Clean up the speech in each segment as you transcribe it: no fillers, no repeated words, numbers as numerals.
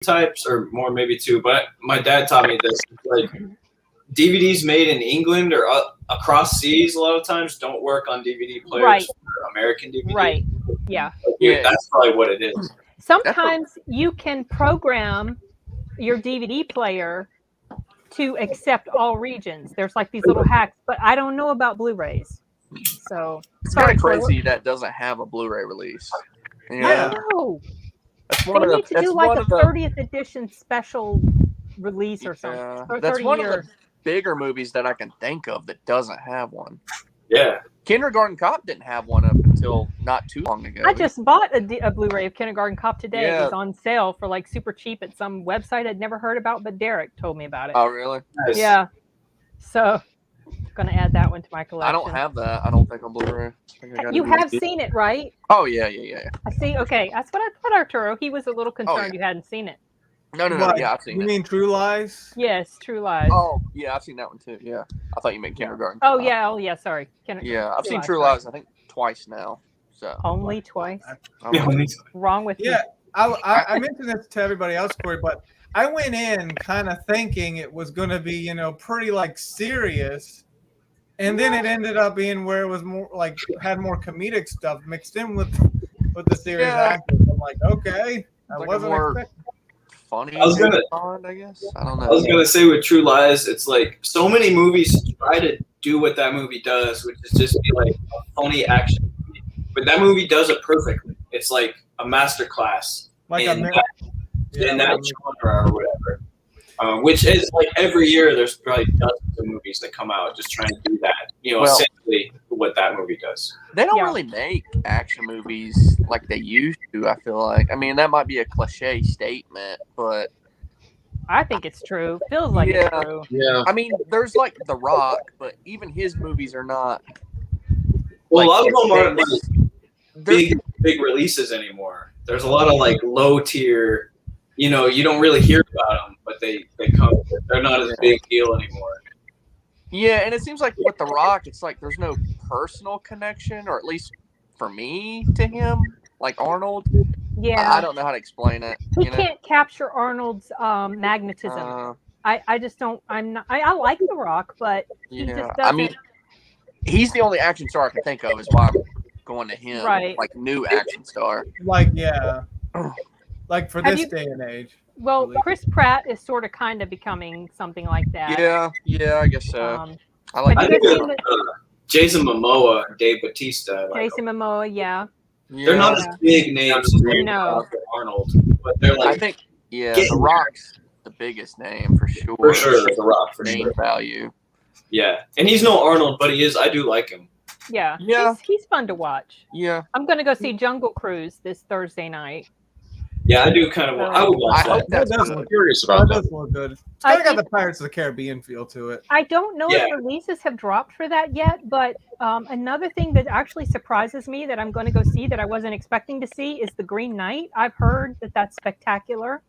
types, or more maybe 2. But my dad taught me this. Like DVDs made in England or across seas a lot of times don't work on DVD players for American DVD. Right. Yeah. Yeah, that's probably what it is. Sometimes you can program your DVD player to accept all regions. There's like these little hacks, but I don't know about Blu-rays. So it's kind of crazy that doesn't have a Blu-ray release. Yeah. No. They need to do like a 30th edition special release or something. Or that's one of the bigger movies that I can think of that doesn't have one. Yeah. Kindergarten Cop didn't have one up until not too long ago. I just bought a Blu-ray of Kindergarten Cop today. Yeah. It was on sale for like super cheap at some website I'd never heard about, but Derek told me about it. Oh, really? Nice. Yeah. So I'm going to add that one to my collection. I don't have that. I don't think on Blu-ray. You have seen it, right? Oh, yeah. I see. Okay. That's what I thought, Arturo. He was a little concerned you hadn't seen it. No. Yeah, I've seen it. You mean True Lies? Yes, True Lies. Oh, yeah, I've seen that one too. Yeah, I thought you meant Kindergarten. Oh, yeah. Sorry. Yeah, I've seen True Lies. I think twice now. So only twice. Wrong with you? Yeah, I mentioned this to everybody else, Corey, but I went in kind of thinking it was going to be, pretty like serious, and then it ended up being where it was more like had more comedic stuff mixed in with the serious actors. I'm like, okay, I wasn't expecting. Funny. I guess. I don't know. I was gonna say with True Lies, it's like so many movies try to do what that movie does, which is just be like a funny action movie. But that movie does it perfectly. It's like a masterclass in that genre or whatever. Which is like every year there's probably dozens of movies that come out just trying to do that. Essentially what that movie does. They don't really make action movies like they used to, I feel like. I mean, that might be a cliche statement, but I think it's true. Feels like it's true. Yeah. I mean, there's like The Rock, but even his movies are not. Well, a lot of them aren't like big releases anymore. There's a lot of like low tier. You don't really hear about them, but they come. They're not as big deal anymore. Yeah, and it seems like with The Rock, it's like there's no personal connection, or at least for me, to him, like Arnold. Yeah. I don't know how to explain it. He can't capture Arnold's magnetism. I just don't. I like The Rock, but he just doesn't. I mean, he's the only action star I can think of. Is why I'm going to him. Right. Like new action star. Like like for this day and age. Well, really. Chris Pratt is sort of kind of becoming something like that. Yeah, I guess so. I think Jason Momoa and Dave Bautista. Jason Momoa, yeah. They're not as big names as Arnold, but they're like. I think The Rock's the biggest name for sure. For sure, The Rock for name value. Yeah, and he's no Arnold, but he is. I do like him. Yeah. He's fun to watch. Yeah. I'm gonna go see Jungle Cruise this Thursday night. Yeah, I do kind of want. I would watch that. I'm curious about that. Does look good. It's kind of got the Pirates of the Caribbean feel to it. I don't know if releases have dropped for that yet, but another thing that actually surprises me that I'm going to go see that I wasn't expecting to see is The Green Knight. I've heard that that's spectacular.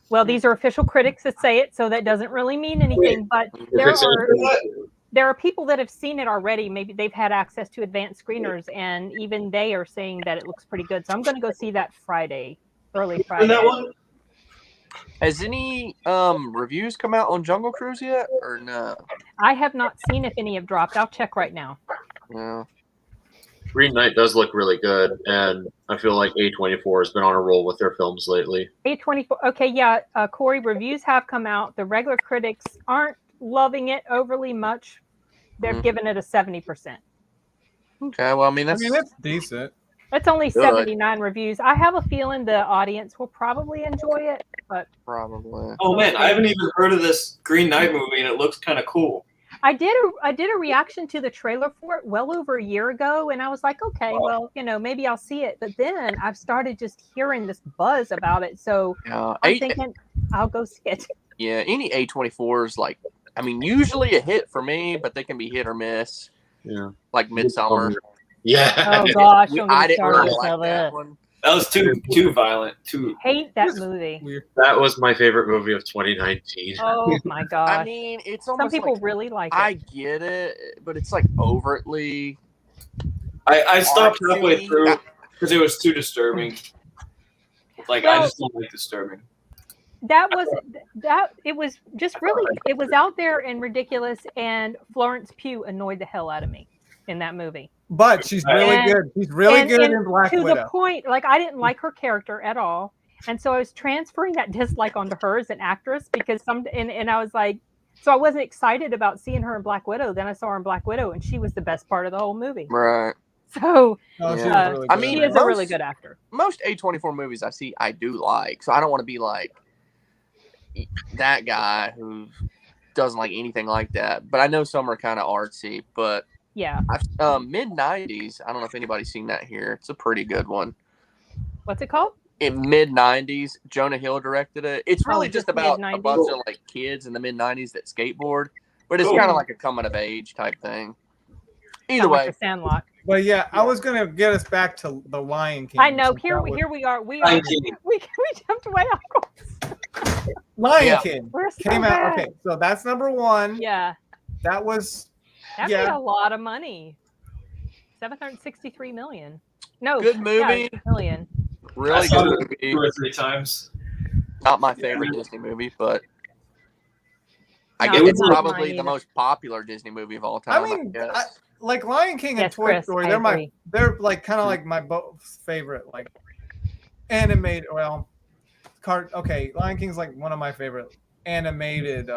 Well, these are official critics that say it, so that doesn't really mean anything. But there are people that have seen it already. Maybe they've had access to advanced screeners, and even they are saying that it looks pretty good. So I'm going to go see that early Friday. That one? Has any reviews come out on Jungle Cruise yet, or no? I have not seen if any have dropped. I'll check right now. Yeah. Green Knight does look really good, and I feel like A24 has been on a roll with their films lately. A24, okay, yeah. Corey, reviews have come out. The regular critics aren't loving it overly much. They're giving it a 70%. Okay, well, I mean that's decent. That's only 79 reviews. I have a feeling the audience will probably enjoy it, but probably. Oh man, I haven't even heard of this Green Knight movie, and it looks kind of cool. I did a reaction to the trailer for it well over a year ago, and I was like, okay, well, maybe I'll see it. But then I've started just hearing this buzz about it, so I'm thinking I'll go see it. Yeah, any A24s like, I mean, usually a hit for me, but they can be hit or miss. Yeah, like Midsummer. Yeah. Oh gosh, I didn't really like that one. That was too violent. Hate that movie. Weird. That was my favorite movie of 2019. Oh my gosh. I mean, it's almost some people really like it. I get it, but it's like overtly. I stopped halfway through because it was too disturbing. Like I just don't like disturbing. that was that. It was just really. It was out there and ridiculous. And Florence Pugh annoyed the hell out of me in that movie. But she's really good. She's really good in Black to Widow. the point, like I didn't like her character at all, and so I was transferring that dislike onto her as an actress because and I was like, so I wasn't excited about seeing her in Black Widow. Then I saw her in Black Widow, and she was the best part of the whole movie. Right. So Really I mean, she is a really good actor. Most A24 movies I see, I do like. So I don't want to be like that guy who doesn't like anything like that. But I know some are kind of artsy. But Yeah. mid 90s. I don't know if anybody's seen that here. It's a pretty good one. What's it called? In mid 90s, Jonah Hill directed it. It's really just about a mid-90s. bunch of like kids in the mid 90s that skateboard, but it's kind of like a coming of age type thing. Either way, like The Sandlot. But yeah, I was gonna get us back to the Lion King. I know. Here we are. We jumped way off. Lion King We're so came bad. out. Okay, so that's number one. Yeah. That was That made a lot of money. 763 million. No, good movie. Yeah, million. Really good movie. 2 or 3 times. Not my favorite Disney movie, but I No, guess it's not probably mine the either. most popular Disney movie of all time. I mean, guess. like Lion King and Yes, Toy Chris, Story. I They're like kind of like my both favorite like animated. Well, okay, Lion King's like one of my favorite animated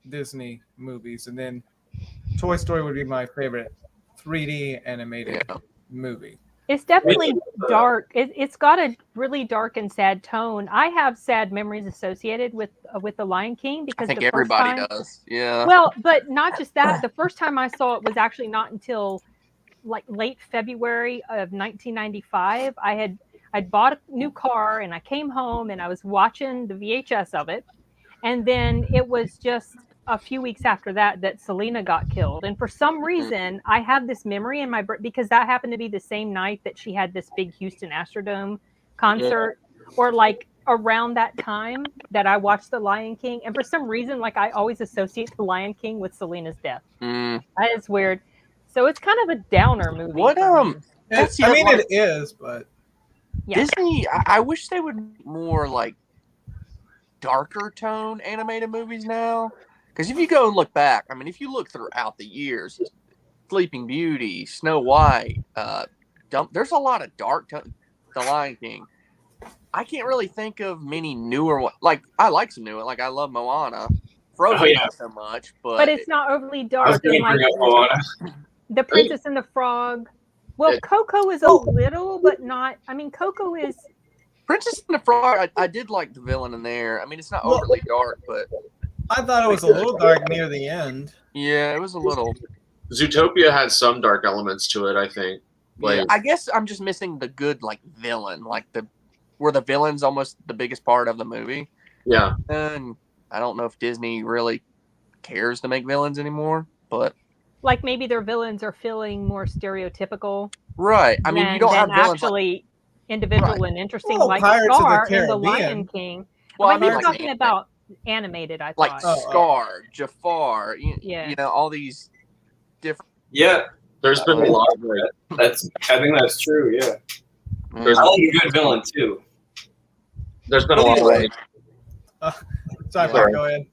Disney movies, and then Toy Story would be my favorite 3D animated movie. It's definitely dark. It's got a really dark and sad tone. I have sad memories associated with The Lion King because I think the everybody first time, does. Yeah. Well, but not just that. The first time I saw it was actually not until like late February of 1995. I'd bought a new car and I came home and I was watching the VHS of it, and then it was just a few weeks after that Selena got killed. And for some reason, I have this memory in my brain because that happened to be the same night that she had this big Houston Astrodome concert, or like around that time that I watched The Lion King. And for some reason, like I always associate The Lion King with Selena's death. That is weird. So it's kind of a downer movie. What it is, but Disney. I wish they would more like darker tone animated movies now. Because if you go and look back, I mean, if you look throughout the years, Sleeping Beauty, Snow White, there's a lot of dark tone. The Lion King. I can't really think of many newer ones. Like, I like some new ones. Like, I love Moana. Frozen not so much, but it's not overly dark. And like The Princess and the Frog. Well, Coco is a little, but not. I mean, Coco is. Princess and the Frog. I did like the villain in there. I mean, it's not overly dark, but I thought it was a little dark near the end. Yeah, it was a little. Zootopia had some dark elements to it, I think. Like, I guess I'm just missing the good like villain, like where the villain's almost the biggest part of the movie. Yeah. And I don't know if Disney really cares to make villains anymore, but like maybe their villains are feeling more stereotypical. Right. I mean, you don't have villains actually individual and interesting, Well, like Pirates of the Scar in The Caribbean. Lion King. Well, Well, I mean, he's like talking about animated, I like thought. Scar, Jafar, you know, all these different. Yeah, there's been a lot of like, I think that's true. Yeah, there's I like a good villain too. There's been a lot of like. Sorry, go ahead.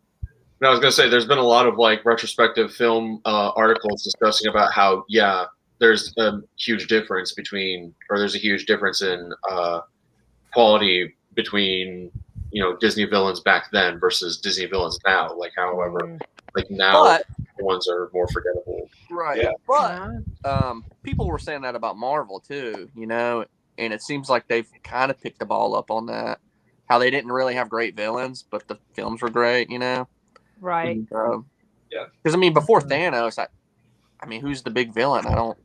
No, I was gonna say there's been a lot of like retrospective film articles discussing about how there's a huge difference there's a huge difference in quality between Disney villains back then versus Disney villains now. Like, however, like now the ones are more forgettable. Right. Yeah. But people were saying that about Marvel too, and it seems like they've kind of picked the ball up on that. How they didn't really have great villains, but the films were great, Right. Yeah. Because I mean, before Thanos, I mean, who's the big villain? I don't.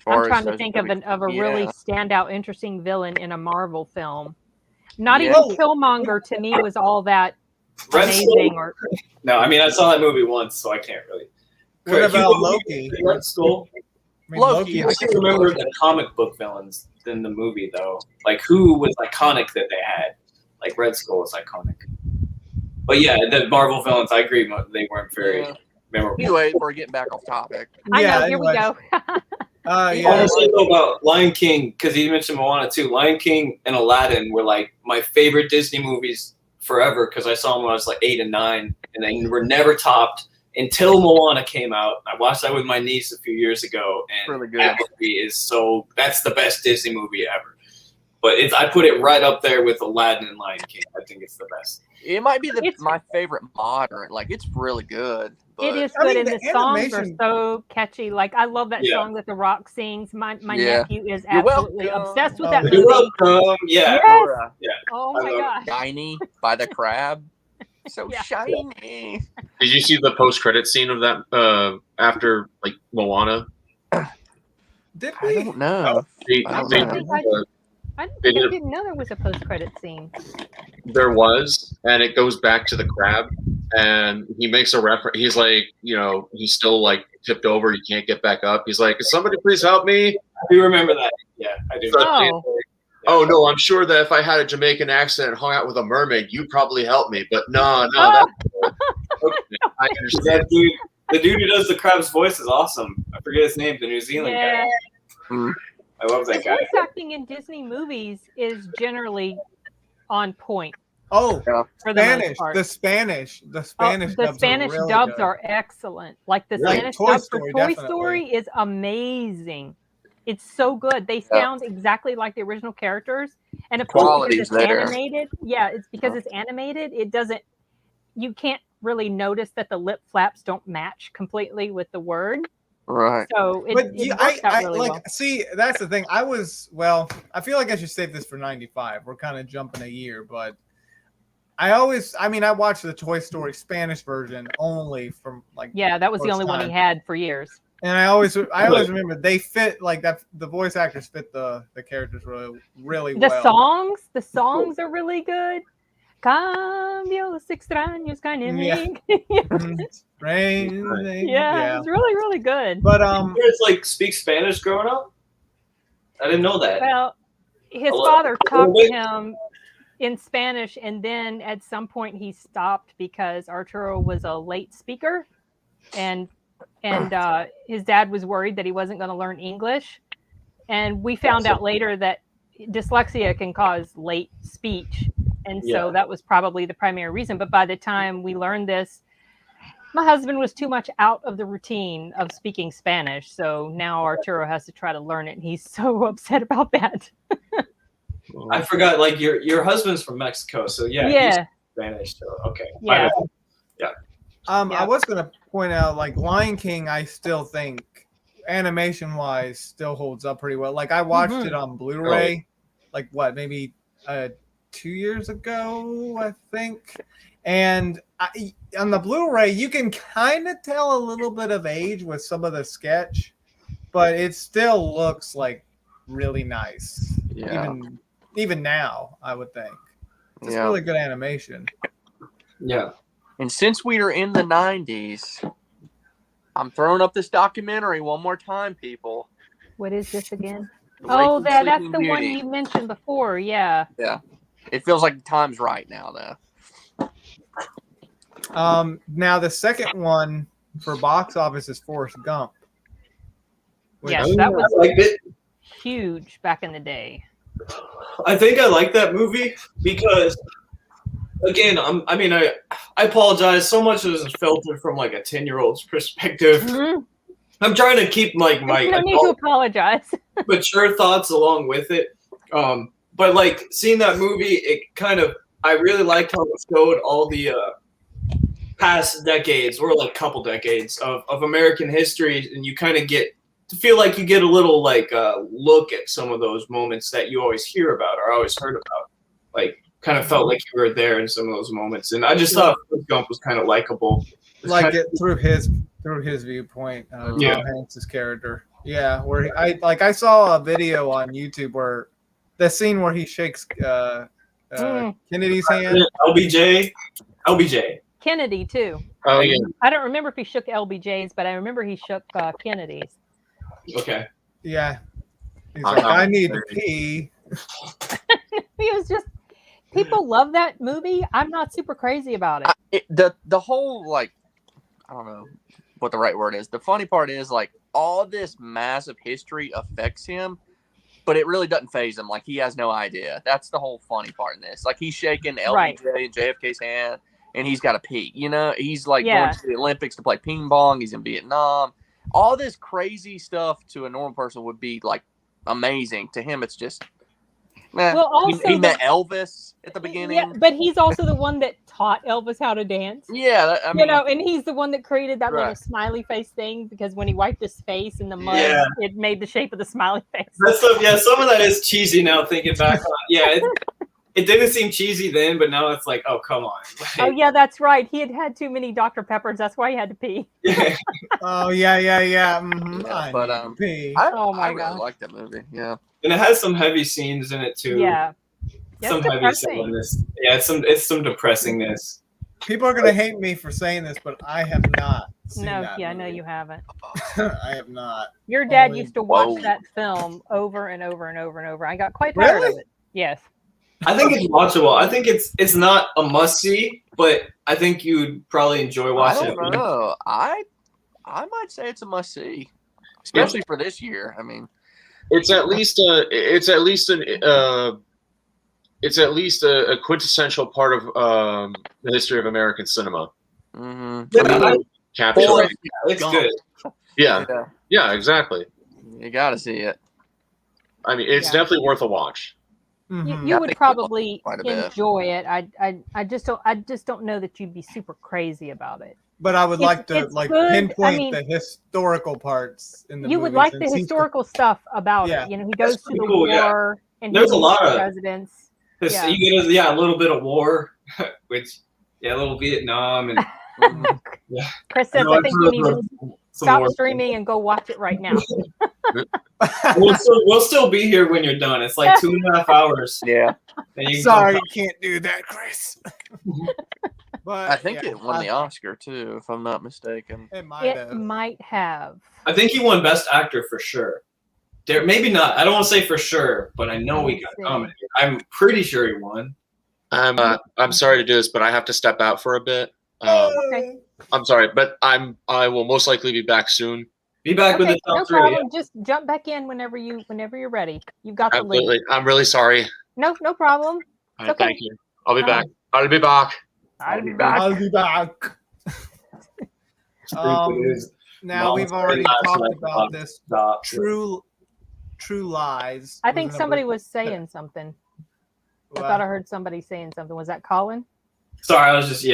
I'm trying to think of a really standout, interesting villain in a Marvel film. Not even Killmonger to me was all that amazing. No, I mean I saw that movie once, so I can't really. What about Loki? Red Skull. Loki. I can't remember the comic book villains in the movie though. Like who was iconic that they had? Like Red Skull was iconic. But yeah, the Marvel villains, I agree, they weren't very memorable. Anyway, we're getting back off topic. I know. Here we go. I want to say though about Lion King, because you mentioned Moana too. Lion King and Aladdin were like my favorite Disney movies forever because I saw them when I was like 8 and 9, and they were never topped until Moana came out. I watched that with my niece a few years ago, and Really good. that movie is that's the best Disney movie ever. But I put it right up there with Aladdin and Lion King. I think it's the best. It might be my favorite modern. Like, it's really good. But It is good, and the the songs are animation- so catchy. Like, I love that Yeah. song that The Rock sings. My Yeah. nephew is You're absolutely welcome. obsessed with Oh, that You're movie. welcome. Yeah. Yes. Ventura, Oh I my love gosh. Shiny by the crab. So Yeah. shiny. Did you see the post-credit scene of that after like Moana? Did I we? don't know. They, I don't they, know. I They did- didn't know there was a post-credit scene. there was, and it goes back to the crab, and he makes a reference. He's like, he's still like tipped over. He can't get back up. He's like, "Can somebody please help me?" I do remember that. Yeah, I do. Oh. Oh no, I'm sure that if I had a Jamaican accent and hung out with a mermaid, you'd probably help me. But no, Oh. that's okay, I understand. That dude, the dude who does the crab's voice is awesome. I forget his name, the New Zealand Yeah. guy. Mm. I love The that guy. voice acting in Disney movies is generally on point Oh, for the most Spanish. part. The Spanish. The Oh, Spanish. the dubs Spanish are really dubs good. are excellent. Like the Like Spanish Toy dub for Story, Toy definitely. Story is amazing. It's so good. They sound exactly like the original characters. And of course, Quality's because it's there. animated, it's because it's animated, you can't really notice that the lip flaps don't match completely with the word. Right. So it But works out really like, well. see, that's the thing. I feel like I should save this for 95. We're kind of jumping a year, but I watched the Toy Story Spanish version only from like, Yeah, that was the first only one he time. had for years. And I always remember they fit like that. The voice actors fit the characters really The well. songs are really good. Cambios extraños caen en mí. Yeah, it's really, really good. But Parents like speak Spanish growing up. I didn't know that. Well, his Hello? father talked to Hello? him in Spanish, and then at some point he stopped because Arturo was a late speaker, and his dad was worried that he wasn't going to learn English. And we found out later that dyslexia can cause late speech, and so that was probably the primary reason. But by the time we learned this, my husband was too much out of the routine of speaking Spanish, so now Arturo has to try to learn it, and he's so upset about that. I forgot. Like your husband's from Mexico, so he's Spanish. So okay. Yeah. I was gonna point out like Lion King. I still think animation wise still holds up pretty well. Like I watched it on Blu-ray, like maybe 2 years ago, I think. And on the Blu-ray, you can kind of tell a little bit of age with some of the sketch, but it still looks like really nice. Yeah. Even now, I would think it's Yeah. really good animation. Yeah. And since we are in the 90s, I'm throwing up this documentary one more time, people. What is this again? The Oh, Waking that's Sleeping the one Beauty. you mentioned before. Yeah. Yeah. It feels like the time's right now, though. Now the second one for box office is Forrest Gump. which- Yes, that was I liked it. huge back in the day. I think I like that movie because, again, I apologize. So much of this is filtered from like a 10-year-old's perspective. Mhm. I'm trying to keep like my No need to adult, apologize. mature thoughts along with it. But like seeing that movie, I really liked how it showed all the past decades or like couple decades of American history, and you kind of get to feel like you get a little like look at some of those moments that you always hear about or always heard about. Like, kind of felt like you were there in some of those moments, and I just thought Forrest Gump was kind of likable. like it through his viewpoint. Yeah. Tom Hanks' character. Yeah, where I saw a video on YouTube where the scene where he shakes Kennedy's hand. LBJ. Kennedy too. Oh yeah. I don't remember if he shook LBJ's, but I remember he shook Kennedy's. Okay. Yeah, he's Uh-huh. like, I need to pee. He was just people love that movie. I'm not super crazy about it. The whole, like, I don't know what the right word is. The funny part is, like, all this massive history affects him, but it really doesn't phase him. Like, he has no idea. That's the whole funny part in this. Like, he's shaking Right. LBJ and JFK's hand, and he's got to pee. You know, he's like Yeah. going to the Olympics to play ping pong. He's in Vietnam. All this crazy stuff to a normal person would be like amazing. To him, it's just. Well, also he met Elvis at the beginning. Yeah, but he's also the one that taught Elvis how to dance. Yeah, I mean, you know, and he's the one that created that little smiley face thing, because when he wiped his face in the mud, it made the shape of the smiley face. That's some of that is cheesy now thinking back on. Yeah, it didn't seem cheesy then, but now it's like, oh, come on. Like, oh yeah, that's right. He had too many Dr. Peppers. That's why he had to pee. Oh yeah. Mm-hmm. Yeah, but pee. I God, really like that movie. Yeah, and it has some heavy scenes in it too. Yeah, some heavy silliness. Yeah, it's some depressingness. People are gonna hate me for saying this, but I have not seen that movie. No, you haven't. I have not. Your dad used to watch that film over and over and over and over. I got quite tired of it. Yes. I think it's watchable. I think it's not a must see, but I think you'd probably enjoy watching it. I don't know. I might say it's a must see, especially for this year. I mean, it's at least a quintessential part of the history of American cinema. Mm-hmm. It's good. Yeah, exactly. You got to see it. I mean, it's definitely worth a watch. Mm-hmm. You would probably enjoy it. I just don't know that you'd be super crazy about it. But I would like to pinpoint the historical parts in the movie. You would like the historical stuff about it. You know, he goes to the war and there's a lot of presidents. You get a little bit of war, which a little Vietnam and Chris says I think you need to stop streaming and go watch it right now. we'll still be here when you're done. It's like 2.5 hours. Yeah. Sorry, you can't do that, Chris. But I think it won the Oscar too, if I'm not mistaken. It might have. I think he won Best Actor for sure. Maybe not. I don't want to say for sure, but I know he got nominated. I'm pretty sure he won. I'm sorry to do this, but I have to step out for a bit. Okay. I'm sorry, but I will most likely be back soon. Be back with the top three. No problem. Just jump back in whenever you're ready. You've got the lead. I'm really sorry. No problem. Right, okay. Thank you. I'll be back. I'll be back. Now we've already talked about this. True Lies. I think somebody was saying something. I thought I heard somebody saying something. Was that Colin? Sorry, I was just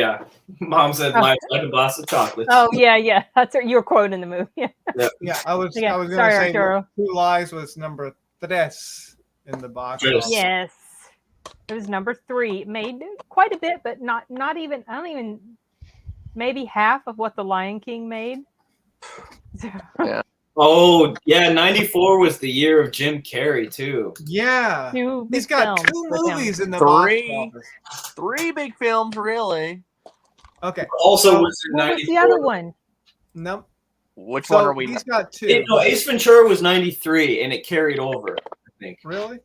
Mom said life's like a box of chocolates. Oh yeah. That's you were quoting the movie. Yeah, I was going to say True Lies was number 3 in the box. Yes. It was number 3. Made quite a bit, but not even. I don't even. Maybe half of what The Lion King made. Yeah. Oh yeah, 94 was the year of Jim Carrey too. Yeah, he's got 2 movies in the box. 3 big films, really. Okay. Also, was in 94. What was the other one? Nope. Which one are we? He's got 2. Ace Ventura was 93, and it carried over. I think. Really?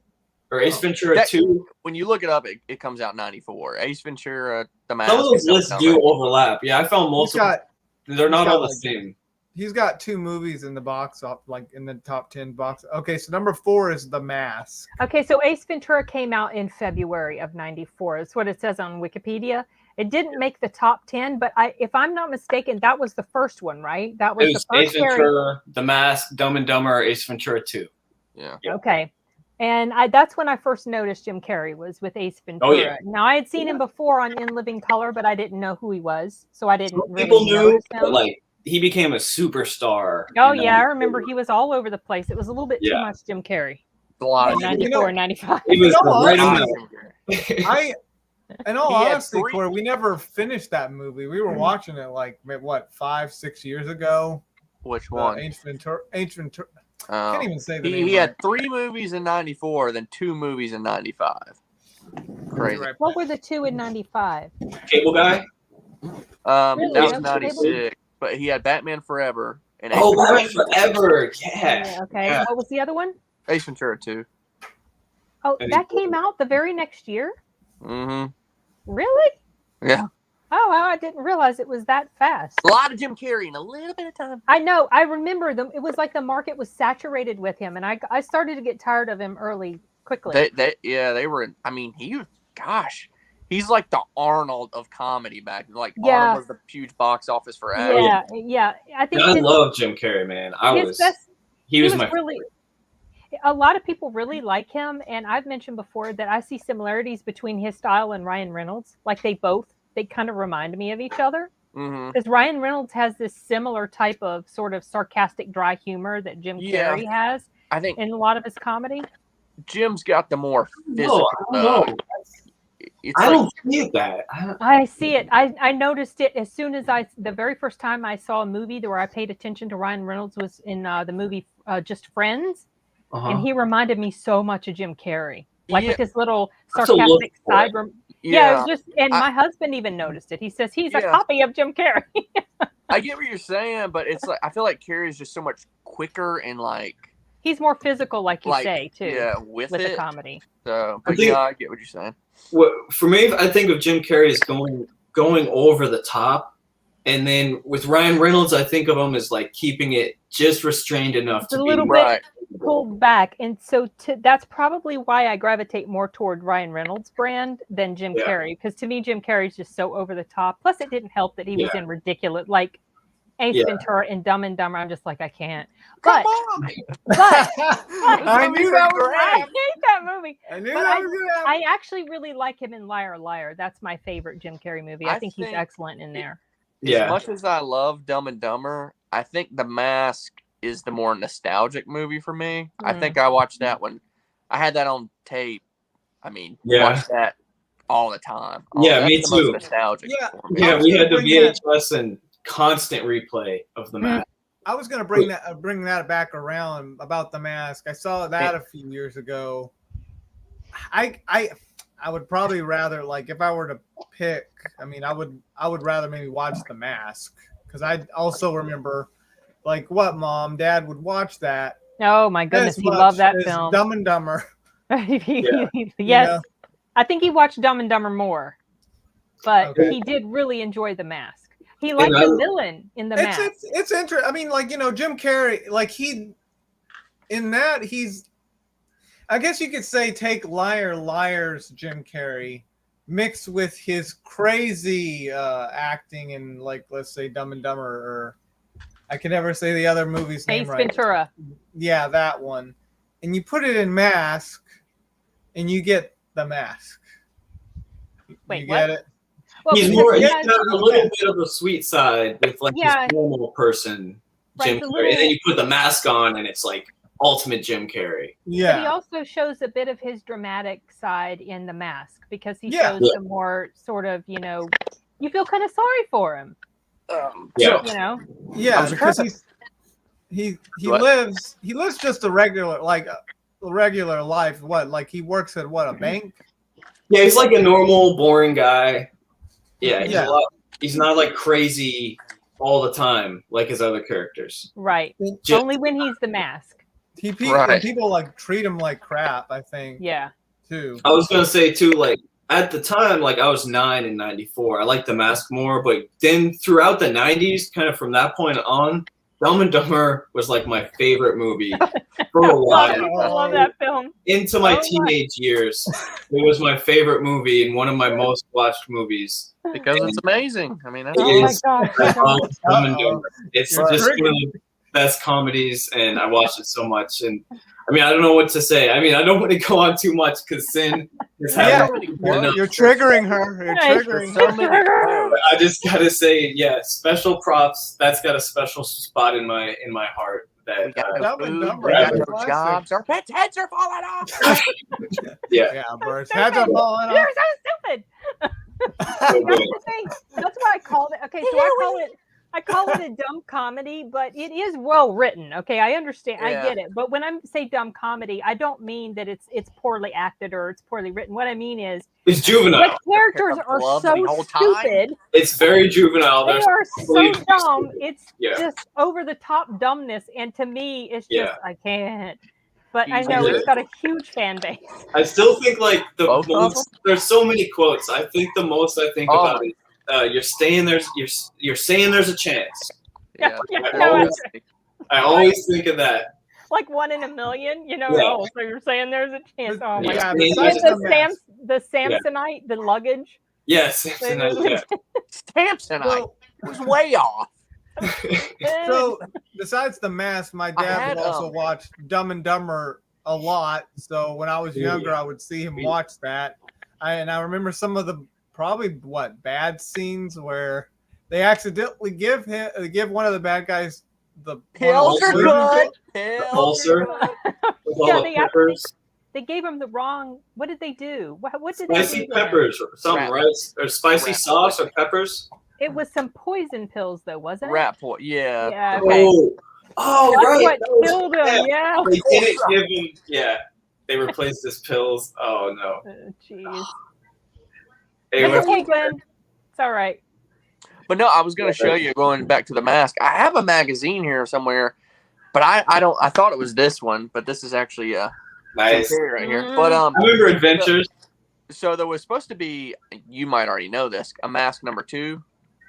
Or Ace Ventura 2. When you look it up, it comes out 94. Ace Ventura, The Mask. Some of those lists do overlap. Yeah, I found multiple. They're not all the same. He's got 2 movies in the box, like in the top 10 box. Okay, so number 4 is The Mask. Okay, so Ace Ventura came out in February of 94. That's what it says on Wikipedia. It didn't make the top 10, but if I'm not mistaken, that was the first one, right? That was the first Ace Ventura, The Mask, Dumb and Dumber, Ace Ventura 2. Yeah. Okay. And that's when I first noticed Jim Carrey was with Ace Ventura. Oh, yeah. Now, I had seen him before on In Living Color, but I didn't know who he was, so I didn't really People knew, notice him. but he became a superstar. Oh, yeah, I remember he was all over the place. It was a little bit too much Jim Carrey. A lot of 94 and 95. He was right on the... In all honesty, Corey, we never finished that movie. We were watching it 5-6 years ago. Which one? Ace Ventura. I can't even say the name. He had 3 movies in 94, then 2 movies in 95. Crazy. What were the 2 in 95? Cable Guy? That was 96. But he had Batman Forever. And Batman Forever. Yeah. Okay. Yeah. What was the other one? Ace Ventura 2. Oh, that came out the very next year? Mm-hmm. Really? Yeah. Oh, wow, I didn't realize it was that fast. A lot of Jim Carrey in a little bit of time. I know. I remember them. It was like the market was saturated with him, and I started to get tired of him quickly. They were. I mean, he's like the Arnold of comedy back. Like Arnold was the huge box office forever. Yeah. I think I love Jim Carrey, man. He was my really. A lot of people really like him, and I've mentioned before that I see similarities between his style and Ryan Reynolds. Like they kind of remind me of each other. Because Ryan Reynolds has this similar type of sort of sarcastic, dry humor that Jim Carrey has. I think in a lot of his comedy. Jim's got the more physical. I don't see that. I see it. I noticed it as soon as the very first time I saw a movie where I paid attention to Ryan Reynolds was in the movie Just Friends. And he reminded me so much of Jim Carrey. Like with his little sarcastic side. My husband even noticed it. He says he's a copy of Jim Carrey. I get what you're saying, but it's like I feel like Carrey is just so much quicker and like he's more physical, like you say, too. Yeah, with the comedy. So, but I get what you're saying. For me, I think of Jim Carrey as going over the top, and then with Ryan Reynolds, I think of him as like keeping it just restrained enough to a little bit pulled back, and so that's probably why I gravitate more toward Ryan Reynolds' brand than Jim Carrey, because to me, Jim Carrey is just so over the top. Plus, it didn't help that he was in ridiculous, like Ace Ventura and Dumb and Dumber. I'm just like, I can't. But I knew that was I hate that movie. I knew that was going to happen. I actually really like him in Liar Liar. That's my favorite Jim Carrey movie. I think he's excellent in there. As much as I love Dumb and Dumber, I think The Mask is the more nostalgic movie for me. I think I watched that one. I had that on tape. I mean, watched that all the time. Me too. Nostalgic for me. Yeah, we had the VHS and constant replay of The Mask. I was going to bring that back around about The Mask. I saw that a few years ago. I would probably rather, like, if I were to pick, I mean, I would rather maybe watch The Mask, because I also remember, like, Mom, Dad would watch that. Oh my goodness, he loved that film. Dumb and Dumber. Yes, I think he watched Dumb and Dumber more, but he did really enjoy The Mask. He liked the villain in The Mask. It's interesting. I mean, like, Jim Carrey, like he's, I guess you could say take Liar Liar's Jim Carrey mixed with his crazy acting in, like, let's say Dumb and Dumber, or I can never say the other movie's name right. Ventura. Yeah, that one. And you put it in Mask, and you get The Mask. Wait, you get it? Well, he's got a little bit of a sweet side with like this normal person, Jim Carrey, and then you put the mask on, and it's like ultimate Jim Carrey. Yeah. But he also shows a bit of his dramatic side in The Mask, because he shows the more sort of, you feel kind of sorry for him. Because he lives just a regular life. What, like he works at a bank? Yeah, he's like a normal, boring guy. Yeah, he's not like crazy all the time like his other characters. Right. Only when he's The Mask. People like treat him like crap, I think. Yeah. Too. I was gonna say too, like at the time, like I was 9 in '94. I liked The Mask more, but then throughout the '90s, kind of from that point on, Dumb and Dumber was like my favorite movie for a while. I love that film. Into my teenage years, it was my favorite movie and one of my most watched movies. Because it's amazing. I mean, that's my God. Dumb and Dumber. It's just one of the best comedies, and I watched it so much. And I mean, I don't know what to say. I mean, I don't want to go on too much because Sin is you're triggering her. You're triggering her. I just gotta say, special props. That's got a special spot in my heart. That Dumb and Dumber. We got no jobs. Our pets' heads are falling off. Birds' heads are falling off. You're so stupid. That's the thing. That's why I called it. Okay, so I call it a dumb comedy, but it is well written. Okay, I understand. I get it. But when I say dumb comedy, I don't mean that it's poorly acted or it's poorly written. What I mean is it's juvenile. The characters are so stupid. It's very juvenile. They are so dumb. It's just over the top dumbness, and to me, it's just I can't. But I know it's got a huge fan base. I still think like there's so many quotes. I think the most I think about it you're saying there's a chance. Yeah. I always think of that. Like 1 in a million, you know. Yeah. Oh, so you're saying there's a chance. Oh my Yeah, god. besides The Samsonite, the luggage. Yes, yeah. Samsonite was way off. So besides The Mask, my dad would also watch Dumb and Dumber a lot. So when I was younger, I would see him watch that. And I remember some of the bad scenes where they accidentally give one of the bad guys the pills are good. The ulcer. They gave him the wrong. What did they do? What did spicy they do peppers or something, right? Or spicy sauce or peppers. It was some poison pills, though, wasn't it? Rat poison. Yeah. Yeah. Okay. Oh, that's right. What killed him? Yeah. They didn't give him. Yeah. They replaced his pills. Oh no. Jeez. It's okay, Glenn. It's all right. But no, I was going to show you, going back to The Mask. I have a magazine here somewhere, but I don't. I thought it was this one, but this is actually nice right here. But I remember Adventures. So there was supposed to be, you might already know this, a Mask #2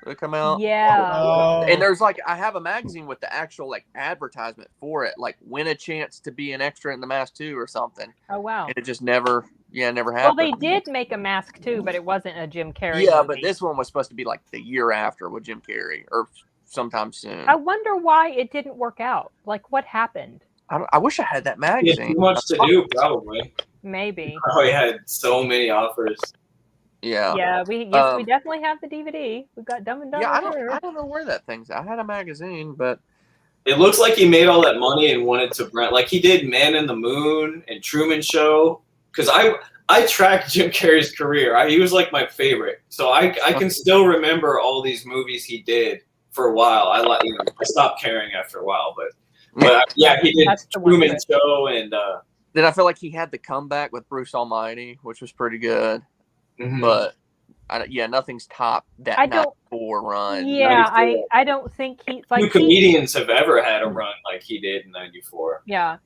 to come out. Yeah. And there's I have a magazine with the actual advertisement for it, win a chance to be an extra in The Mask 2 or something. Oh wow. And it just never happened. Well, they did make a Mask 2, but it wasn't a Jim Carrey movie. But this one was supposed to be the year after with Jim Carrey or sometime soon. I wonder why it didn't work out. What happened? I wish I had that magazine. Too much to do, probably. Maybe. Probably had so many offers. Yeah. Yeah, we definitely have the DVD. We've got Dumb and Dumber. Yeah, I don't know where that thing's. I had a magazine, but it looks like he made all that money and wanted to rent. Like he did Man in the Moon and Truman Show. Because I tracked Jim Carrey's career. He was my favorite. So I can still remember all these movies he did for a while. I stopped caring after a while, but yeah, he did Truman Show and. Then I feel like he had the comeback with Bruce Almighty, which was pretty good. Mm-hmm. But nothing's topped that 94 run. Yeah, 94. I don't think he few comedians have ever had a run like he did in '94. Yeah,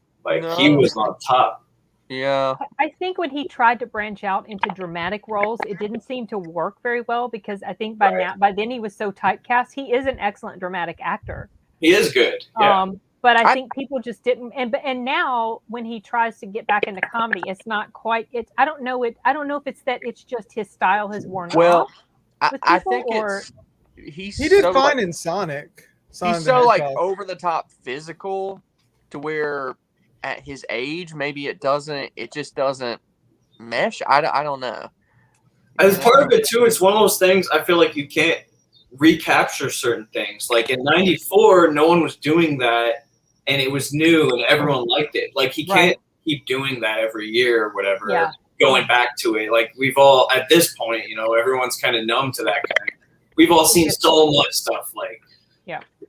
he was on top. Yeah, I think when he tried to branch out into dramatic roles, it didn't seem to work very well because I think by then he was so typecast. He is an excellent dramatic actor. He is good. Yeah. But I think people just didn't. And now when he tries to get back into comedy, it's not quite. I don't know if it's that it's just his style has worn off. Well, I think he did fine in Sonic. He's so over the top physical to where at his age maybe it just doesn't mesh. I don't know. As part of it too, it's one of those things I feel like you can't recapture certain things. Like in '94, no one was doing that. And it was new, and everyone liked it. He can't keep doing that every year or whatever, going back to it. We've all, at this point, everyone's kind of numb to that kind of. We've all seen so much stuff,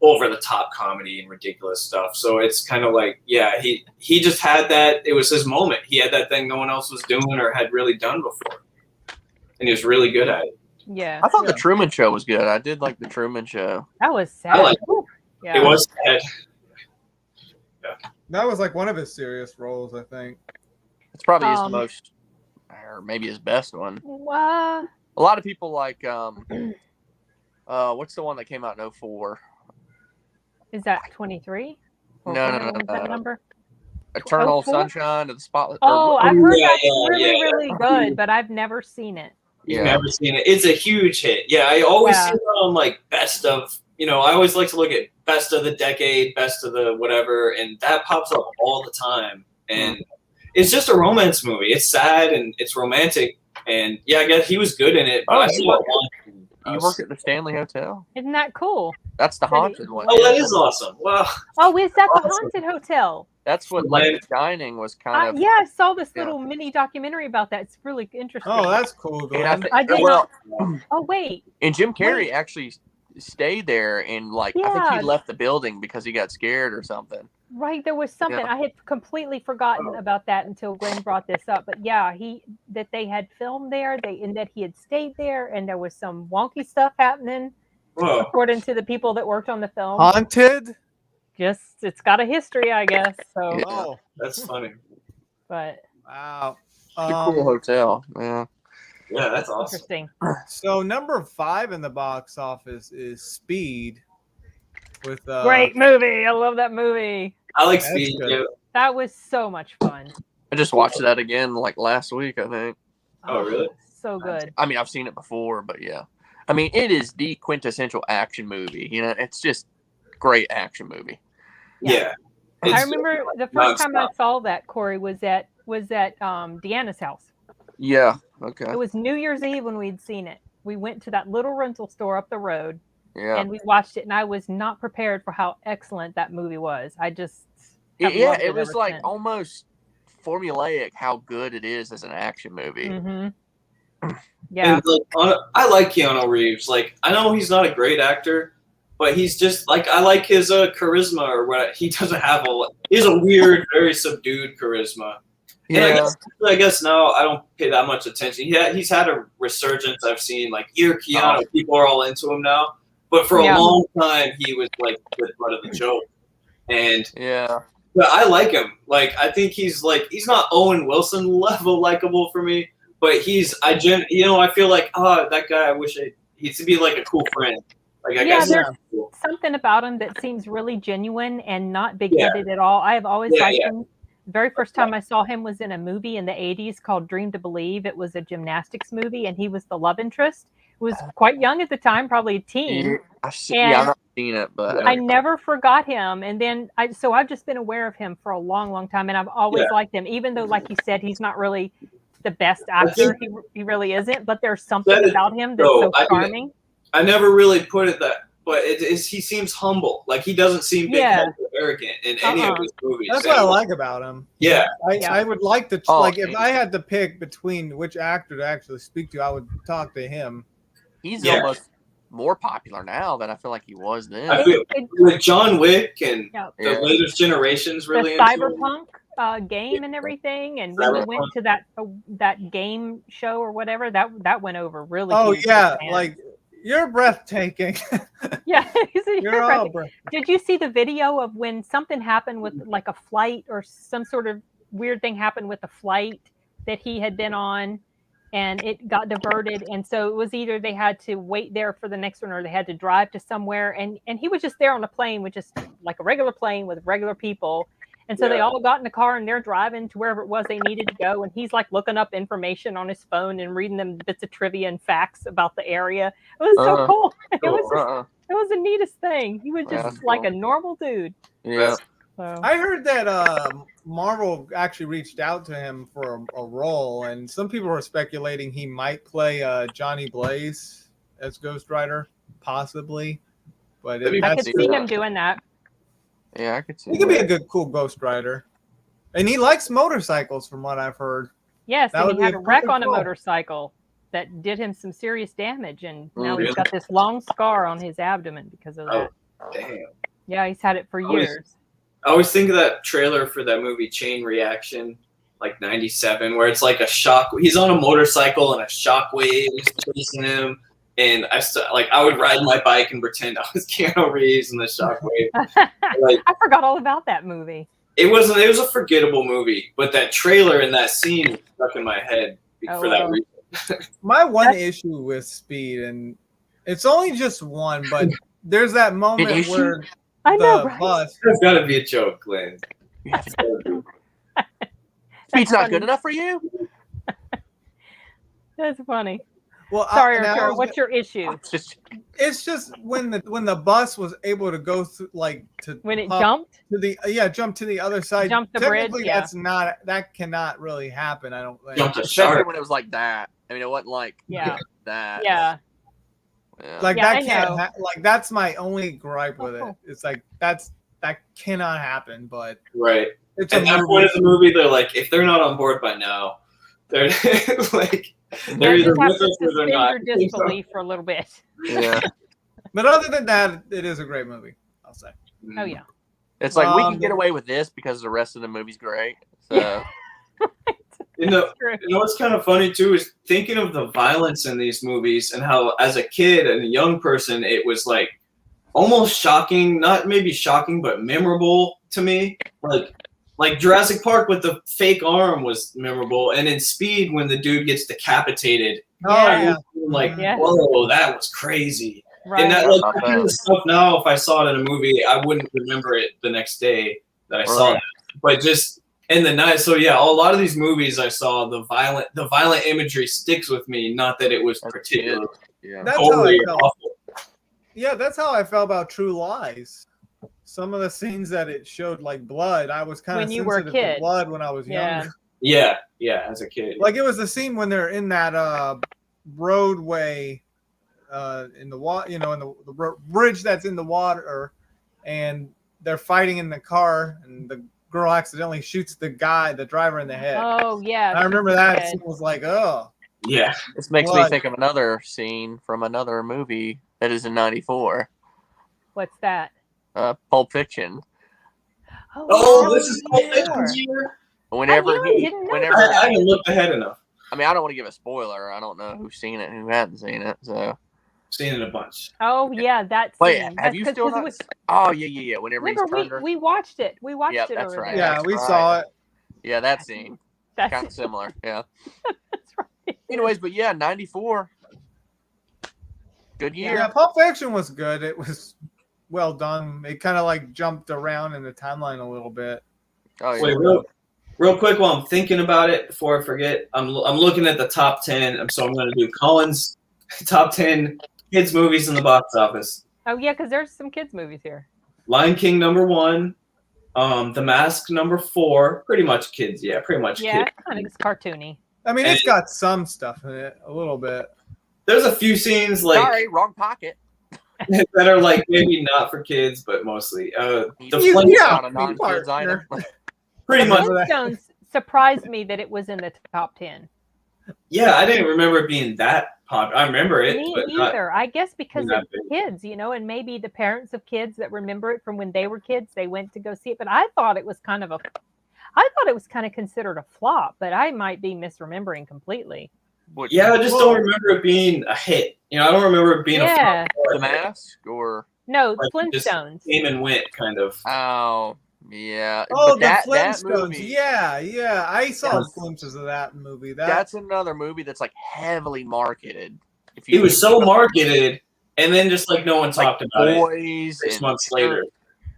over-the-top comedy and ridiculous stuff. So it's kind of he just had that. It was his moment. He had that thing no one else was doing or had really done before. And he was really good at it. Yeah. I thought The Truman Show was good. I did like The Truman Show. That was sad. I liked it. Yeah. It was sad. That was one of his serious roles, I think. It's probably his most, or maybe his best one. What? A lot of people like, what's the one that came out in 04? Is that 23? No. That number? Eternal 04? Sunshine of the Spotless. I've heard that's really good, but I've never seen it. You've never seen it. It's a huge hit. Yeah, I always see it on best of. I always like to look at best of the decade, best of the whatever, and that pops up all the time. And it's just a romance movie. It's sad and it's romantic. And yeah, I guess he was good in it. But You work at the Stanley Hotel? Isn't that cool? That's the haunted one. Oh, that is awesome. Wow. Oh, is that the haunted hotel? That's what the dining was kind of. Yeah, I saw this little mini documentary about that. It's really interesting. Oh, that's cool. I did not. Oh, wait. And Jim Carrey actually stayed there and I think he left the building because he got scared or something. Right, there was something I had completely forgotten about that until Glenn brought this up. But yeah, that they had filmed there, and that he had stayed there, and there was some wonky stuff happening, according to the people that worked on the film. Haunted? It's got a history, I guess. So. Oh, that's funny. But wow, it's a cool hotel. Yeah. Yeah, that's awesome. Interesting. So number 5 in the box office is Speed. With Great movie. I love that movie. I like That's Speed. good. Yeah. That was so much fun. I just watched that again like last week, I think. Oh, really? So good. I mean, I've seen it before, but yeah. I mean, it is the quintessential action movie. You know, it's just great action movie. Yeah. I remember the first time I saw that, Corey, was at Deanna's house. Yeah. Okay. It was New Year's Eve when we'd seen it. We went to that little rental store up the road, Yeah. and we watched it, and I was not prepared for how excellent that movie was. I just it was like almost formulaic how good it is as an action movie. Mm-hmm. Yeah. And I like Keanu Reeves. Like, I know he's not a great actor, but he's just like, I like his charisma or what. He doesn't have he's a weird, very subdued charisma. Yeah. And I guess now I don't pay that much attention. He's had a resurgence. I've seen like Keanu. People are all into him now, but for a long time he was like the butt of the joke. And but I like him. Like, I think he's not Owen Wilson level likable for me, but I feel like that guy. I wish he'd be like a cool friend. Like, I guess there's something about him that seems really genuine and not big-headed at all. I have always liked him. The very first time I saw him was in a movie in the 80s called Dream to Believe. It was a gymnastics movie, and he was the love interest. He was quite young at the time, probably a teen. I've not seen it, but I never forgot him. And then I've just been aware of him for a long, long time, and I've always liked him, even though, like you said, he's not really the best actor. He really isn't, but there's something about him that's so charming. I never really put it that, but he seems humble. Like, he doesn't seem big-headed or arrogant in any of his movies. That's what I like about him. Yeah. I would like to, if I had to pick between which actor to actually speak to, I would talk to him. He's almost more popular now than I feel like he was then. I feel with John Wick and the latest generations really the cyberpunk game and everything, and when we went to that game show or whatever, that went over really. Oh yeah, like, you're breathtaking. Yeah, you're all breathtaking. Did you see the video of when something happened with like a flight or some sort of weird thing happened with the flight that he had been on, and it got diverted, and so it was either they had to wait there for the next one or they had to drive to somewhere, and he was just there on a plane with just like a regular plane with regular people. And so they all got in the car and they're driving to wherever it was they needed to go. And he's like looking up information on his phone and reading them bits of trivia and facts about the area. It was so cool. It was the neatest thing. He was just like a normal dude. Yeah. So. I heard that Marvel actually reached out to him for a role, and some people were speculating he might play Johnny Blaze as Ghost Rider, possibly. But I could see him doing that. Yeah, I could see. He could be a good, cool Ghost Rider, and he likes motorcycles, from what I've heard. Yes, and he had a wreck on a motorcycle that did him some serious damage, and now he's got this long scar on his abdomen because of that. Damn. Yeah, he's had it for years. I always think of that trailer for that movie Chain Reaction, like 97, where it's like a shock. He's on a motorcycle and a shockwave is chasing him. And I would ride my bike and pretend I was Keanu Reeves in the shockwave. I forgot all about that movie. It was a forgettable movie, but that trailer and that scene stuck in my head for that reason. My one issue with Speed, and it's only just one, but there's that moment where bus. There's got to be a joke, Glenn. Speed's not good enough for you? That's funny. Well, sorry, Arturo, what's your issue? It's just when the bus was able to go through, when it jumped to jump to the other side. Jump the bridge. Yeah. That cannot really happen. I don't think. Especially when it was like that. I mean, it wasn't like that. Yeah. Like that can't. That's my only gripe with it. It's like that cannot happen. But right. At that point of the movie, they're like, if they're not on board by now, they're like. They're either with us or they're not. Your disbelief for a little bit. Yeah. But other than that, it is a great movie, I'll say. Oh yeah. It's like we can get away with this because the rest of the movie's great. So you know what's kind of funny too is thinking of the violence in these movies and how as a kid and a young person it was like almost shocking, not maybe shocking, but memorable to me. Like Jurassic Park with the fake arm was memorable, and in Speed when the dude gets decapitated Yeah. Like, Yeah. whoa, that was crazy. Right. And that, Right. like, that kind of stuff now, if I saw it in a movie, I wouldn't remember it the next day that I saw it. But just in the night, so yeah, a lot of these movies I saw, the violent imagery sticks with me. Not that it was particularly That's how I totally felt. awful. Yeah, that's how I felt about True Lies. Some of the scenes that it showed, like blood, I was kind of When you were a sensitive to kid. blood when I was Yeah. younger. Yeah, as a kid. Like it was the scene when they're in that roadway in the water, in the bridge that's in the water, and they're fighting in the car, and the girl accidentally shoots the driver in the head. Oh yeah. I remember that scene was like, oh. Yeah. This makes me Blood. think of another scene from another movie that is in '94. What's that? Pulp Fiction. Oh, this is Pulp sure. Fiction's year. Whenever didn't know whenever that. I haven't looked ahead enough. I mean, I don't want to give a spoiler. I don't know who's seen it and who hasn't seen it. So Seen it a bunch. Oh yeah, that wait, scene. have you That's still 'cause not? Oh yeah. Whenever he's Remember, turned her. we watched it. We watched Yep, it. that's over right. there. Yeah, That's we right. saw it. Yeah, that scene. That's Kind of similar. Yeah. That's right. Anyways, but yeah, '94. Good year. Yeah, Pulp Fiction was good. It was well done. It kind of like jumped around in the timeline a little bit. Oh yeah. Wait, real quick while I'm thinking about it before I forget, I'm looking at the top 10. So I'm going to do Colin's top 10 kids movies in the box office. Oh yeah, because there's some kids movies here. Lion King #1, The Mask #4. Pretty much kids. Yeah, pretty much Yeah, kids. I think it's cartoony. I mean, it's got some stuff in it, a little bit. There's a few scenes like Sorry, wrong pocket. that are like maybe not for kids, but mostly. The You- Flintstones, yeah. Not a non-kids item. pretty The much. Flintstones surprised me that it was in the top 10. Yeah, I didn't remember it being that popular. I remember it, Me but not. either. I guess because not of big. kids, and maybe the parents of kids that remember it from when they were kids, they went to go see it. But I thought it was kind of considered a flop, but I might be misremembering completely. Yeah, I just don't remember it being a hit. I don't remember it being Yeah. a The Mask or No, Like, it just Flintstones. came and went, kind of. oh yeah. Oh, But that the Flintstones. movie, Yeah. I saw Yes. glimpses of that movie. that's another movie that's like heavily marketed. If It was so marketed, and then just like no one talked about it. Boys 6 and months later.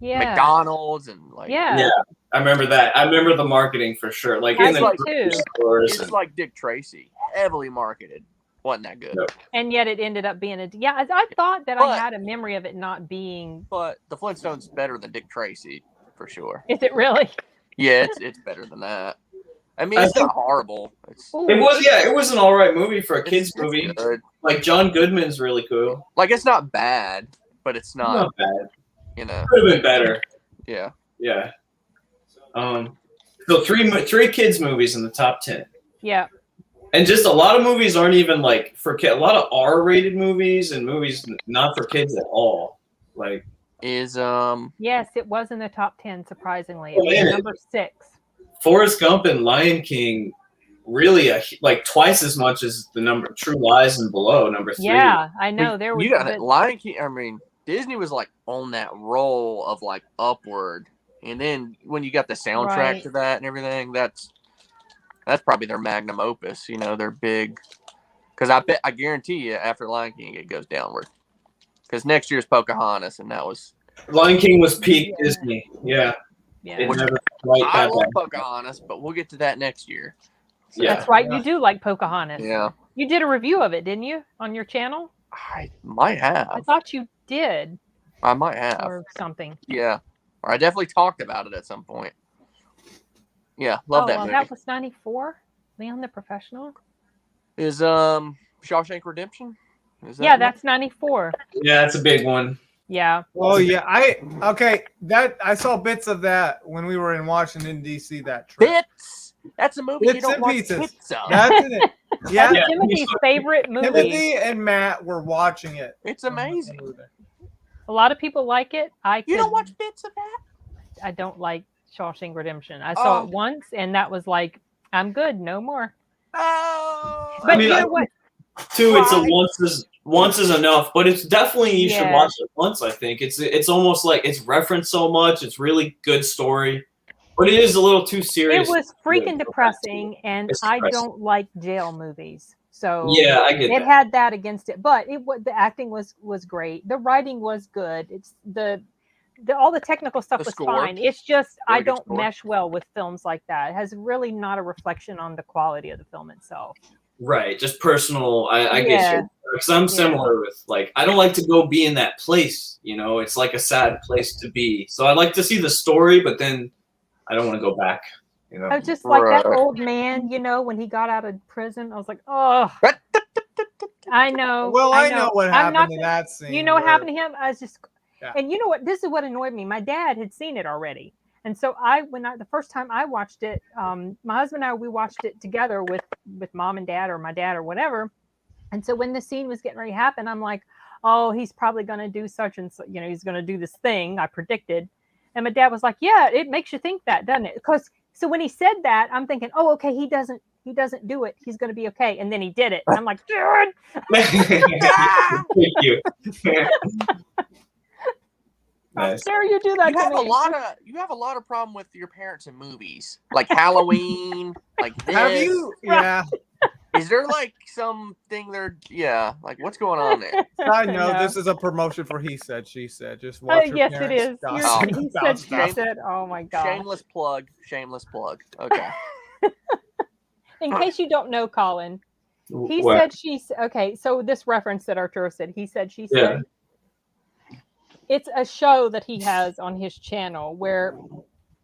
Yeah. McDonald's and like Yeah. Yeah. I remember that. I remember the marketing for sure. Like I in the like- grocery too. stores. it's and- like Dick Tracy, heavily marketed. Wasn't that good? No. And yet it ended up being I thought that But- I had a memory of it not being. But the Flintstones better than Dick Tracy for sure. Is it really? Yeah, it's better than that. I mean, I it's think- not horrible. It's Ooh. It was an all right movie for a kids it's movie. good. Like John Goodman's really cool. Like it's not bad, but it's not. Not bad. You know. Could have been better. Yeah. Yeah. So three kids movies in the top 10. Yeah. And just a lot of movies aren't even like for kids. A lot of R-rated movies and movies not for kids at all. Like Is Yes, it was in the top 10. Surprisingly, Oh, it was man. number 6. Forrest Gump and Lion King, really like twice as much as the number True Lies and Below got Yeah, I know there was. you got but- it. Lion King. I mean, Disney was like on that roll of like upward, and then when you got the soundtrack Right. to that and everything, that's probably their magnum opus. Their big. Because I guarantee you, after Lion King, it goes downward. Because next year's Pocahontas, and that was. Lion King was peak Yeah. Disney. Yeah. Yeah. It never quite I got love that. Pocahontas, but we'll get to that next year. So, Yeah. That's right. Yeah. You do like Pocahontas. Yeah, You did a review of it, didn't you, on your channel? I might have. I thought you did, I might have. or something. Yeah, or I definitely talked about it at some point. Yeah, love that movie. That was 94. Leon the Professional. Is Shawshank Redemption? Is that Yeah, it? that's 94. Yeah, it's a big one. Yeah. Oh yeah, I saw bits of that when we were in Washington D.C. that trip. Bits. That's a movie you Bits don't and watch pieces. bits of. That's in it. Yeah, Yeah. Timothy's favorite movie. Timothy and Matt were watching it. It's amazing. A lot of people like it. You don't watch bits of that? I don't like Shawshank Redemption. I saw Oh. it once, and that was like, I'm good, no more. Oh, But mean, you I- know what? Two, it's a Why? once is enough, but it's definitely you should Yeah. watch it once. I think it's almost like it's referenced so much. It's really good story, but it is a little too serious. It was freaking depressing, and It's I depressing. don't like jail movies. So Yeah, I get it that. had that against it, but the acting was great. The writing was good. It's all the technical stuff The was score. fine. It's just I Really good don't score. mesh well with films like that. It has really not a reflection on the quality of the film itself. Right, just personal. I get Yeah. you. Because I'm similar with, like, I don't like to go be in that place, you know? It's like a sad place to be. So I like to see the story, but then I don't want to go back, you know? I was just like that Right. old man, you know, when he got out of prison. I was like, oh, I know. Well, I know what I'm not happened in that scene. You know what where- happened to him? I was just, Yeah. and you know what? This is what annoyed me. My dad had seen it already. And so the first time I watched it, my husband and I, we watched it together with mom and dad or my dad or whatever. And so when the scene was getting ready to happen, I'm like, oh, he's probably going to do such and such, you know, he's going to do this thing I predicted. And my dad was like, yeah, it makes you think that, doesn't it? Because so when he said that, I'm thinking, oh, okay, he doesn't do it. He's going to be okay. And then he did it. And I'm like, dude. Thank you. How Nice. dare you do that You to have me? you have a lot of problem with your parents in movies, like Halloween, like this. Have you? Yeah. Is there like something there? Yeah, like what's going on there? I know No. this is a promotion for He Said, She Said. Just watch your Yes, it parents is. gossip He about said, stuff. she said, oh my God. Shameless plug. Shameless plug. Okay. In case you don't know, Colin, he What? said, she said, okay, so this reference that Arturo said, he said, she Yeah. said, it's a show that he has on his channel where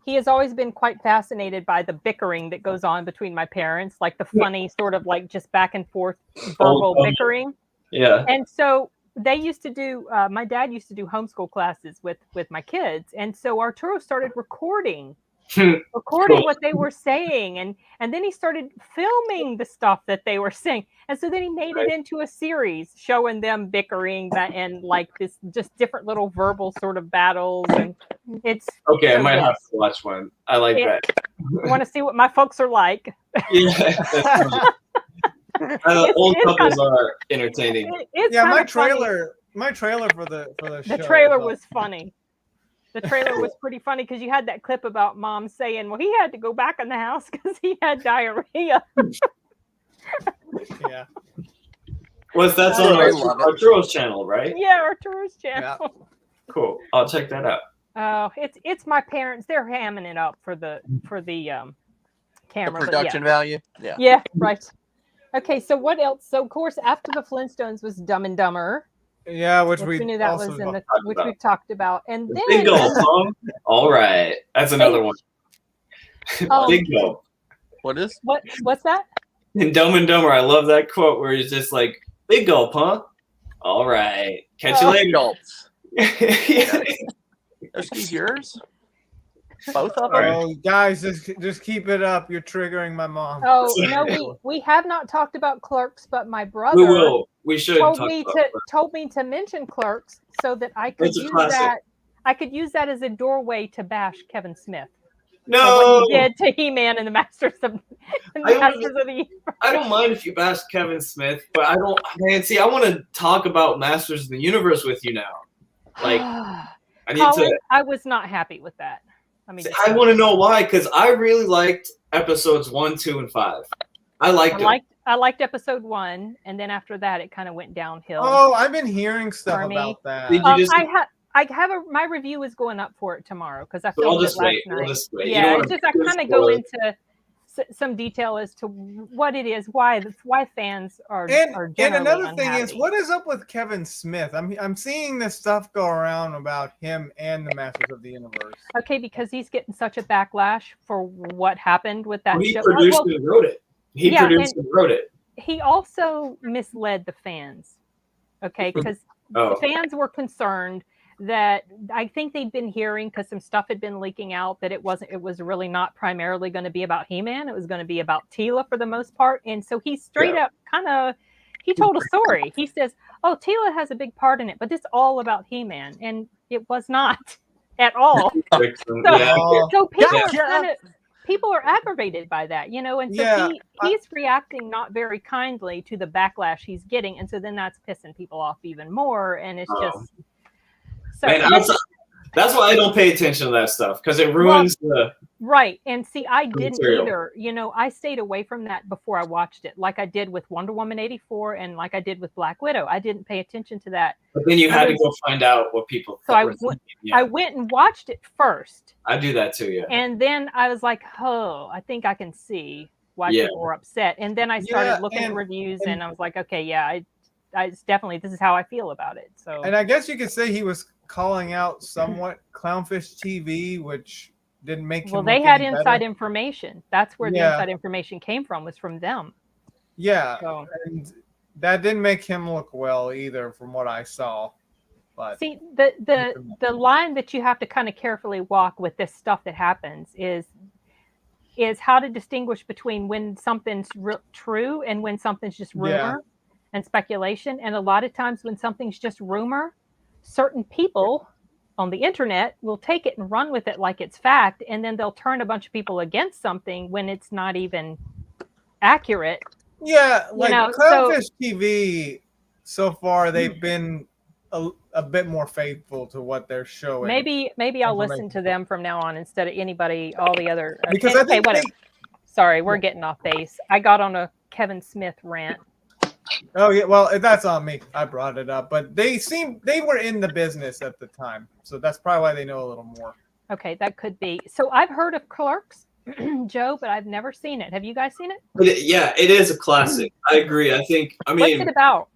he has always been quite fascinated by the bickering that goes on between my parents, like the funny sort of like just back and forth verbal bickering. Yeah. And so they used to do, my dad used to do homeschool classes with my kids. And so Arturo started recording Cool. what they were saying. And then he started filming the stuff that they were saying. And so then he made it into a series showing them bickering and like this, just different little verbal sort of battles. And it's Okay, I so might good. have to watch one. I like Yeah. that. You want to see what my folks are like? Yeah. That's funny. Old it's couples kinda- are entertaining. It's Yeah, kinda my funny. trailer for the show. The trailer was was funny. The trailer was pretty funny because you had that clip about mom saying, well, he had to go back in the house because he had diarrhea. yeah. That's Oh, on I love it. Arturo's channel, right? Yeah, Arturo's channel. Cool. I'll check that out. Oh, it's my parents. They're hamming it up for the The camera. production value. Yeah. Yeah, right. Okay, so what else? So of course, after the Flintstones was Dumb and Dumber, Yeah, which which we we knew that also was in the talked which about. we've talked about, and then Big gulp, huh? All right. That's another one. Big gulp. What is? what's that? In Dumb and Dumber, I love that quote where he's just like, big gulp, huh? All right. Catch you later. Gulps. Yeah. Are these yours? Both of them? Oh, guys, just keep it up. You're triggering my mom. Oh no, we have not talked about Clerks, but my brother We will. We should told talk me about to told me to mention Clerks so that I could It's a use classic. that. I could use that as a doorway to bash Kevin Smith. For No, what he did to He-Man and the Masters of the Universe. I don't mind if you bash Kevin Smith, but I don't. Man, see, I want to talk about Masters of the Universe with you now. Like, I need Colin, to. I was not happy with that. I want to know why, because I really liked episodes 1, 2, and 5. I liked it. I liked episode 1, and then after that, it kind of went downhill. Oh, I've been hearing stuff For me. about that. Did you just? I have my review is going up for it tomorrow because I So I'll filmed it just last wait. night. We'll just wait. You Yeah, don't it's wanna just I do kind of spoil go it. into some detail as to what it is, why fans are And generally another thing is, unhappy. what is up with Kevin Smith? I'm seeing this stuff go around about him and the Masters of the Universe. Okay, because he's getting such a backlash for what happened with that Well, he show. produced Well, and wrote it. He yeah, produced and wrote it. he also misled the fans. Okay, because Oh, the fans were concerned that I think they'd been hearing because some stuff had been leaking out that it was really not primarily going to be about He-Man. It was going to be about Tila for the most part. And so he straight up he told a story. He says, oh, Tila has a big part in it, but it's all about He-Man. And it was not at all. So people are aggravated by that, you know, and so Yeah, he's reacting not very kindly to the backlash he's getting. And so then that's pissing people off even more. And it's just so Man, That's why I don't pay attention to that stuff because it ruins the Right. And see, I didn't material. either. You know, I stayed away from that before I watched it, like I did with Wonder Woman 84 and like I did with Black Widow. I didn't pay attention to that. But then you had to go find out what people So I went and watched it first. I do that too, yeah. And then I was like, oh, I think I can see why people were upset. And then I started looking at reviews and I was like, okay, yeah, it's definitely, this is how I feel about it. So, and I guess you could say he was calling out somewhat Clownfish TV, which didn't make him well, they look had any inside better. information. That's where the inside information came from, was from them. Yeah. So, and that didn't make him look well either from what I saw. But see, the line that you have to kind of carefully walk with this stuff that happens is how to distinguish between when something's true and when something's just rumor and speculation. And a lot of times when something's just rumor, certain people on the internet will take it and run with it like it's fact, and then they'll turn a bunch of people against something when it's not even accurate. Yeah, like Clownfish so, TV, so far they've been a bit more faithful to what they're showing. Maybe I'll listen to them from now on instead of anybody, all the other. Because okay, whatever. Sorry, we're getting off base. I got on a Kevin Smith rant. Oh yeah, well that's on me. I brought it up, but they were in the business at the time, so that's probably why they know a little more. Okay, that could be. So I've heard of Clerks, Joe, but I've never seen it. Have you guys seen it? Yeah, it is a classic. I agree. I mean, what's it about?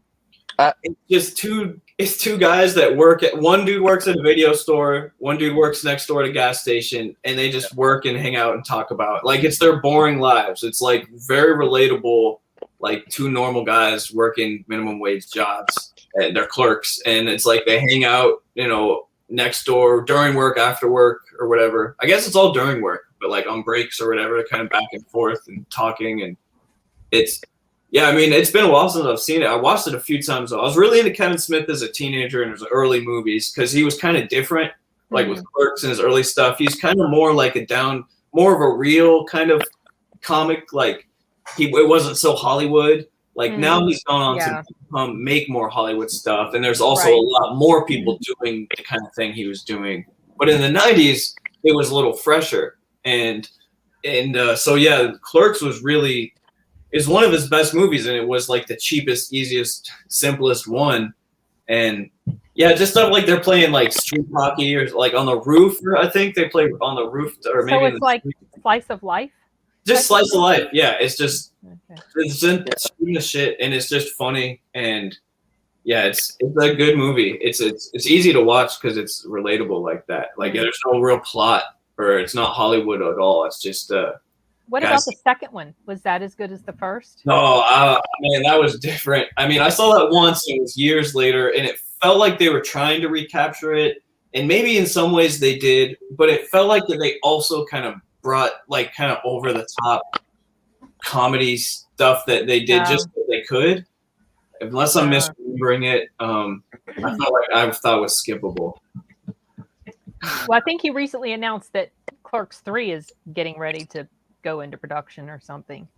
It's two guys that work at, one dude works at a video store, one dude works next door at a gas station, and they just work and hang out and talk about, like, it's their boring lives. It's like very relatable, like two normal guys working minimum wage jobs and they're clerks, and it's like they hang out, next door during work, after work, or whatever. I guess it's all during work, but like on breaks or whatever, kind of back and forth and talking. And it's been a while since I've seen it. I watched it a few times. I was really into Kevin Smith as a teenager and his early movies because he was kind of different, like with Clerks and his early stuff. He's kind of more like more of a real kind of comic. Like it wasn't so Hollywood. Like now he's gone on to make more Hollywood stuff. And there's also a lot more people doing the kind of thing he was doing. But in the 90s, it was a little fresher. And so, yeah, Clerks is one of his best movies, and it was like the cheapest, easiest, simplest one. And yeah, just stuff like they're playing like street hockey or like on the roof. I think they play on the roof, or maybe. So it's like slice of life. Just slice of life. Yeah, it's just it's just shooting the shit, and it's just funny, and yeah, it's a good movie. It's easy to watch because it's relatable like that. Like there's no real plot, or it's not Hollywood at all. It's just What about the second one? Was that as good as the first? No, man, that was different. I mean, I saw that once, and it was years later, and it felt like they were trying to recapture it, and maybe in some ways they did, but it felt like that they also kind of brought like kind of over the top comedy stuff that they did just so they could. Unless I'm misremembering it, I thought it was skippable. Well, I think he recently announced that Clerks 3 is getting ready to go into production or something.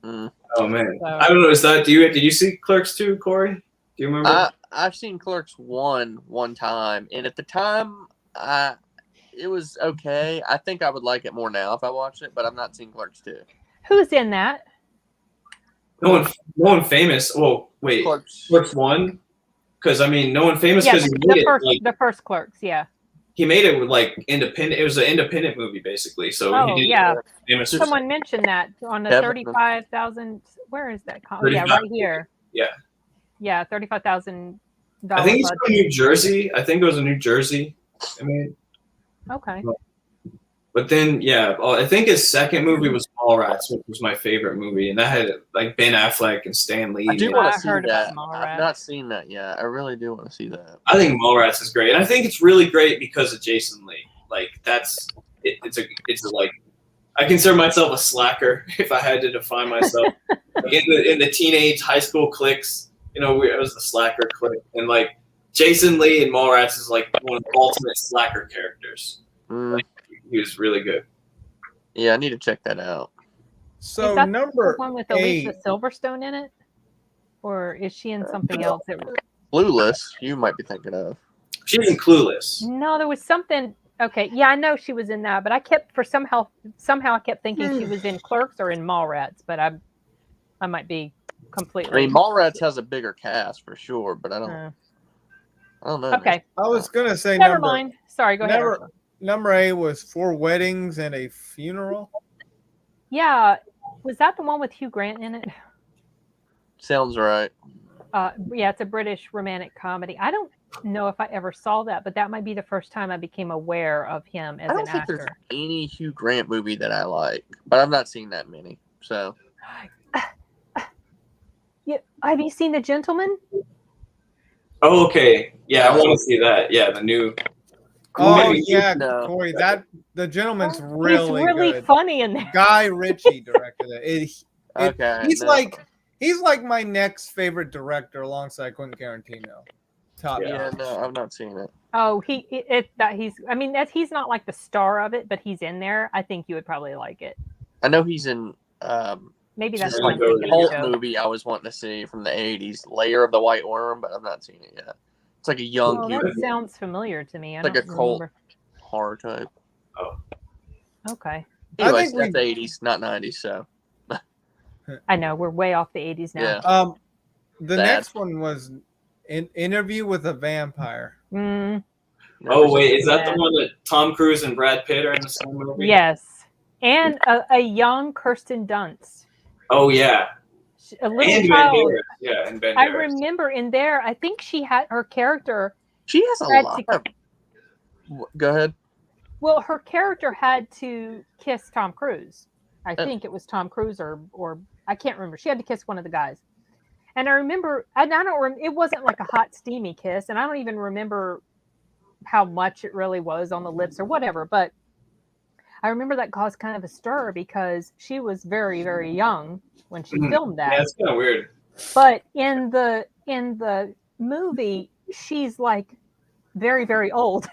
Oh man, so, I don't know. Did you see Clerks 2, Corey? Do you remember? I've seen Clerks 1 time, and at the time, it was okay. I think I would like it more now if I watched it, but I've not seen Clerks 2. Who's in that? No one famous. Well, wait, Clerks 1, because I mean, no one famous because the first Clerks, yeah. He made it with like independent. It was an independent movie basically. So he did someone mentioned that on the 35,000. Where is that? Yeah, right here. Yeah, $35,000. I think he's from New Jersey. I think it was in New Jersey. I mean, okay. But then, I think his second movie was Mallrats, which was my favorite movie, and that had like Ben Affleck and Stan Lee. I do want to see that. I've not seen that yet. I really do want to see that. I think Mallrats is great, and I think it's really great because of Jason Lee. Like it's like I consider myself a slacker if I had to define myself. Like in the teenage high school cliques, I was the slacker clique, and like Jason Lee in Mallrats is like one of the ultimate slacker characters. Like, he was really good. Yeah, I need to check that out. So is that number the one with 8. Alicia Silverstone in it, or is she in something else? Clueless, you might be thinking of. She's in Clueless. No, there was something. Okay, yeah, I know she was in that, but I kept somehow I kept thinking she was in Clerks or in Mallrats, but I might be completely. I mean, Mallrats has a bigger cast for sure, but I don't know. Okay, I was gonna say never mind. Sorry, go ahead. Number 8 was 4 Weddings and a Funeral. Yeah, was that the one with Hugh Grant in it? Sounds right. Yeah, it's a British romantic comedy. I don't know if I ever saw that, but that might be the first time I became aware of him as I don't an think actor. there's any Hugh Grant movie that I like, but I've not seen that many. So, Yeah, have you seen The Gentleman? Oh, okay. Yeah, I want to see that. Yeah, the new. Oh Maybe. yeah, No. Corey, The Gentleman's He's really really good. funny in there. Guy Ritchie directed it. okay. He's like my next favorite director alongside Quentin Tarantino. Top. Yeah, notch. no, I've not seen it. Oh, he's not like the star of it, but he's in there. I think you would probably like it. I know he's in Maybe that's just what like I'm a thinking cult of. movie I was wanting to see from the 80s, Layer of the White Worm, but I've not seen it yet. It's like a young Oh, Hugh, that sounds familiar to me. I like don't a cult remember. horror type. Okay. Anyways, think that's 80s, not 90s, so I know we're way off the 80s now. yeah. The Bad. next one was Interview with a Vampire. Mm, Oh wait, is that Yeah. the one that Tom Cruise and Brad Pitt are in the same movie? yes, and a young Kirsten Dunst, Oh yeah. a little And child. Banderas. Yeah, and Banderas. I remember in there. I think she had her character. She has a Had lot to- of. Go ahead. Well, her character had to kiss Tom Cruise. I think it was Tom Cruise or I can't remember. She had to kiss one of the guys. And I remember, it wasn't like a hot, steamy kiss, and I don't even remember how much it really was on the lips or whatever. But I remember that caused kind of a stir because she was very, very young when she filmed that. Yeah, it's kind of weird. But in the movie, she's like very, very old.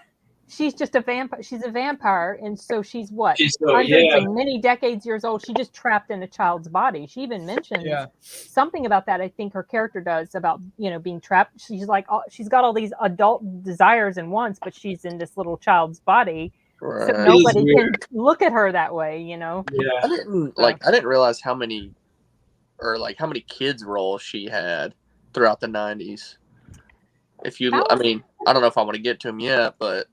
She's just a vampire. She's a vampire, and so she's what? She's so, hundreds and many decades years old. She's just trapped in a child's body. She even mentions something about that. I think her character does about being trapped. She's like she's got all these adult desires and wants, but she's in this little child's body, Right. so nobody can look at her that way. Yeah. I didn't realize how many kids roles she had throughout the 90s. If you, I mean, I don't know if I want to get to them yet, but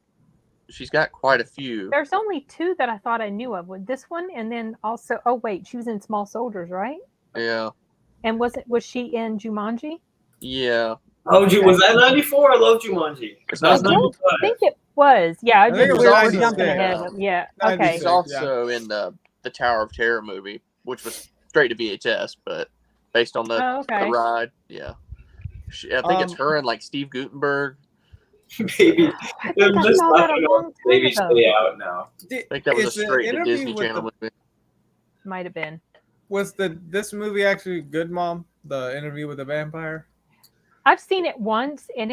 she's got quite a few. There's only 2 that I thought I knew of. With this one, and then also, oh wait, she was in Small Soldiers, right? Yeah. And was she in Jumanji? Yeah. Oh, was that 94? I love Jumanji. It's I not don't think it was. Yeah, I think it just was we're 96. jumping ahead. Yeah. Okay. She's also in the Tower of Terror movie, which was straight to VHS, but based on the ride. Yeah. I think it's her and like Steve Gutenberg. Baby, I think I saw that a long time Baby, ago. stay out now. I think that was a Is the straight to interview Disney with Channel movie. Might have been. Was this movie actually good, Mom? The Interview with a Vampire? I've seen it once, and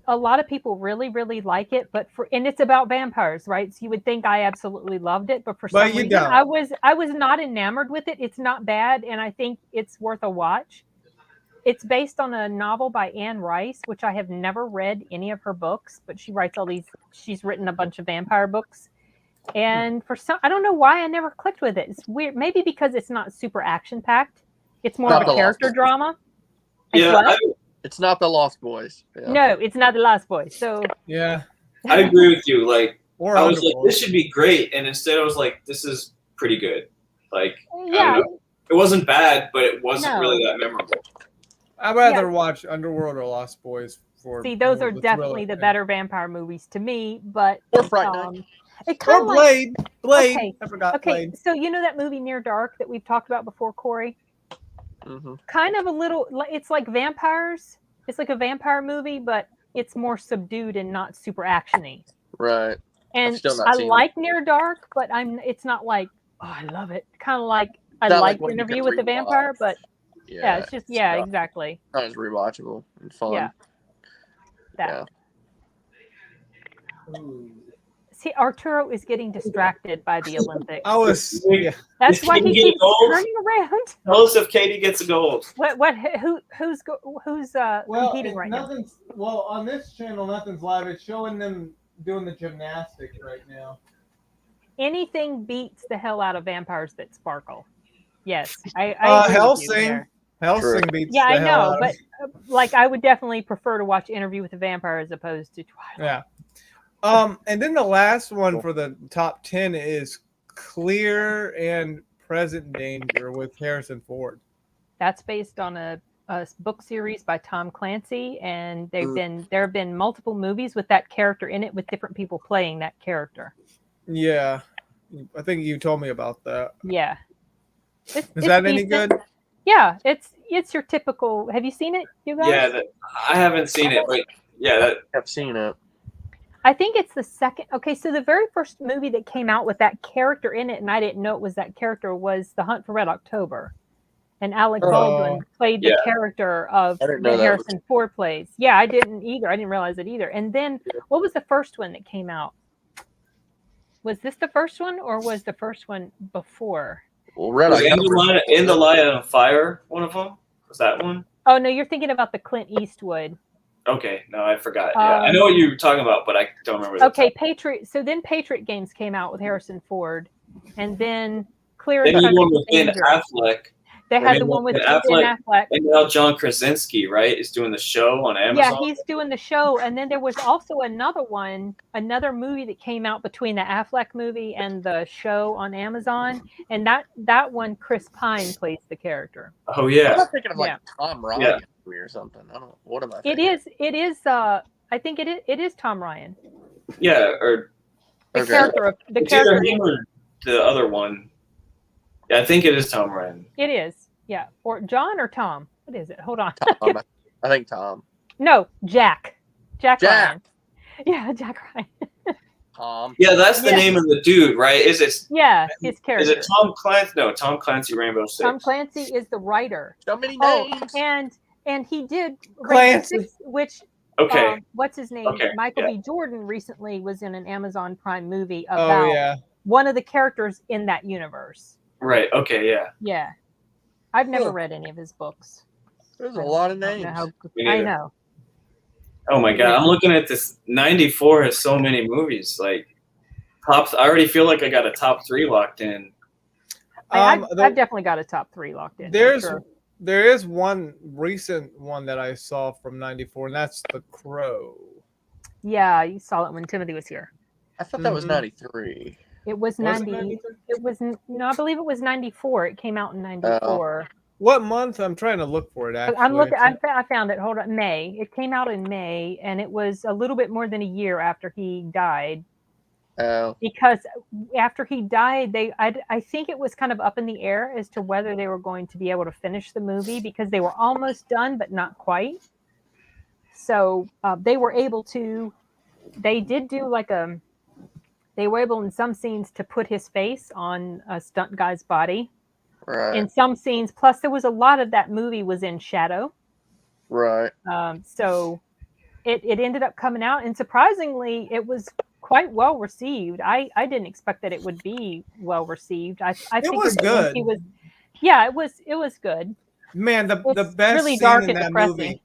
a lot of people really, really like it. And it's about vampires, right? So you would think I absolutely loved it, but for some reason, don't. I was not enamored with it. It's not bad, and I think it's worth a watch. It's based on a novel by Anne Rice, which I have never read any of her books, but she writes she's written a bunch of vampire books. And I don't know why I never clicked with it. It's weird. Maybe because it's not super action packed. It's more of a character drama. Yeah, it's not the Lost Boys. Yeah. No, it's not the Lost Boys. So yeah, I agree with you. Like, or I was like, Underworld. this should be great, and instead I was like, this is pretty good. Like, I yeah, don't know. It wasn't bad, but it wasn't really that memorable. I'd rather watch Underworld or Lost Boys. See, those are definitely the better vampire movies to me. But Or Fright Night. It kind Or of Blade. Blade. Okay. I forgot Okay, Blade. so you know that movie Near Dark that we've talked about before, Corey? Mm-hmm. Kind of a little. It's like vampires. It's like a vampire movie, but it's more subdued and not super actiony. Right. And still not I seen like Near Dark, but it's not like, oh, I love it. Kind of like I Not like like one you Interview can with the rewatch. Vampire, but Yeah. it's just not- exactly. Not as rewatchable and fun. Yeah. That. Yeah. See, Arturo is getting distracted by the Olympics. Yeah. That's Is why Katie he getting keeps old? turning around. Tell us if Katie gets a gold. Who's competing right now? Well, on this channel, nothing's live. It's showing them doing the gymnastics right now. Anything beats the hell out of vampires that sparkle. Yes, I agree with you there. Helsing beats Yeah, the I hell know, out of but like I would definitely prefer to watch Interview with the Vampire as opposed to Twilight. Yeah. And then the last one for the top 10 is Clear and Present Danger with Harrison Ford. That's based on a book series by Tom Clancy, and there have been multiple movies with that character in it, with different people playing that character. Yeah, I think you told me about that. Yeah, Is that any decent. good? Yeah, it's your typical. Have you seen it, you guys? Yeah, I haven't seen it, but yeah, I've seen it. I think it's the second. Okay, so the very first movie that came out with that character in it, and I didn't know it was that character, was The Hunt for Red October. And Alec Baldwin played the character of that Harrison Ford plays. Yeah, I didn't either. I didn't realize it either. And then, what was the first one that came out? Was this the first one, or was the first one before? Well, Red was In the Line of Fire one of them? Was that one? Oh no, you're thinking about the Clint Eastwood. Okay, no, I forgot. Yeah, I know what you were talking about, but I don't remember. Okay, Patriot. So then Patriot Games came out with Harrison Ford, and then Clear. Then you won with Ben Affleck. They had the one with Ben Affleck. And now John Krasinski, right, is doing the show on Amazon. Yeah, he's doing the show. And then there was also another movie that came out between the Affleck movie and the show on Amazon. And that one, Chris Pine plays the character. Oh, yeah. I'm thinking of like Tom Ryan or something. I don't know. What am I thinking? It is, I think it is Tom Ryan. Yeah, or the character of the character. Him or the other one. Yeah, I think it is Tom Ryan. It is, yeah. Or John or Tom? What is it? Hold on. Tom, I think Tom. No, Jack. Jack Ryan. Yeah, Jack Ryan. Tom. Yeah, that's the name of the dude, right? Is it? Yeah, his character. Is it Tom Clancy? No, Tom Clancy Rainbow Six. Tom Clancy is the writer. So many names. And he did Clancy, which what's his name? Okay. Michael B. Jordan recently was in an Amazon Prime movie about one of the characters in that universe. Right. Okay. Yeah. Yeah. I've never read any of his books. There's a lot of names. I know. Oh my god! I'm looking at this. 94 has so many movies. Like I already feel like I got a top 3 locked in. I've definitely got a top 3 locked in. There is one recent one that I saw from 94, and that's The Crow. Yeah, you saw it when Timothy was here. I thought that was 93. It was 90. It was no, I believe it was 94. It came out in 94. What month? I'm trying to look for it. Actually, I'm looking. I found it. Hold on, May. It came out in May, and it was a little bit more than a year after he died. Oh. Because after he died, I think it was kind of up in the air as to whether they were going to be able to finish the movie, because they were almost done, but not quite. So they were able to. They did do like a. They were able in some scenes to put his face on a stunt guy's body. Right. In some scenes, plus there was a lot of that movie was in shadow. Right. So it ended up coming out, and surprisingly, it was quite well received. I didn't expect that it would be well received. I think it was good. It was good. Man, the best really scene dark in and that depressing.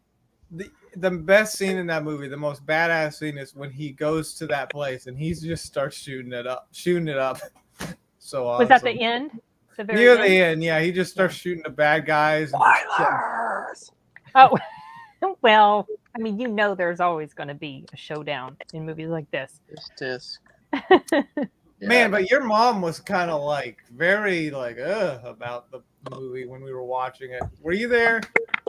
movie. The best scene in that movie, the most badass scene, is when he goes to that place and he just starts shooting it up. So awesome. Was that the end? Near the end, yeah. He just starts shooting the bad guys. Oh, well, I mean, there's always going to be a showdown in movies like this. Man, but your mom was kind of like very like about the movie when we were watching it. Were you there?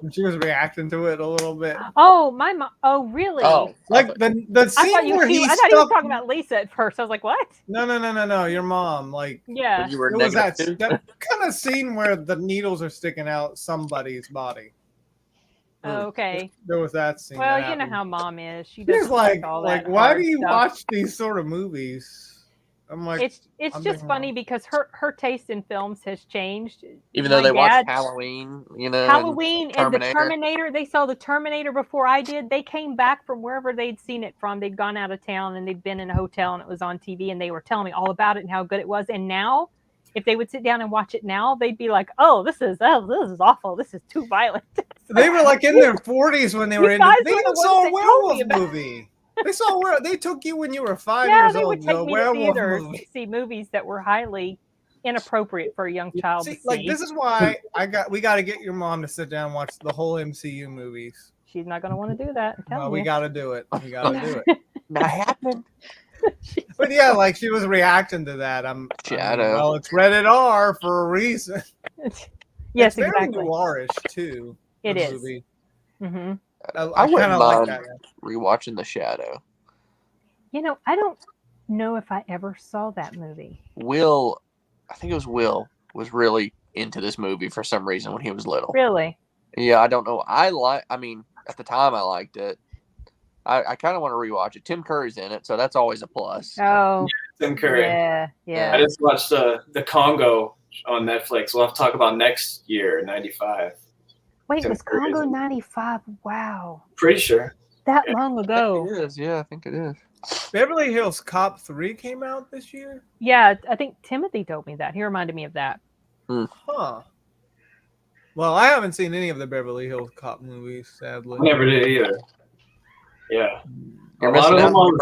And she was reacting to it a little bit. Oh, my mom. Oh, really? Oh, like the scene where I thought you were talking about Lisa at first. I was like, what? No. Your mom, like, yeah. You were it was that kind of scene where the needles are sticking out somebody's body. Oh, okay. There was that scene. Well, you know how mom is. She does like all that. Why do you stuff. watch these sort of movies? I'm like, It's I'm just being funny wrong. because her taste in films has changed. Even though My they watched dad- Halloween, you know, Halloween and the Terminator. Terminator, they saw the Terminator before I did. They came back from wherever they'd seen it from. They'd gone out of town and they'd been in a hotel and it was on TV and they were telling me all about it and how good it was. And now, if they would sit down and watch it now, they'd be like, "Oh, this is awful. This is too violent." They were like in their 40s when they were in. guys They were the even ones saw a that told me werewolf about it. movie. They took you when you were 5 Yeah, years they old would to a take me to werewolf theaters movie. to see movies that were highly inappropriate for a young child to See, see. like this is why we got to get your mom to sit down and watch the whole MCU movies. She's not going to want to do that. I'm telling Well, we you. got to do it. We got to do it. Not happening. But yeah, like she was reacting to that. Shadow. Well, it's rated R for a reason. Yes, It's very exactly. noirish too. It the is. movie. Mm-hmm. I wouldn't kind of like mind that. rewatching The Shadow. You know, I don't know if I ever saw that movie. I think it was Will, was really into this movie for some reason when he was little. Really? Yeah, I don't know. I mean, at the time I liked it. I kind of want to rewatch it. Tim Curry's in it, so that's always a plus. Oh, Tim Curry. yeah. I just watched the Congo on Netflix. We'll have to talk about next year, 95. Wait, Tim was Congo Curry's- 95? Wow. Pretty sure. That Yeah. long I ago. think it is. Yeah, I think it is. Beverly Hills Cop 3 came out this year. Yeah, I think Timothy told me that. He reminded me of that. Huh. Well, I haven't seen any of the Beverly Hills Cop movies, sadly. I never did either. Yeah. You're A lot missing of them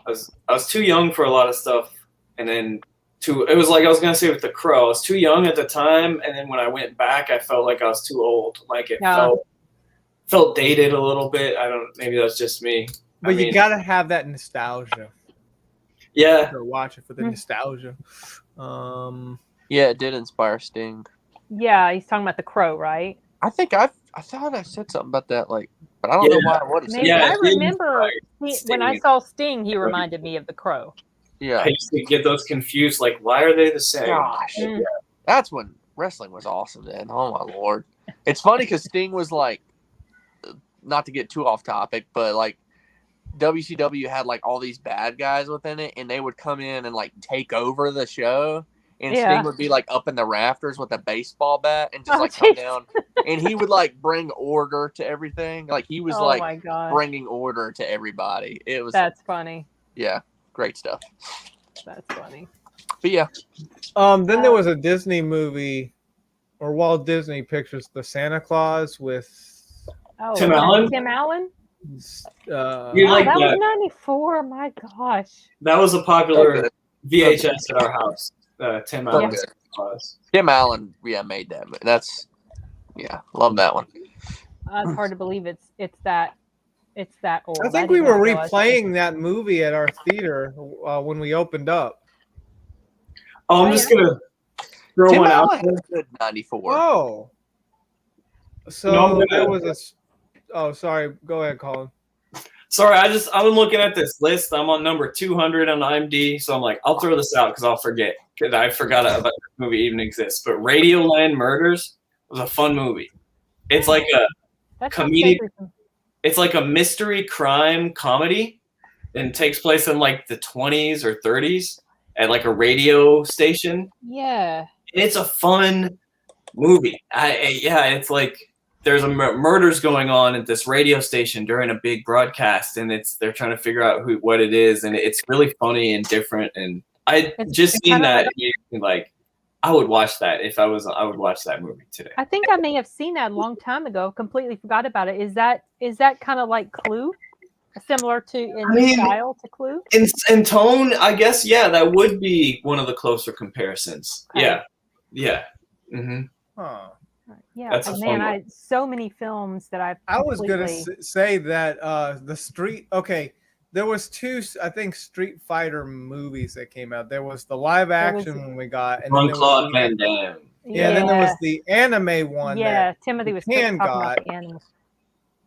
out. I was too young for a lot of stuff, and then it was like I was gonna say with The Crow. I was too young at the time, and then when I went back, I felt like I was too old. Like it felt dated a little bit. Maybe that's just me. But you gotta have that nostalgia. Yeah. To watch it for the nostalgia. Yeah, it did inspire Sting. Yeah, he's talking about The Crow, right? I think I thought I said something about that, but I don't know why I would have said Maybe Yeah, I it did remember Sting. when I saw Sting, he reminded me of The Crow. Yeah. I used to get those confused. Like, why are they the same? Gosh. Mm. That's when wrestling was awesome then. Oh my lord. It's funny because Sting was like, not to get too off topic, but like WCW had like all these bad guys within it, and they would come in and like take over the show. And Sting would be like up in the rafters with a baseball bat and just come down. And he would like bring order to everything. Like he was bringing order to everybody. That's funny. Yeah, great stuff. That's funny. But yeah. Then there was a Disney movie, or Walt Disney Pictures, The Santa Claus with Tim Allen. Tim Allen. You like that that? was 94. My gosh. That was a popular VHS at our house. Tim Allen. Tim Allen, made that. That's love that one. It's hard to believe it's that old. I think we were replaying that movie at our theater when we opened up. Oh, I'm just gonna throw Tim one out. Allen had 94. Oh, so there was a. Oh, sorry. Go ahead, Colin. Sorry, I'm looking at this list. I'm on number 200 on IMDb, so I'm like, I'll throw this out because I'll forget. Because I forgot about this movie even exists. But Radioland Murders was a fun movie. It's like a comedic. It's like a mystery crime comedy, and takes place in like the 20s or 30s at like a radio station. Yeah. It's a fun movie. It's like there's a murders going on at this radio station during a big broadcast, and they're trying to figure out what it is, and it's really funny and different. And I just seen that, like I would watch that if I would watch that movie today. I think I may have seen that a long time ago. Completely forgot about it. Is that kind of like Clue, similar to style to Clue? In tone, I guess. Yeah, that would be one of the closer comparisons. Okay. Yeah. Mm-hmm. Huh. Yeah, That's a fun one. so many films that I was gonna say that the Street. Okay, there was two, I think, Street Fighter movies that came out. There was the live action one we got, and Jean-Claude Van Damme. Yeah, then there was the anime one. Yeah, Timothy was talking about the anime.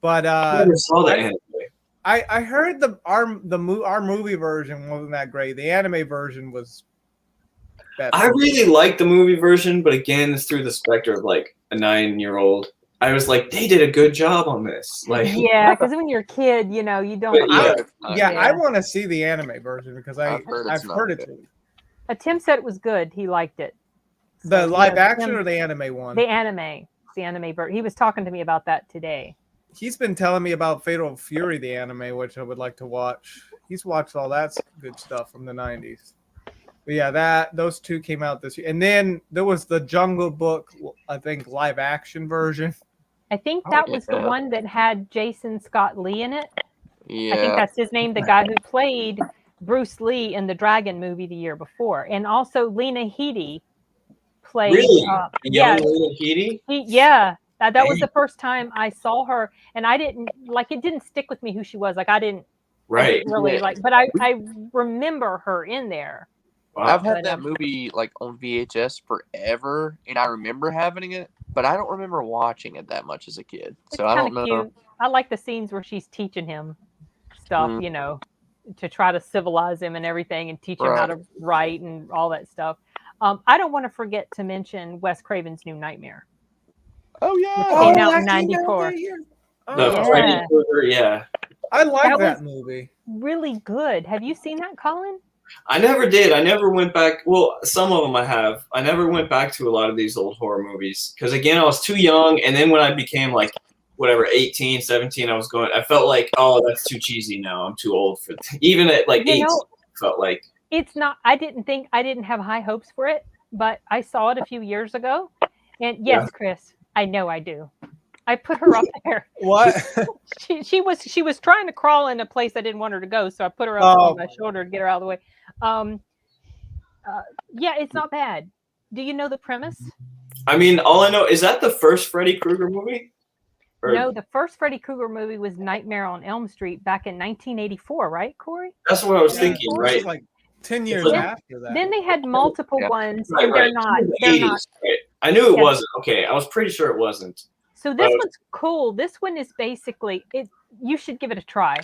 But I never saw the anime. I heard our movie version wasn't that great. The anime version was better. I really like the movie version, but again, it's through the specter of like a 9-year-old. I was like, they did a good job on this. Like, Yeah, because when you're a kid, you know, you don't. But Yeah, I Yeah. want to see the anime version because I've heard it's not it. good. Tim said it was good. He liked it. The So, live yeah, action Tim- or the anime one? the anime version. He was talking to me about that today. He's been telling me about Fatal Fury, the anime, which I would like to watch. He's watched all that good stuff from the 90s. But yeah, those two came out this year. And then there was the Jungle Book, I think, live action version. I think that was the one that had Jason Scott Lee in it. Yeah. I think that's his name, the guy who played Bruce Lee in the Dragon movie the year before. And also Lena Headey played. really? Yeah, Young Lena Headey? that was the first time I saw her. And I didn't, like, it didn't stick with me who she was. Like, I didn't really like, but I remember her in there. Wow. I've had that movie like on VHS forever, and I remember having it, but I don't remember watching it that much as a kid. It's So I don't kinda know. cute. I like the scenes where she's teaching him stuff, you know, to try to civilize him and everything and teach him how to write and all that stuff. I don't want to forget to mention Wes Craven's New Nightmare. Oh yeah. Came out in 94. Freddy Krueger, yeah. I like That that was- movie. Really good. Have you seen that, Colin? I never did. I never went back. Well, some of them I have. I never went back to a lot of these old horror movies because, again, I was too young. And then when I became like, whatever, 18, 17, I felt like, oh, that's too cheesy now. I'm too old for even at like 18, felt like. It's not, I didn't have high hopes for it, but I saw it a few years ago. And yes, Chris, I know I do. I put her up there. What? She was trying to crawl in a place I didn't want her to go, so I put her up on my shoulder to get her out of the way. Yeah, it's not bad. Do you know the premise? I mean, all I know is that the first Freddy Krueger movie? No, the first Freddy Krueger movie was Nightmare on Elm Street back in 1984, right, Corey? That's what I was thinking, right? Like 10 years after that. Then they had multiple ones, Right, and they're right. not. The They're 80s, not. right. I knew it wasn't. Okay, I was pretty sure it wasn't. So this one's cool. This one is basically it. You should give it a try.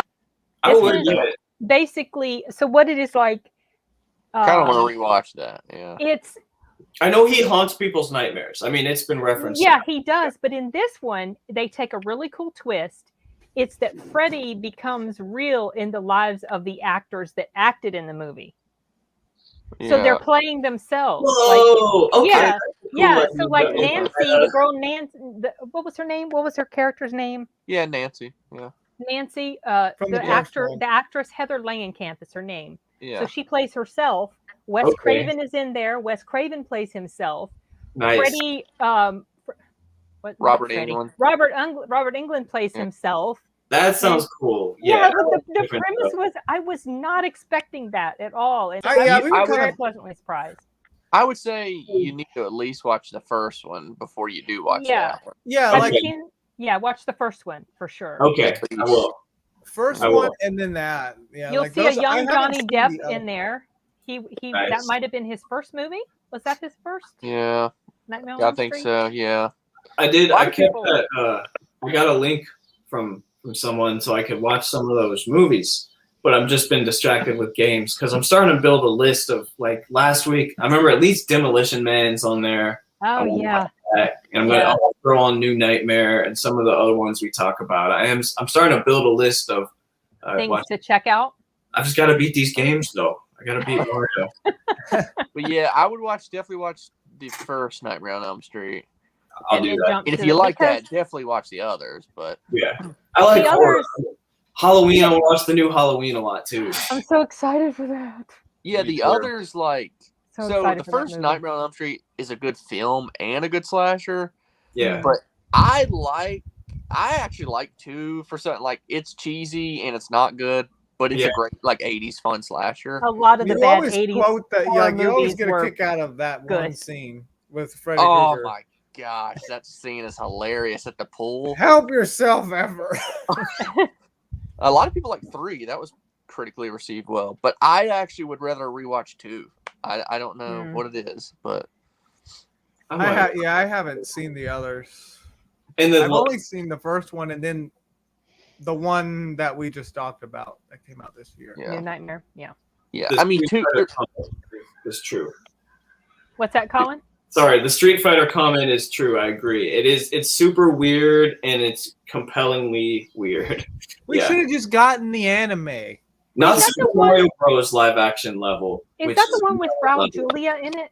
I This would one give is it. basically. So what it is like? Kind of want to rewatch that. Yeah. It's. I know he haunts people's nightmares. I mean, it's been referenced. Yeah, he does. But in this one, they take a really cool twist. It's that Freddy becomes real in the lives of the actors that acted in the movie. So they're playing themselves. Whoa! Like, okay. Yeah. So like Nancy, the girl Nancy, what was her name? What was her character's name? Yeah, Nancy. Yeah. Nancy. From The the actress Heather Langenkamp is her name. Yeah. So she plays herself. Wes Craven is in there. Wes Craven plays himself. Nice. Freddie. Robert Freddie. Englund. Robert Englund plays himself. That sounds cool. Yeah, Yeah. but the premise was I was not expecting that at all. And yeah, I we was were very kinda- pleasantly surprised. I would say you need to at least watch the first one before you do watch that one. Yeah, Have like you seen? Yeah, watch the first one for sure. Okay, I will. first I one will. and then that. Yeah, You'll like see those, a I young haven't Johnny seen Depp the in there. He Nice. That might have been his first movie. Was that his first? Yeah. Nightmare on I Elm think Street? so. Yeah. I did. A lot I of kept people- that. I got a link from someone so I could watch some of those movies. But I've just been distracted with games because I'm starting to build a list of like last week. I remember at least Demolition Man's on there. Oh yeah. And I'm gonna throw on New Nightmare and some of the other ones we talk about. I'm starting to build a list of Things to check out. I just got to beat these games though. I got to beat Mario. But yeah, I would definitely watch the first Nightmare on Elm Street. I'll And do then that. jump And if to you the- like because that, definitely watch the others. But Yeah, I like The horror. others- Halloween. I watch the new Halloween a lot too. I'm so excited for that. yeah, Me the too. others like So, so excited the for that first movie. Nightmare on Elm Street is a good film and a good slasher. Yeah, But I actually like 2 for something like it's cheesy and it's not good, but it's a great like 80s fun slasher. A lot of the You bad always 80s. quote that. horror Yeah, you always movies get a were kick out of that one good. scene with Freddy Oh Krueger. my gosh, that scene is hilarious at the pool. Help yourself, ever. A lot of people like 3. That was critically received well, but I actually would rather rewatch 2. I don't know what it is, but I haven't seen the others. and then I've only seen the first one, and then the one that we just talked about that came out this year. yeah, New Nightmare. Yeah. yeah. I mean, 2. It's true. What's that, Colin? Sorry, the Street Fighter comment is true. I agree. It's super weird and it's compellingly weird. We should have just gotten the anime. Not Is that Super the one- Mario Bros. Live action level. Is which that the one with Raul level. Julia in it?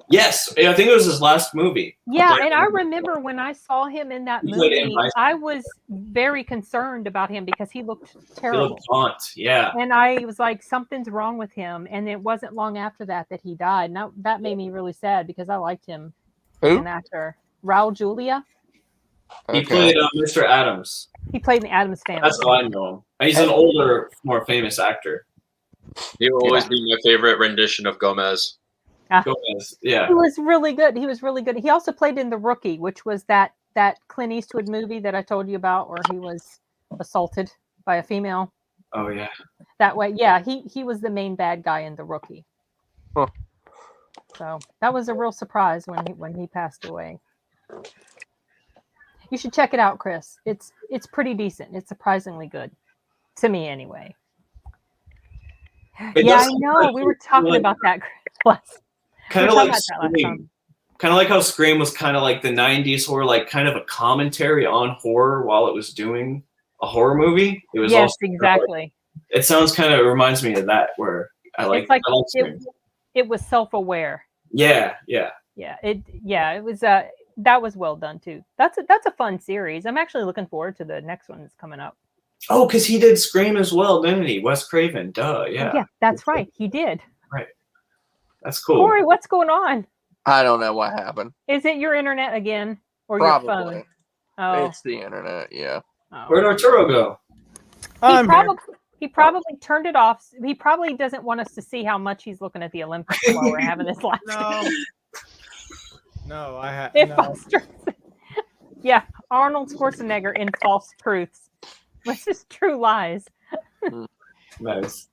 Yes, I think it was his last movie. Yeah, and I remember when I saw him in that He played in movie, Vice. I was very concerned about him because he looked He terrible. looked gaunt. Yeah. And I was like, something's wrong with him. And it wasn't long after that he died. And that made me really sad because I liked him as Who? an actor. Raul Julia. He played Mr. Adams. He played in the Addams Family. That's how I know him. And he's an older, more famous actor. He will always be my favorite rendition of Gomez. Gomez. Yeah. He was really good. He was really good. He also played in The Rookie, which was that Clint Eastwood movie that I told you about where he was assaulted by a female. Oh yeah. That way. Yeah, he was the main bad guy in The Rookie. Huh. So that was a real surprise when he passed away. You should check it out, Chris. It's pretty decent. It's surprisingly good. To me anyway. It Yeah, does I seem know. like- We were talking about that last. Kind of We were like talking about that last Scream. time. Kind of like how Scream was kind of like the 90s horror, like kind of a commentary on horror while it was doing a horror movie. It was Yes, also exactly. it sounds kind of reminds me of that where I like, It's like I like Scream. it was self-aware. Yeah. It was that was well done too. That's a fun series. I'm actually looking forward to the next one that's coming up. Oh, because he did Scream as well, didn't he? Wes Craven. Duh. Yeah. Yeah, that's right. He did. That's cool. Corey, what's going on? I don't know what happened. Is it your internet again or Probably. your phone? Oh, It's the internet, yeah. Where'd Arturo go? He probably turned it off. He probably doesn't want us to see how much he's looking at the Olympics while we're having this live. No, I have. It No. frustrates. Yeah, Arnold Schwarzenegger in False Truths. This is True Lies. Nice.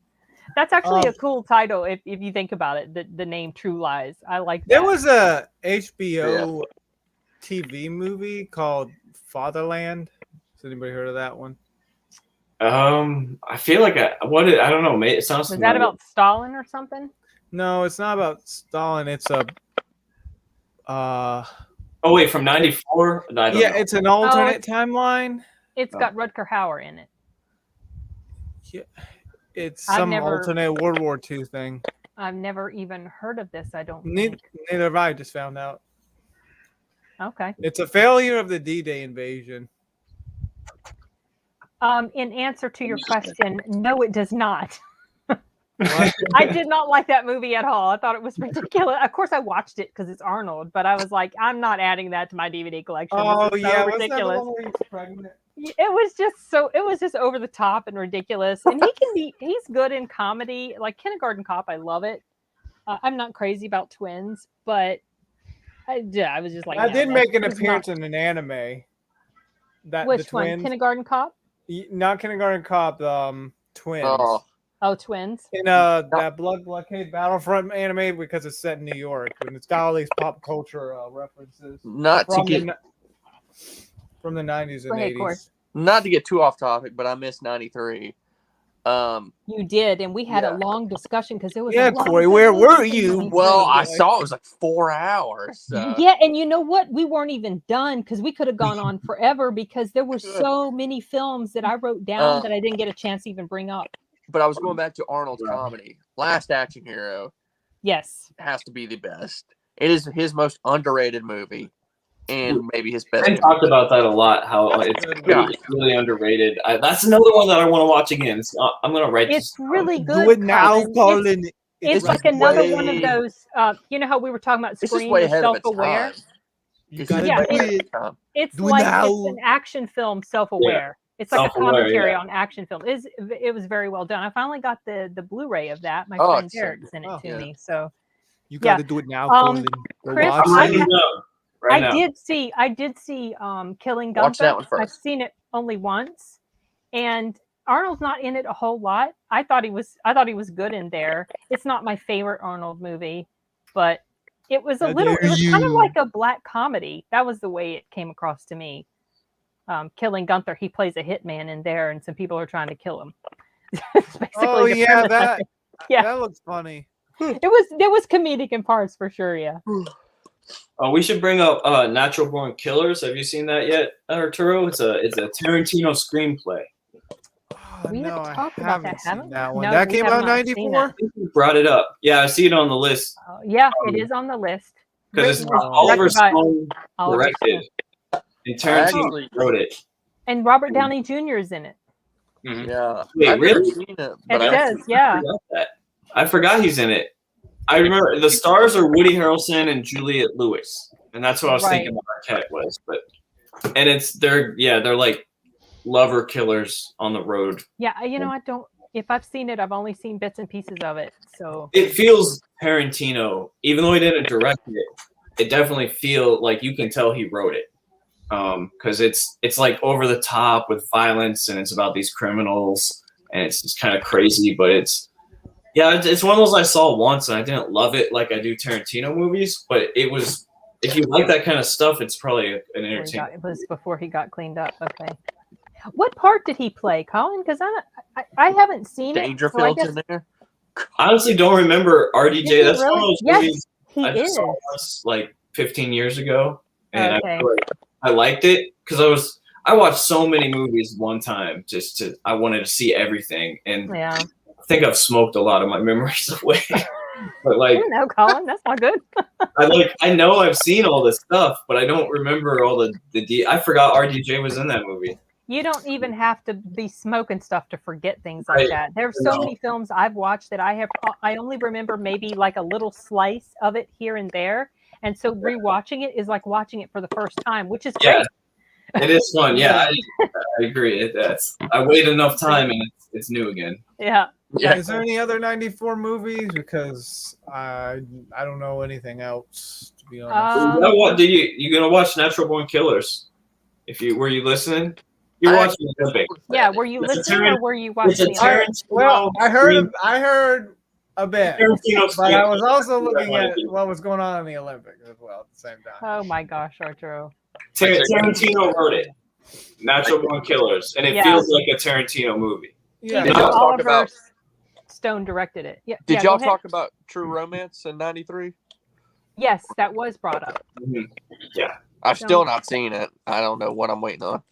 That's actually a cool title if you think about it. The name True Lies. I like that. There was a HBO TV movie called Fatherland. Has anybody heard of that one? I feel like I don't know. It sounds. Was that about Stalin or something? No, it's not about Stalin. It's a. Oh wait, from '94. Yeah, it's an alternate timeline. It's got Rutger Hauer in it. Yeah, it's I've some never- alternate World War II thing. I've never even heard of this. I don't Neither think. have I. Just found out. Okay. It's a failure of the D-Day invasion. In answer to your question, no, it does not. I did not like that movie at all. I thought it was ridiculous. Of course, I watched it because it's Arnold, but I was like, I'm not adding that to my DVD collection. Oh This is so yeah, ridiculous. Wasn't that the one where he's pregnant? It was just over the top and ridiculous. And he's good in comedy. Like Kindergarten Cop, I love it. I'm not crazy about twins, but I was just like, I no, did that make an was appearance not- in an anime. That Which the one? twins, Kindergarten Cop? not Kindergarten Cop. Twins. Oh, twins. In that Blood Blockade Battlefront anime because it's set in New York and it's got all these pop culture references Not to from get from the 90s and Go ahead, Corey. 80s. not to get too off topic, but I missed '93. You did, and we had Yeah. a long discussion because it was. Yeah, a long Corey, where were discussion. you? Well, I Boy. saw it was like 4 hours. So. Yeah, and you know what? We weren't even done because we could have gone on forever because there were so many films that I wrote down that I didn't get a chance to even bring up. But I was going back to Arnold's comedy. Last Action Hero Yes. has to be the best. It is his most underrated movie, and maybe his best. Ben talked about that a lot. How it's really underrated. That's another one that I want to watch again. I'm gonna write. It's really good. Do it now, Colin. Colin. It's like another one of those. You know how we were talking about This is Scream way or ahead of its self-aware. time. You This is gotta Yeah, way do ahead of it. its time. It's Do it like now. it's an action film, self-aware. It's like a Self-aware, commentary yeah. on action film. It was very well done. I finally got the Blu-ray of that. My Oh, friend it's so Derek good. sent it Oh, to yeah. me. So You gotta do it now, Um, Colin. Go Chris, watch I'm writing it. it down right now. I did see Killing Gunther. Watch that one first. I've seen it only once, and Arnold's not in it a whole lot. I thought he was good in there. It's not my favorite Arnold movie, but it was How it dare was kind of you. like a black comedy. That was the way it came across to me. Killing Gunther, he plays a hitman in there, and some people are trying to kill him. It's basically Oh the yeah, premise of that it. Yeah. that looks funny. It was comedic in parts for sure. Yeah. We should bring up Natural Born Killers. Have you seen that yet, Arturo? It's a Tarantino screenplay. We no, haven't I talked about haven't that, seen haven't we? that one. No, That we came have out in not seen 94? that. You brought it up. Yeah, I see it on the list Yeah, it is on the list. because it's Written- Oliver directed by Stone Oliver directed, Stone. and Tarantino Actually- wrote it. And Robert Downey Jr. is in it. Mhm. Yeah. Wait, I've never really? seen it, It but says, yeah. I forgot he's in it. I remember the stars are Woody Harrelson and Juliette Lewis, and that's what I was thinking Arquette was. And they're like lover killers on the road. Yeah, I don't. If I've seen it, I've only seen bits and pieces of it. So It feels Tarantino, even though he didn't direct it. It definitely feels like you can tell he wrote it, because it's like over the top with violence, and it's about these criminals, and it's just kind of crazy, but it's one of those I saw once and I didn't love it like I do Tarantino movies, but it was, if you like that kind of stuff, it's probably an entertainment. it was before he got cleaned up. Okay. What part did he play, Colin? Because I haven't seen Dangerfield's it. So in there. I honestly don't remember RDJ. Is he That's one of really? those Yes, movies he I just is. saw once, like 15 years ago, and Okay. I liked it because I watched so many movies one time I wanted to see everything, and Yeah. I think I've smoked a lot of my memories away. But like, No, Colin, that's not good. I know I've seen all this stuff, but I don't remember all the I forgot RDJ was in that movie. You don't even have to be smoking stuff to forget things like Right. that. There's so many films I've watched that I only remember maybe like a little slice of it here and there. And so rewatching it is like watching it for the first time, which is great. It is fun. Yeah, I agree. I wait enough time and it's new again. Yeah. Yeah. Is there any other 94 movies? Because I don't know anything else, to be honest. You know what? You gonna watch Natural Born Killers? Were you listening? You're watching the Olympic. Yeah, were you It's a listening or were you It's a watching? Tarantino. Well, I heard a bit, Tarantino but I was screenplay. also looking at what was going on in the Olympics as well at the same time. Oh my gosh, Arturo. Tarantino wrote it. Natural Born Killers, and it feels like a Tarantino movie. Yeah. Did y'all talk Oliver about- Stone directed it. Yeah. Did yeah, y'all go ahead. talk about True Romance in '93? Yes, that was brought up. Mhm. Yeah. I've still not seen it. I don't know what I'm waiting on.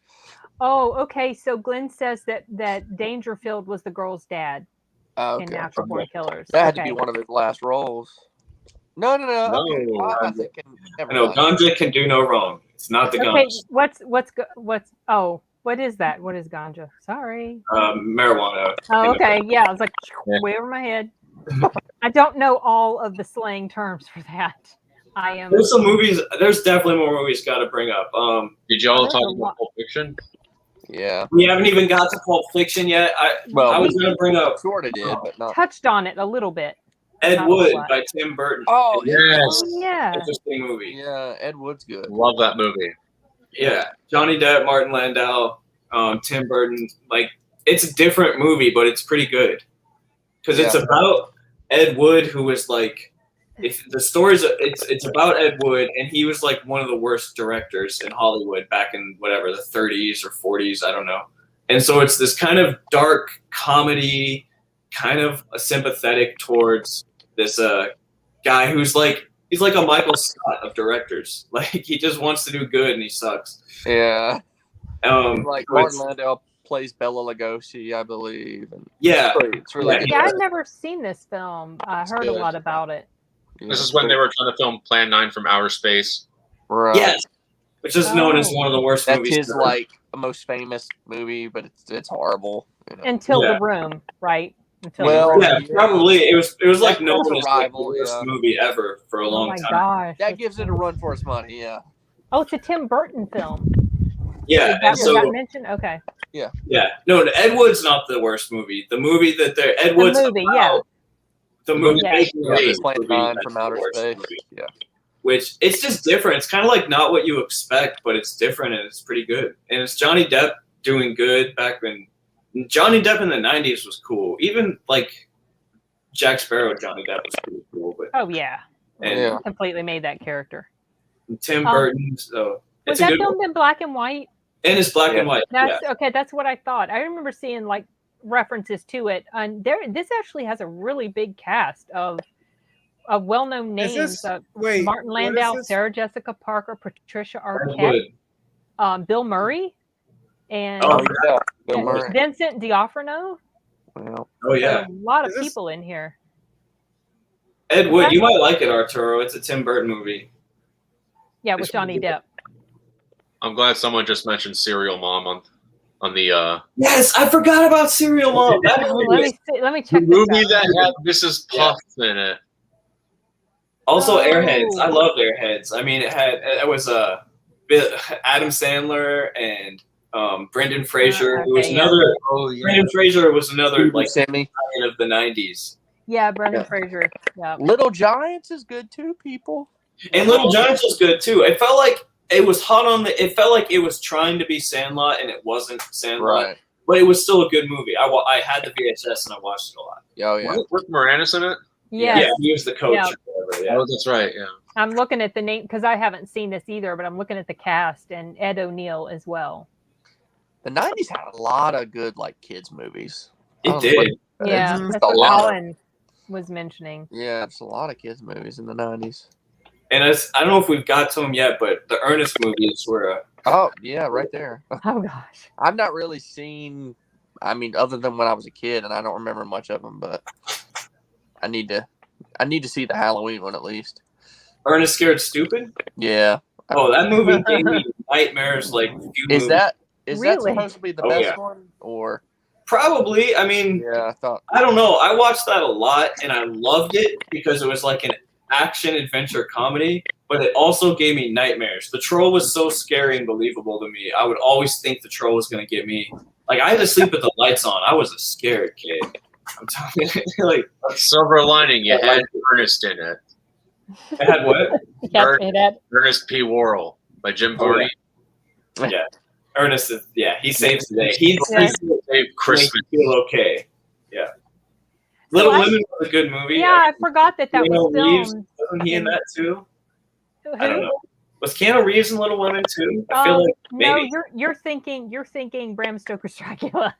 Oh, okay. So Glenn says that Dangerfield was the girl's dad in Okay. Natural Born Killers. That had to Okay. be one of his last roles. No. Okay. No, I'm thinking. Never I know mind. ganja can do no wrong. It's not the Okay, ganja. what is that? What is ganja? Sorry. Marijuana. Oh, okay. Yeah, I was like Yeah. way over my head. I don't know all of the slang terms for that. I am. There's some movies. There's definitely more movies got to bring up. Did y'all There's talk a about lot. Pulp Fiction? Yeah. We haven't even got to Pulp Fiction yet. I was going to bring up Sort of did, but not. Touched on it a little bit. Ed Not a Wood lot. by Tim Burton. Oh, Yes. Yeah. Interesting movie. Yeah. Ed Wood's good. Love that movie. Yeah, Johnny Depp, Martin Landau, Tim Burton. Like, it's a different movie, but it's pretty good because it's Yeah. about Ed Wood, who was like, if the story's it's about Ed Wood, and he was like one of the worst directors in Hollywood back in whatever the 30s or 40s, I don't know. And so it's this kind of dark comedy, kind of sympathetic towards this guy who's like, he's like a Michael Scott of directors. Like, he just wants to do good and he sucks. Yeah. Like So Martin it's- Landau plays Bela Lugosi, I believe. And Yeah. it's really good. Yeah, I've never seen this film. I heard a good. lot about it. This is when they were trying to film Plan 9 from Outer Space. Right. Yes, which is known as one of the worst That's movies. his ever. like most famous movie, but it's horrible. You know? Until Yeah. The Room, right? Until Well, The Room. Yeah, probably it was like That's known a as like, the rival, worst yeah. movie ever for a Oh long my time. gosh. That gives it a run for its money. Yeah. Oh, it's a Tim Burton film. Yeah, Did and that, was that so mentioned? Okay. yeah, no, Ed Wood's not the worst movie. The movie that they're Ed Wood's movie, about, yeah. the movie, Yeah. making Yeah, of the this Plan movie, 9 that's from the Outer worst Space. movie. Yeah. Which it's just different. It's kind of like not what you expect, but it's different and it's pretty good. And it's Johnny Depp doing good back when Johnny Depp in the 90s was cool. Even like Jack Sparrow, Johnny Depp was pretty cool. But Oh yeah. and Yeah. Completely made that character. Tim Burton, so Was it's a that good filmed in black and white? and it's black Yeah. and white. That's okay. That's what I thought. I remember seeing like references to it. And this actually has a really big cast of well-known Is names: this wait? Martin what is Landau, this? Sarah Jessica Parker, Patricia Ed Arquette, Wood. Bill Murray, and Oh, yeah, Bill Murray. Vincent D'Onofrio. Well, Oh yeah, A lot of Is this- people in here. Ed Wood. You might like it, Arturo. It's a Tim Burton movie. Yeah, with Johnny Depp. I'm glad someone just mentioned Serial Mom on the Yes, I forgot about Serial Mom. That Oh, movie. let me the check this movie out. that had Mrs. Puff in it. Also, Oh. Airheads. I loved Airheads. I mean, it was Adam Sandler and Brendan Fraser. Who was okay, yeah. another. oh yeah, Brendan Fraser was another like Sammy. of the '90s. Yeah, Brendan Yeah. Fraser. Yeah. Little Giants is good too, people. And Little Giants was good too. It felt like it was hot on the. It felt like it was trying to be Sandlot, and it wasn't Sandlot. Right. But it was still a good movie. I had the VHS and I watched it a lot. Oh yeah. Wasn't Rick Moranis in it? Yes. Yeah, he was the coach. Yeah. Or whatever, yeah. Oh, that's right. Yeah. I'm looking at the name because I haven't seen this either, but I'm looking at the cast and Ed O'Neill as well. The '90s had a lot of good like kids movies. It did. Yeah, It's that's a what lot. Colin was mentioning. Yeah, it's a lot of kids movies in the '90s. And I don't know if we've got to them yet, but the Ernest movies were. Oh yeah, right there. Oh gosh. I've not really seen. I mean, other than when I was a kid, and I don't remember much of them. But I need to see the Halloween one at least. Ernest Scared Stupid? Yeah. Oh, that movie gave me nightmares. Like, Is that Really? supposed to be the Oh, best yeah. one? Or Probably. I mean, yeah, I thought. I don't know. I watched that a lot and I loved it because it was like an action adventure comedy, but it also gave me nightmares. The troll was so scary and believable to me. I would always think the troll was going to get me. Like, I had to sleep with the lights on. I was a scared kid. I'm telling you. Like, Silver lining, you had Ernest in it. I had what? Yeah, Bird. say that. Ernest P. Worrell by Jim Oh, Varney. Yeah. Ernest is, he saves the day. He Yeah. Save Christmas. makes you feel okay. Yeah. Little Women was a good movie. Yeah, I forgot that was Keanu Reeves, filmed. wasn't he in that too? Who? I don't know. Was Keanu Reeves in Little Women too? I feel like no, maybe. you're thinking Bram Stoker's Dracula.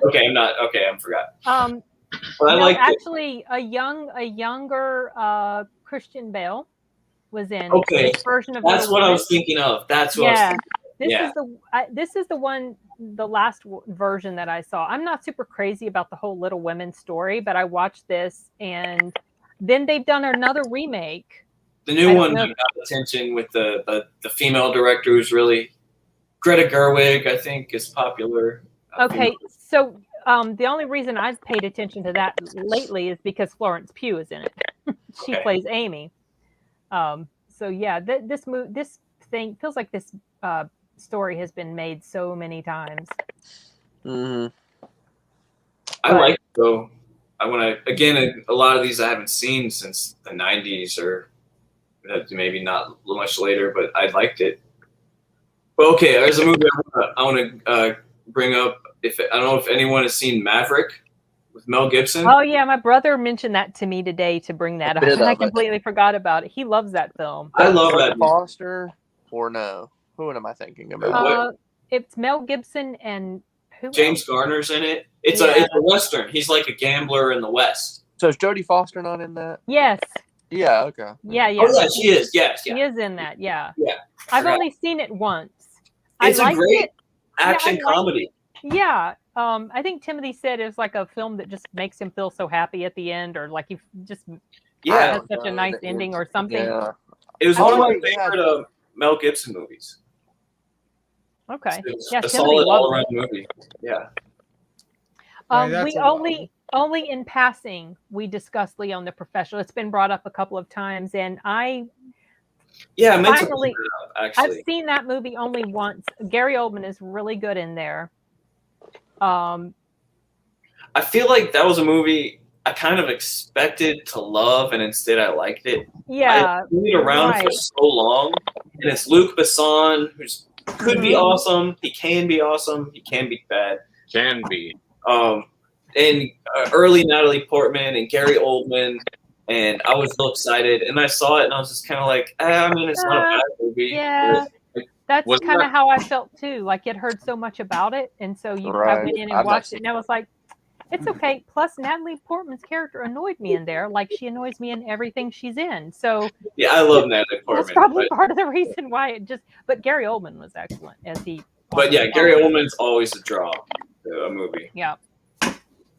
Okay, I'm not. Okay, I forgot. But I no, liked it. actually, a younger Christian Bale was in Okay, this version of That's Little what I Women. was thinking of. That's what I was Yeah, thinking. this is the one, the last version that I saw. I'm not super crazy about the whole Little Women story, but I watched this, and then they've done another remake. The new I don't one know. got attention with the female director who's really Greta Gerwig, I think, is popular. Okay, so the only reason I've paid attention to that lately is because Florence Pugh is in it. She Okay. plays Amy. So yeah, this thing feels like this story has been made so many times. Mm-hmm. I like it though. Again, a lot of these I haven't seen since the '90s or maybe not much later, but I liked it. But okay, there's a movie I want to bring up. I don't know if anyone has seen Maverick with Mel Gibson. Oh yeah, my brother mentioned that to me today to bring that up, bit and I of it. completely forgot about it. He loves that film. I love that movie. Foster or no? Who am I thinking about? It's Mel Gibson and who? James else? Garner's in it. It's Yeah. a western. He's like a gambler in the West. So is Jodie Foster not in that? Yes. Yeah. Okay. Yeah. Oh yeah, she is. Yes, She yeah. is in that. Yeah. Yeah. I've Forgot. only seen it once. It's I a liked great it. action I liked comedy. Yeah. I think Timothy said it was like a film that just makes him feel so happy at the end, or like he just Yeah, has such a nice ending or something. Yeah. it was I one of my like that. favorite Mel Gibson movies. Okay. It was Yeah, a Timothy solid loves all-around movie. Yeah. Right, we that's only in passing we discussed Leon the Professional. It's been brought up a couple of times, and Yeah, I meant to Finally, bring it up, I've actually. seen that movie only once. Gary Oldman is really good in there. I feel like that was a movie I kind of expected to love, and instead I liked it. Yeah, I've been around for right. so long, and it's Luc Besson, who's could be awesome. He can be awesome. He can be bad. Can be. And early Natalie Portman and Gary Oldman, and I was so excited. And I saw it, and I was just kind of like, I mean, it's not a bad movie. Yeah. That's Wasn't kind of that- how I felt too. Like, I'd heard so much about it, and so I Right. went in I've and not watched it, seen and I was like, It's okay. Plus, Natalie Portman's character annoyed me in there, like she annoys me in everything she's in. So Yeah, I love Natalie that's Portman. probably But, part of the reason why it just. But Gary Oldman was excellent as he. but yeah, Gary Oldman's always a draw to a movie. Yeah.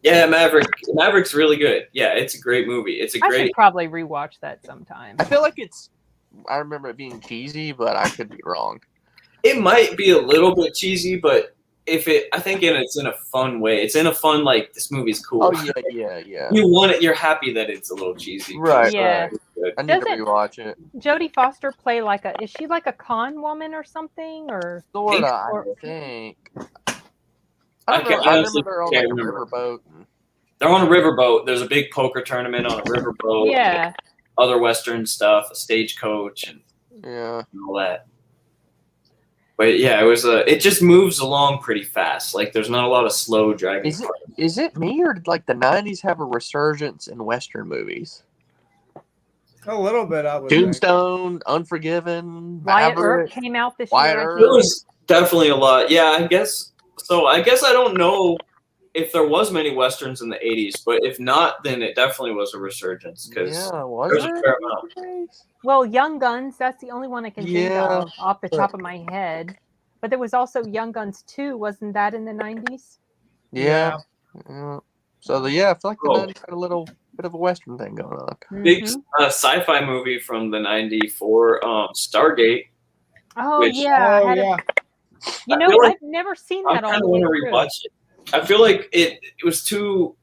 Yeah, Maverick's really good. Yeah, it's a great movie. It's a I great. should probably rewatch that sometime. I feel like I remember it being cheesy, but I could be wrong. It might be a little bit cheesy, but I think it's in a fun way. It's in a fun, like, this movie's cool. Oh yeah. You want it. You're happy that it's a little cheesy. Right. Yeah. Right. I need to rewatch it. Jodie Foster play like is she like a con woman or something, or Sorta, I think. I remember they're on like a riverboat. They're on a riverboat. There's a big poker tournament on a riverboat. Yeah. Other Western stuff, a stagecoach, and all that. But yeah, it just moves along pretty fast. Like, there's not a lot of slow dragging. Is it me, or did like the 90s have a resurgence in Western movies? A little bit, I would Tombstone, Unforgiven, Wyatt Maverick. Earp came out this Wyatt year. Earp. There was definitely a lot. Yeah, I guess so. I guess I don't know if there was many Westerns in the 80s, but if not, then it definitely was a resurgence, because there's a fair amount. Well, Young Guns, that's the only one I can think of off the top of my head. But there was also Young Guns 2, wasn't that in the 90s? Yeah. So, I feel like the 90s had a little bit of a Western thing going on. Big sci-fi movie from the 94, Stargate. Oh, which, yeah. You know, I've never seen that on the way through. Rewatch it. I feel like it was too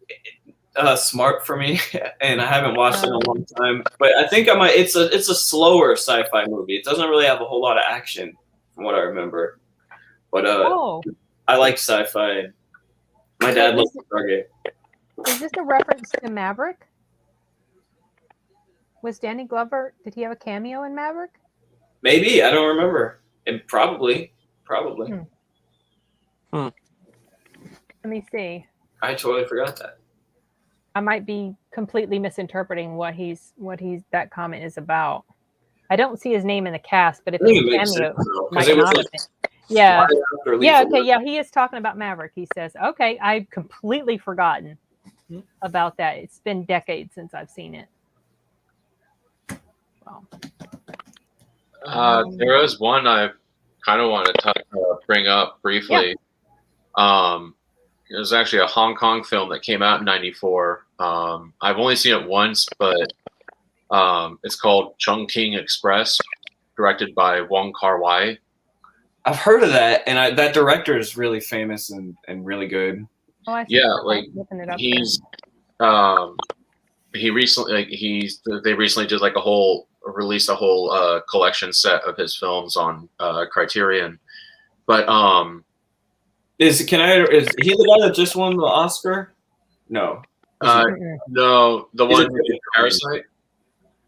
smart for me, and I haven't watched it in a long time. But I think I might. It's a slower sci-fi movie. It doesn't really have a whole lot of action, from what I remember. But I like sci-fi. My dad loves Stargate. Is this a reference to Maverick? Was Danny Glover? Did he have a cameo in Maverick? Maybe, I don't remember. And probably. Let me see. I totally forgot that. I might be completely misinterpreting what that comment is about. I don't see his name in the cast, but if it's a cameo, might not have been. Yeah. Okay. Yeah, he is talking about Maverick. He says, "Okay, I've completely forgotten about that. It's been decades since I've seen it." Well, there is one I kind of want to bring up briefly. Yeah. It was actually a Hong Kong film that came out in '94. I've only seen it once, but it's called Chungking Express, directed by Wong Kar-wai. I've heard of that, and that director is really famous and really good. Oh, I see. Yeah, like he's they recently did released a whole collection set of his films on Criterion, but is he the guy that just won the Oscar? No. No, the one who did Parasite.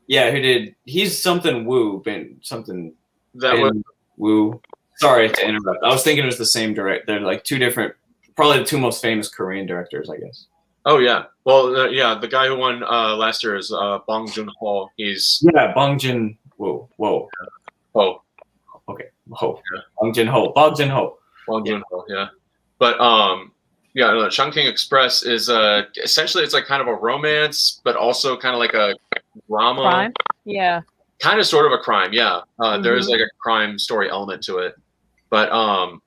Yeah, who did? He's something Woo, something that was Woo. Sorry to interrupt. I was thinking it was the same director. They're like two different, probably the two most famous Korean directors, I guess. Oh yeah, well the guy who won last year is Bong Joon-ho. He's Bong Joon-ho. Whoa. Oh, okay. Ho. Yeah. Bong Joon-ho. Bong Joon-ho. Yeah. But Chungking Express is essentially it's like kind of a romance, but also kind of like a drama. Crime? Yeah. Kind of sort of a crime, yeah. There is like a crime story element to it. But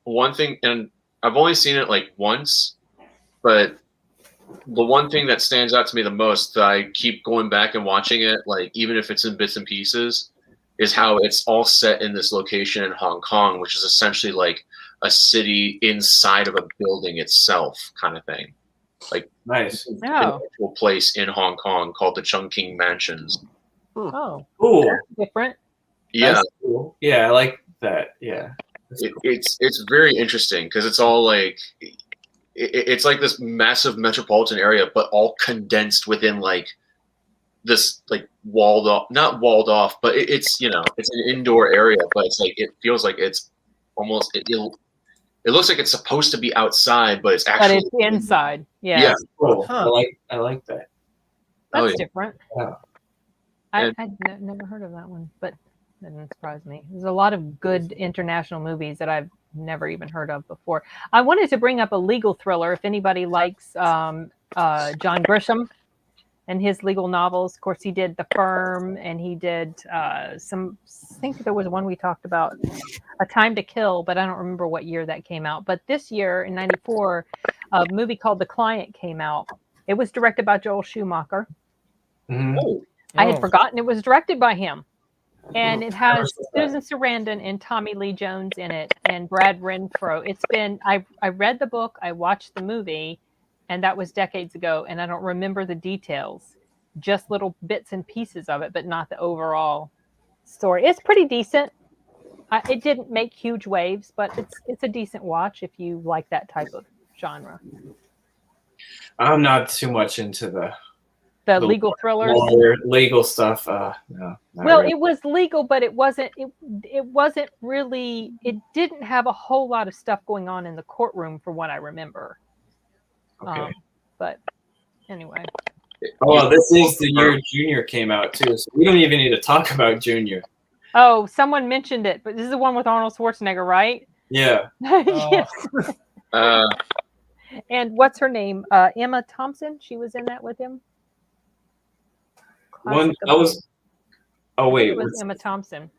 one thing, and I've only seen it like once, but the one thing that stands out to me the most that I keep going back and watching it, like even if it's in bits and pieces, is how it's all set in this location in Hong Kong, which is essentially like a city inside of a building itself kind of thing. Like nice. An actual place in Hong Kong called the Chungking Mansions. Oh, cool. That's different. Yeah. That's cool. Yeah, I like that. Yeah. It's very interesting because it's all like it's like this massive metropolitan area, but all condensed within like this like not walled off, but it's it's an indoor area, but it's like it feels like it's almost it looks like it's supposed to be outside, but it's actually it's inside. Yeah. Yeah. Cool. Huh. I like that. That's different. Yeah. I'd never heard of that one, but that didn't surprise me. There's a lot of good international movies that I've never even heard of before. I wanted to bring up a legal thriller. If anybody likes John Grisham and his legal novels. Of course, he did The Firm, and he did some. I think there was one we talked about, A Time to Kill, but I don't remember what year that came out. But this year in '94, a movie called The Client came out. It was directed by Joel Schumacher. Mhm. I had forgotten it was directed by him. And it Never has saw that. Susan Sarandon and Tommy Lee Jones in it, and Brad Renfro. It's been I read the book, I watched the movie, and that was decades ago, and I don't remember the details, just little bits and pieces of it, but not the overall story. It's pretty decent. It didn't make huge waves, but it's a decent watch if you like that type of genre. I'm not too much into the Legal thrillers. legal stuff. No. not Well, really. it was legal, but it wasn't really. It didn't have a whole lot of stuff going on in the courtroom, from what I remember. Okay. But anyway, Oh, this is the year Junior came out too, so we don't even need to talk about Junior. oh, someone mentioned it, but this is the one with Arnold Schwarzenegger, right? Yeah. Yes. Uh, And what's her name? Emma Thompson. She was in that with him. One Classic that was. Oh wait, It was what's Emma Thompson.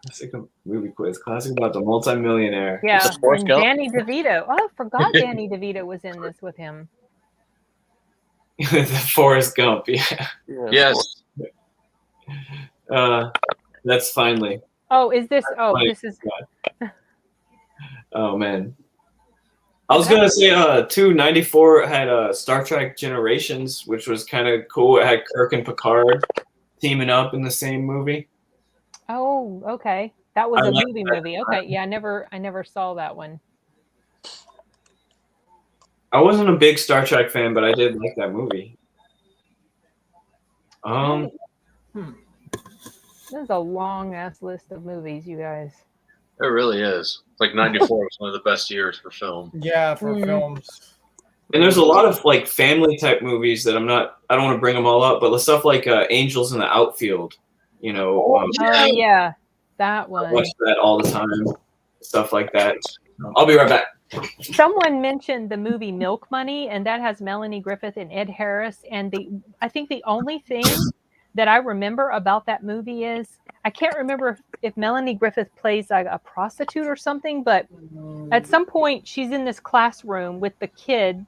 classic movie quiz? Classic about the multimillionaire. Yeah, Is it Forrest and Gump? Danny DeVito. Oh, I forgot Danny DeVito was in this with him. The Forrest Gump. Yeah. yes. That's finally. Oh, is this? Oh, Right. this is. Oh man. I was gonna say 294 had Star Trek Generations, which was kind of cool. It had Kirk and Picard teaming up in the same movie. Oh, okay. That was I a like movie. Okay, yeah, I never saw that one. I wasn't a big Star Trek fan, but I did like that movie. This is a long ass list of movies, you guys. It really is. Like 94 was one of the best years for film. Yeah, for films. And there's a lot of like family type movies that I don't want to bring them all up, but stuff like Angels in the Outfield, you know, Oh yeah, that I one. watch that all the time, stuff like that. I'll be right back. Someone mentioned the movie Milk Money, and that has Melanie Griffith and Ed Harris. And I think the only thing that I remember about that movie is I can't remember if Melanie Griffith plays like a prostitute or something, but at some point she's in this classroom with the kid,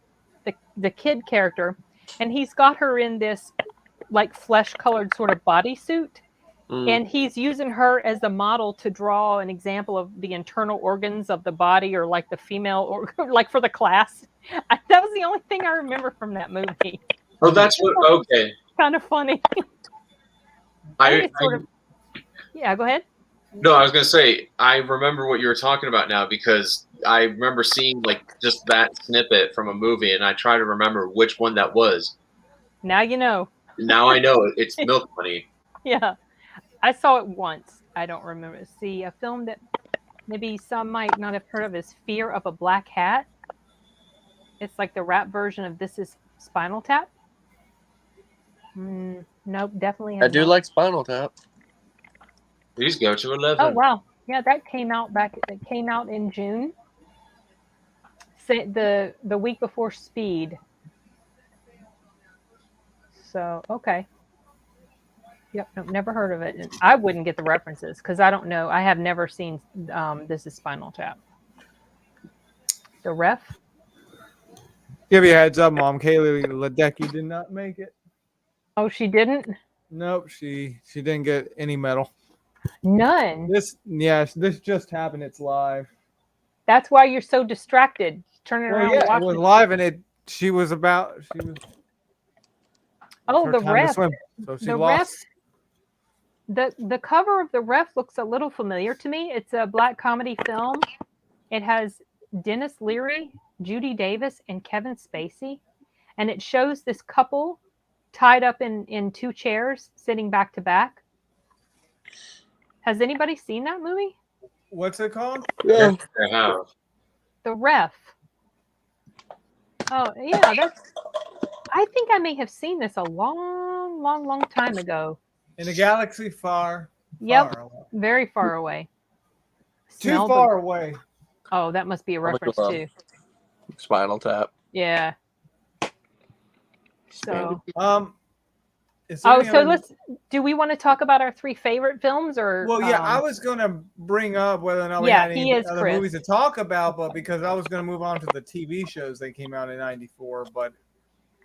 the kid character, and he's got her in this like flesh-colored sort of bodysuit. And he's using her as the model to draw an example of the internal organs of the body, or like the female, or like for the class. That was the only thing I remember from that movie. Oh, that's what. Okay. Kind of funny. Yeah, go ahead. No, I was gonna say I remember what you were talking about now, because I remember seeing like just that snippet from a movie, and I try to remember which one that was. Now you know. Now I know it's Milk Money. Yeah. I saw it once. I don't remember. See, a film that maybe some might not have heard of is Fear of a Black Hat. It's like the rap version of This Is Spinal Tap. Nope, definitely. I do like Spinal Tap. Please go to 11. Oh wow, yeah, that came out It came out in June. The week before Speed. So okay. Yep, I've never heard of it. And I wouldn't get the references because I don't know. I have never seen This Is Spinal Tap. The Ref? Give you a heads up, Mom. Kaylee Ledecky did not make it. Oh, she didn't? Nope, she didn't get any medal. None. This just happened. It's live. That's why you're so distracted. Turn it around and watch it was live, and she was. Oh, her The time to Ref. swim, so she The lost. The cover of The Ref looks a little familiar to me. It's a black comedy film. It has Dennis Leary, Judy Davis, and Kevin Spacey. And it shows this couple tied up in two chairs sitting back to back. Has anybody seen that movie? What's it called? Yeah. I have. The Ref. Oh, yeah, I think I may have seen this a long time ago. In a galaxy far, Yep, far away. very far away. Too far away. Oh, that must be a reference too. Spinal Tap. Yeah. So, is there any so other- do we want to talk about our 3 favorite films or? Well, yeah, I was gonna bring up whether or not we Yeah, had he any is other Chris. movies to talk about, but because I was gonna move on to the TV shows that came out in '94, but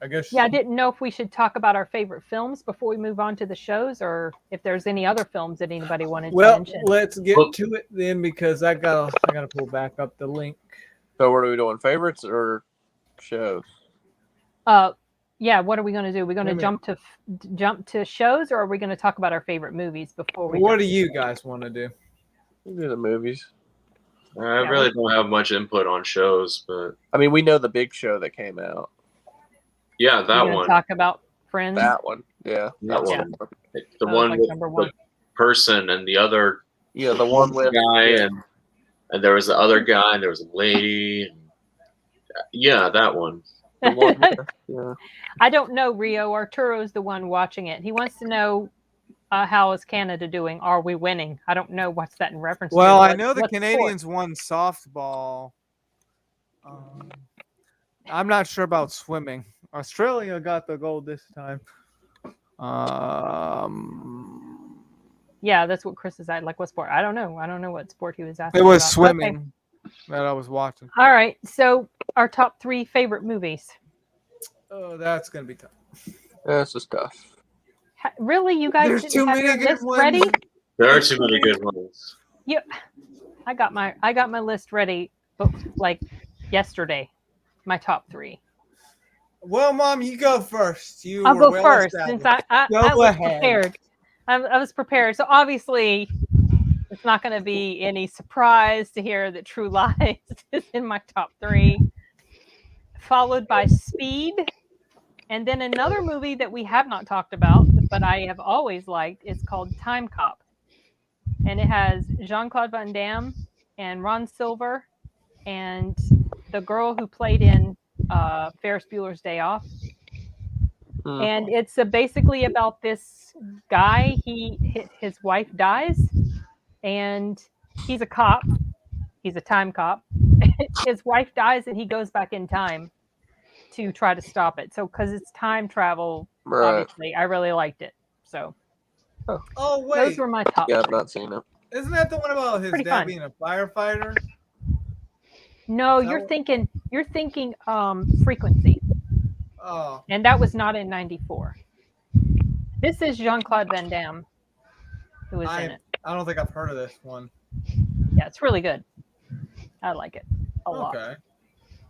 I guess Yeah, I didn't know if we should talk about our favorite films before we move on to the shows, or if there's any other films that anybody wanted to Well, mention. let's get to it then because I gotta pull back up the link. So what are we doing? Favorites or shows? Yeah, what are we going to do? We're going Wait a to jump to shows, or are we going to talk about our favorite movies before we? What jump do to you shows? guys want to do? We do the movies. I Yeah, really don't have much input on shows, but I mean, we know the big show that came out. yeah, We're that gonna one. talk about Friends. That one. Yeah. That Yeah. one. The That was one like with number the 1. person and the other Yeah, the one with guy, yeah. and there was the other guy, and there was a lady. And, yeah, that one. The one with, yeah. I don't know, Rio. Arturo's the one watching it. He wants to know how is Canada doing? Are we winning? I don't know what's that in reference to. Well, I What- know the what sport? Canadians won softball. I'm not sure about swimming. Australia got the gold this time. Yeah, that's what Chris is at. Like, what sport? I don't know. I don't know what sport he was asking. It was about. swimming Okay. that I was watching. All right. So, our top 3 favorite movies. Oh, that's gonna be tough. That's just tough. Really, you guys There's didn't too have many your good list ones. ready? There are too many good ones. I got my list ready, but like yesterday, my top 3. Well, Mom, you go first. I'll go first since I Go was ahead. prepared. I was prepared. So obviously, it's not going to be any surprise to hear that True Lies is in my top 3, followed by Speed, and then another movie that we have not talked about, but I have always liked. It's called Time Cop, and it has Jean-Claude Van Damme and Ron Silver, and the girl who played in Ferris Bueller's Day Off. And it's basically about this guy. His wife dies, and he's a cop. He's a time cop. His wife dies, and he goes back in time to try to stop it. So, because it's time travel, Right. obviously, I really liked it. So, Oh wait, those were my top. Yeah, I've 3. not seen it. isn't that the one about his Pretty dad fun. being a firefighter? No, That you're one? thinking Frequency, Oh, and that was not in '94. This is Jean-Claude Van Damme who is in it. I don't think I've heard of this one. Yeah, it's really good. I like it a lot. Okay.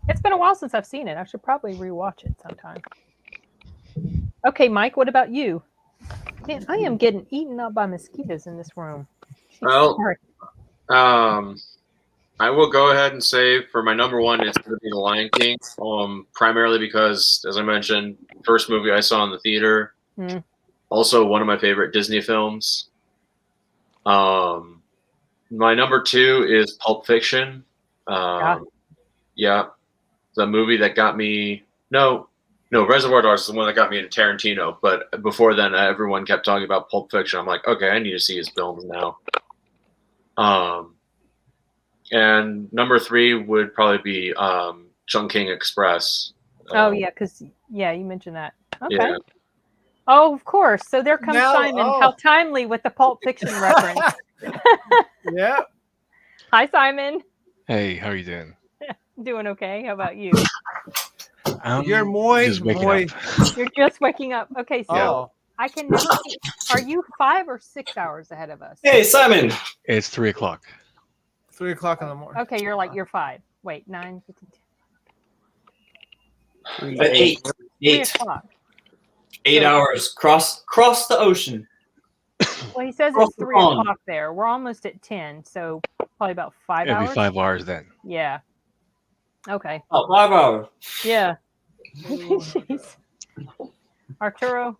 It's been a while since I've seen it. I should probably rewatch it sometime. Okay, Mike, what about you? Man, I am getting eaten up by mosquitoes in this room. Well, Sorry. I will go ahead and say for my number 1, it's going to be The Lion King. Primarily because, as I mentioned, first movie I saw in the theater. Hmm. Also, one of my favorite Disney films. My number 2 is Pulp Fiction. Yeah, the movie that got me. No, Reservoir Dogs is the one that got me into Tarantino. But before then, everyone kept talking about Pulp Fiction. I'm like, okay, I need to see his films now. And number 3 would probably be Chungking Express. Oh yeah, because you mentioned that. Okay. Yeah. Oh, of course. So there comes Now- Simon. oh. How timely with the Pulp Fiction reference. Yeah. Hi, Simon. Hey, how are you doing? Doing okay. How about you? You're moist. Just waking moist. up. You're just waking up. Okay, so Oh, I can never see. Are you 5 or 6 hours ahead of us? Hey, Simon. It's 3 o'clock. 3 o'clock in the morning. Okay, you're 5. Wait, 9, 15, At 8. 3 8. o'clock. 8 hours. Cross the ocean. Well, he says Cross it's the 3 pond. o'clock there. We're almost at 10, so probably about 5 Every hours. 5 hours then. Yeah. Okay. Oh, 5 hours. Yeah. Jeez. Arturo.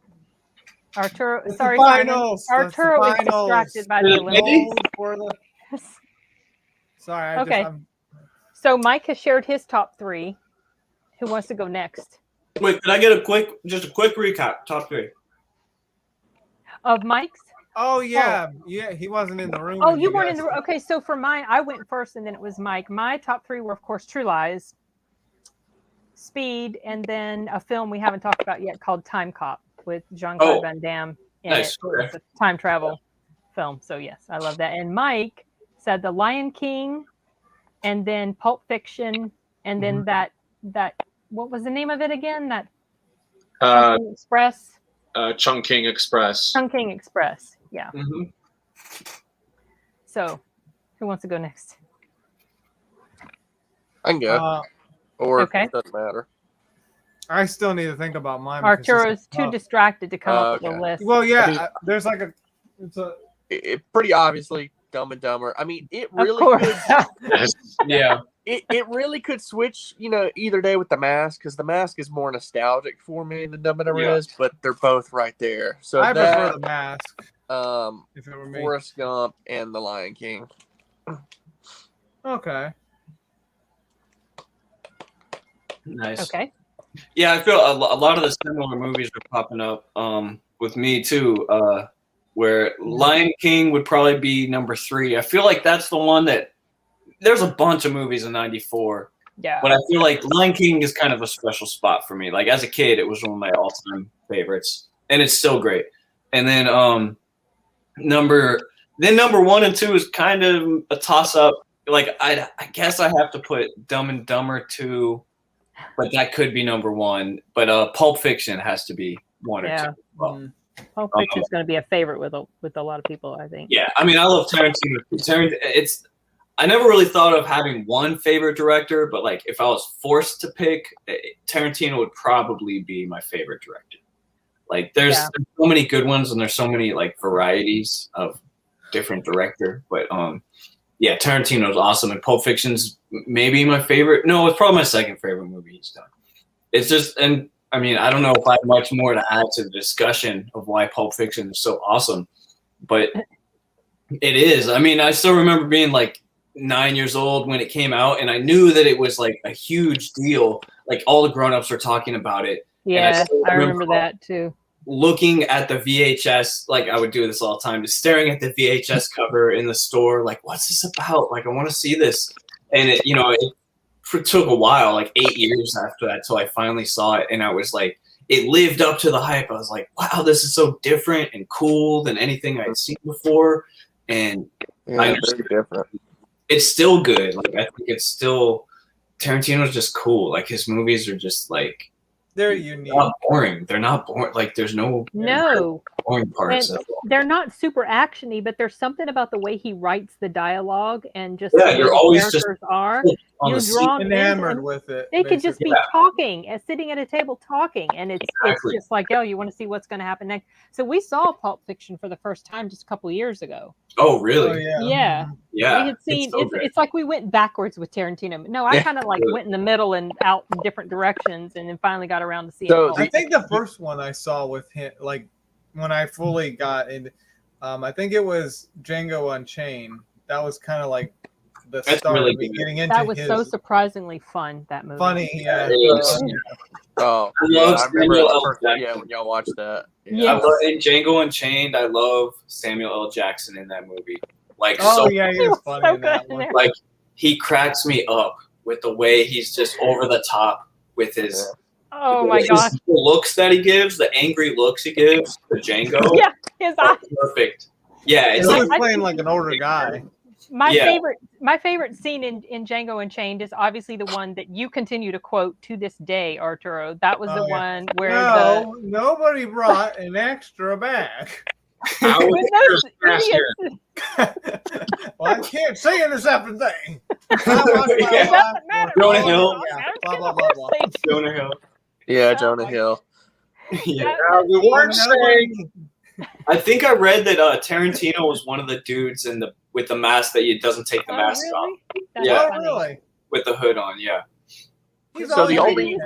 That's Sorry, the Simon. finals. That's the Arturo is finals. distracted by the Really? Olympics. For the- Sorry. Okay. So Mike has shared his top 3. Who wants to go next? Wait, can I get a quick recap? Top 3. Of Mike's? Oh yeah, yeah. He wasn't in the room. Oh, when you weren't in guys- the. Okay, so for mine, I went first, and then it was Mike. My top 3 were, of course, True Lies, Speed, and then a film we haven't talked about yet called Time Cop with Jean-Claude Van Damme. Nice. It's a time travel film. So yes, I love that. And Mike said The Lion King, and then Pulp Fiction, and then that what was the name of it again? That Chungking Express. Chungking Express. Chungking Express. Yeah. Mm-hmm. So, who wants to go next? I can go. Or Okay. it doesn't matter. I still need to think about mine. Arturo's too distracted to come up with a list. Well, yeah, I mean, there's like it pretty obviously Dumb and Dumber. I mean, it Of really course. could, Yeah. it really could switch, either day with The Mask, because The Mask is more nostalgic for me than Dumb and Dumber is, but they're both right there. So I prefer The Mask. If it were me. Forrest Gump and The Lion King. Okay. Nice. Okay. Yeah, I feel a lot of the similar movies are popping up with me too. Where Lion King would probably be number 3. I feel like that's the one that there's a bunch of movies in '94. Yeah. But I feel like Lion King is kind of a special spot for me. Like as a kid, it was one of my all-time favorites, and it's still great. And then number 1 and 2 is kind of a toss-up. Like I guess I have to put Dumb and Dumber 2. But that could be number 1. But Pulp Fiction has to be 1 or 2. Well, Pulp Fiction is going to be a favorite with a lot of people, I think. Yeah, I mean, I love Tarantino. I never really thought of having one favorite director, but like if I was forced to pick, Tarantino would probably be my favorite director. Like there's so many good ones, and there's so many like varieties of different director. But yeah, Tarantino's awesome, and Pulp Fiction's maybe my favorite. No, it's probably my second favorite movie he's done. It's just, and I mean, I don't know if I have much more to add to the discussion of why Pulp Fiction is so awesome, but it is. I mean, I still remember being like 9 years old when it came out, and I knew that it was like a huge deal. Like all the grown-ups were talking about it. Yeah, I remember that too. Looking at the VHS, like I would do this all the time, just staring at the VHS cover in the store, like, what's this about? Like, I want to see this. And it took a while, like 8 years after that, till I finally saw it. And I was like, it lived up to the hype. I was like, wow, this is so different and cool than anything I'd seen before. And Very different. It's still good. Like, I think it's still, Tarantino's just cool. Like, his movies are just like, they're unique. Not boring. They're not boring. Like there's no boring parts. They're not super actiony, but there's something about the way he writes the dialogue and just you're always just you're drawn enamored with it. They could just be talking and sitting at a table talking, and it's just like, oh, you want to see what's going to happen next. So we saw Pulp Fiction for the first time just a couple of years ago. Oh, really? Oh, yeah. We had seen it's like we went backwards with Tarantino. No, I kind of like went in the middle and out in different directions, and then finally got around to seeing it. I think the first one I saw with him, like when I fully got in, I think it was Django Unchained. That was kind of like the start of me getting into. That was so surprisingly fun. That movie. Funny, yeah. Oh, I remember when y'all watched that. Yeah. In Django Unchained, I love Samuel L. Jackson in that movie. Like, he was funny in that one. Like, he cracks me up with the way he's just over the top with his. Oh my gosh! The looks that he gives, the angry looks he gives to Django. Yeah, his eyes. Perfect. Yeah, it's like playing like an older guy. My favorite scene in Django Unchained is obviously the one that you continue to quote to this day, Arturo. That was the one where nobody brought an extra bag. Well, I can't say in this effing thing. It doesn't matter. Jonah Hill. Blah, blah, blah, blah. Jonah Hill. Yeah, Jonah Hill. Yeah. We weren't saying. I think I read that Tarantino was one of the dudes with the mask that doesn't take the mask off. Yeah, really. With the hood on, yeah. So the only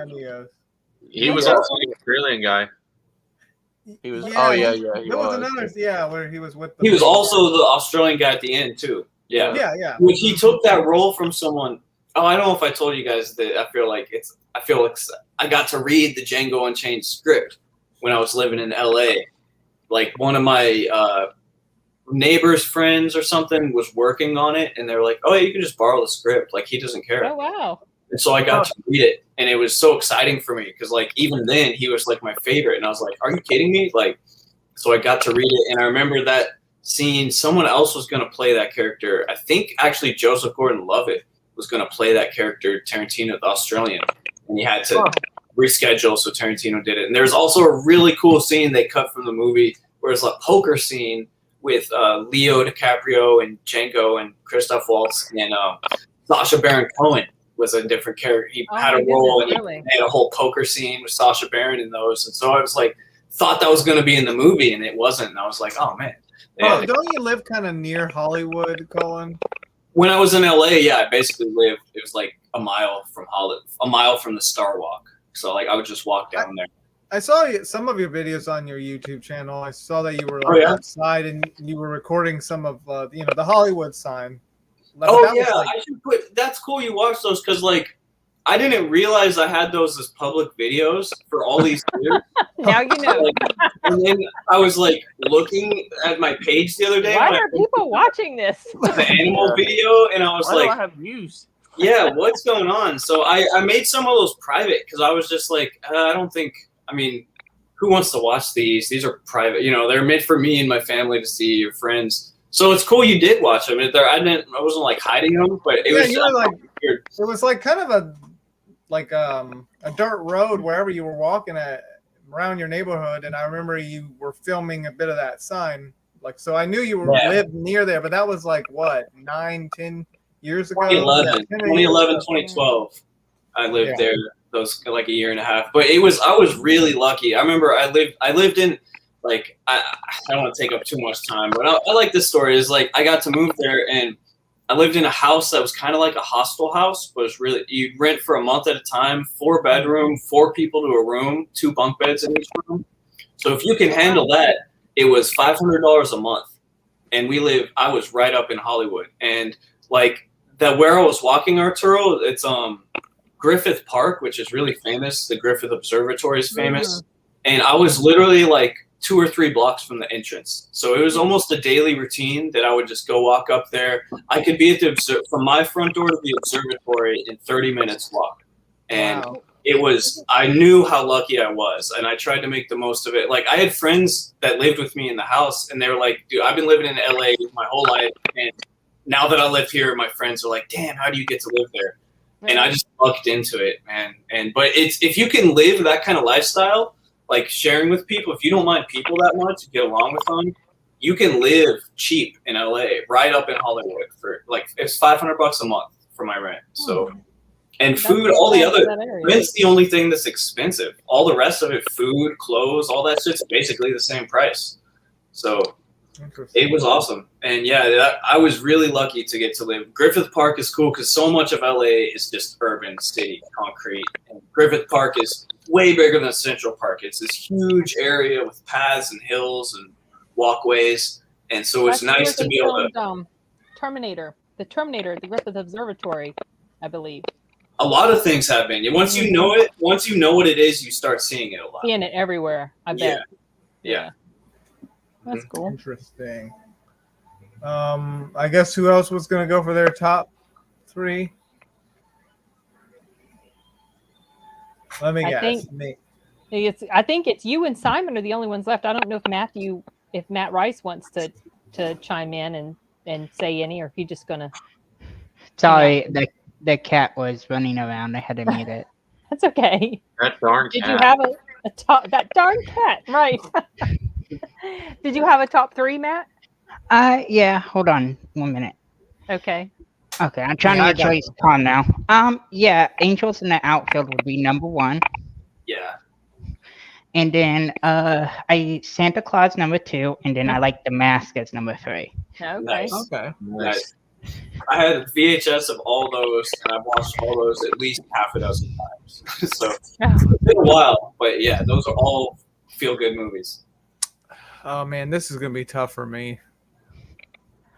he was also an Australian guy. He was. Yeah, Oh yeah. There was another. Where he was with. He was also the Australian guy at the end too. Yeah. Yeah. Which he took that role from someone. Oh, I don't know if I told you guys that. I feel like I got to read the Django Unchained script when I was living in LA. Like one of my neighbor's friends or something was working on it, and they were like, "Oh, you can just borrow the script. Like he doesn't care." Oh wow. And so I got to read it, and it was so exciting for me because, like, even then he was like my favorite, and I was like, "Are you kidding me?" Like, so I got to read it, and I remember that scene. Someone else was going to play that character. I think actually Joseph Gordon-Levitt was going to play that character, Tarantino, the Australian, and he had to reschedule, so Tarantino did it. And there's also a really cool scene they cut from the movie where it's a poker scene with Leo DiCaprio and Django and Christoph Waltz and Sacha Baron Cohen was a different character. He had a role and he had a whole poker scene with Sacha Baron in those. And so I was like, thought that was going to be in the movie, and it wasn't. And I was like, oh man. Oh, don't you live kind of near Hollywood, Colin? When I was in LA, yeah, I basically lived. It was like a mile from the Star Walk. So like I would just walk down there. I saw some of your videos on your YouTube channel. I saw that you were like outside and you were recording some of the Hollywood sign. I should put. That's cool. You watch those because like I didn't realize I had those as public videos for all these years. Now you know. And then I was like looking at my page the other day. Why are people watching this? The animal video, and I was Why like, do I have views? yeah, what's going on? So I made some of those private because I was just like, I don't think. I mean, who wants to watch these? These are private. You know, they're meant for me and my family to see, your friends. So it's cool you did watch them. I wasn't like hiding them, but it was weird. It was like kind of a dirt road wherever you were walking around your neighborhood, and I remember you were filming a bit of that sign. Like, so I knew you lived near there, but that was like what, 9-10 years ago? 2011, 2012. I lived there. Those like a year and a half, but I was really lucky. I remember I lived in like I don't want to take up too much time, but I like this story. Is like I got to move there and I lived in a house that was kind of like a hostel house, but it's really you rent for a month at a time, 4-bedroom, 4 people to a room, 2 bunk beds in each room. So if you can handle that, it was $500 a month, and I was right up in Hollywood, and like that where I was walking, Arturo, it's Griffith Park, which is really famous. The Griffith Observatory is famous. And I was literally like 2 or 3 blocks from the entrance. So it was almost a daily routine that I would just go walk up there. I could be at from my front door to the observatory in 30 minutes walk. And I knew how lucky I was. And I tried to make the most of it. Like I had friends that lived with me in the house, and they were like, dude, I've been living in LA my whole life. And now that I live here, my friends are like, damn, how do you get to live there? And I just lucked into it, man. But if you can live that kind of lifestyle, like sharing with people, if you don't mind people that much, you get along with them, you can live cheap in LA, right up in Hollywood for like it's $500 a month for my rent. So, and food, all the other rent's the only thing that's expensive. All the rest of it, food, clothes, all that shit's basically the same price. So. It was awesome. And I was really lucky to get to live. Griffith Park is cool because so much of LA is just urban city, concrete. And Griffith Park is way bigger than Central Park. It's this huge area with paths and hills and walkways. And so it's nice to be able to... The Terminator, the Griffith Observatory, I believe. A lot of things have been. Once you know what it is, you start seeing it a lot. Seeing it everywhere, I bet. Yeah. That's cool. Interesting. I guess who else was going to go for their top 3? Let me guess. I think it's you and Simon are the only ones left. I don't know if Matt Rice wants to chime in and say any, or if you're just going to. Sorry, the cat was running around. I had to mute it. That's okay. That darn cat. Did you have a top? That darn cat, right? Did you have a top 3, Matt? Yeah. Hold on 1 minute. Okay. Okay, I'm trying to get Trace on now. Angels in the Outfield would be number 1. Yeah. And then Santa Claus number 2, and then I like The Mask as number 3. Okay. Nice. Okay. Nice. I had VHS of all those, and I've watched all those at least half a dozen times. So it's been a while, but yeah, those are all feel-good movies. Oh man, this is gonna be tough for me.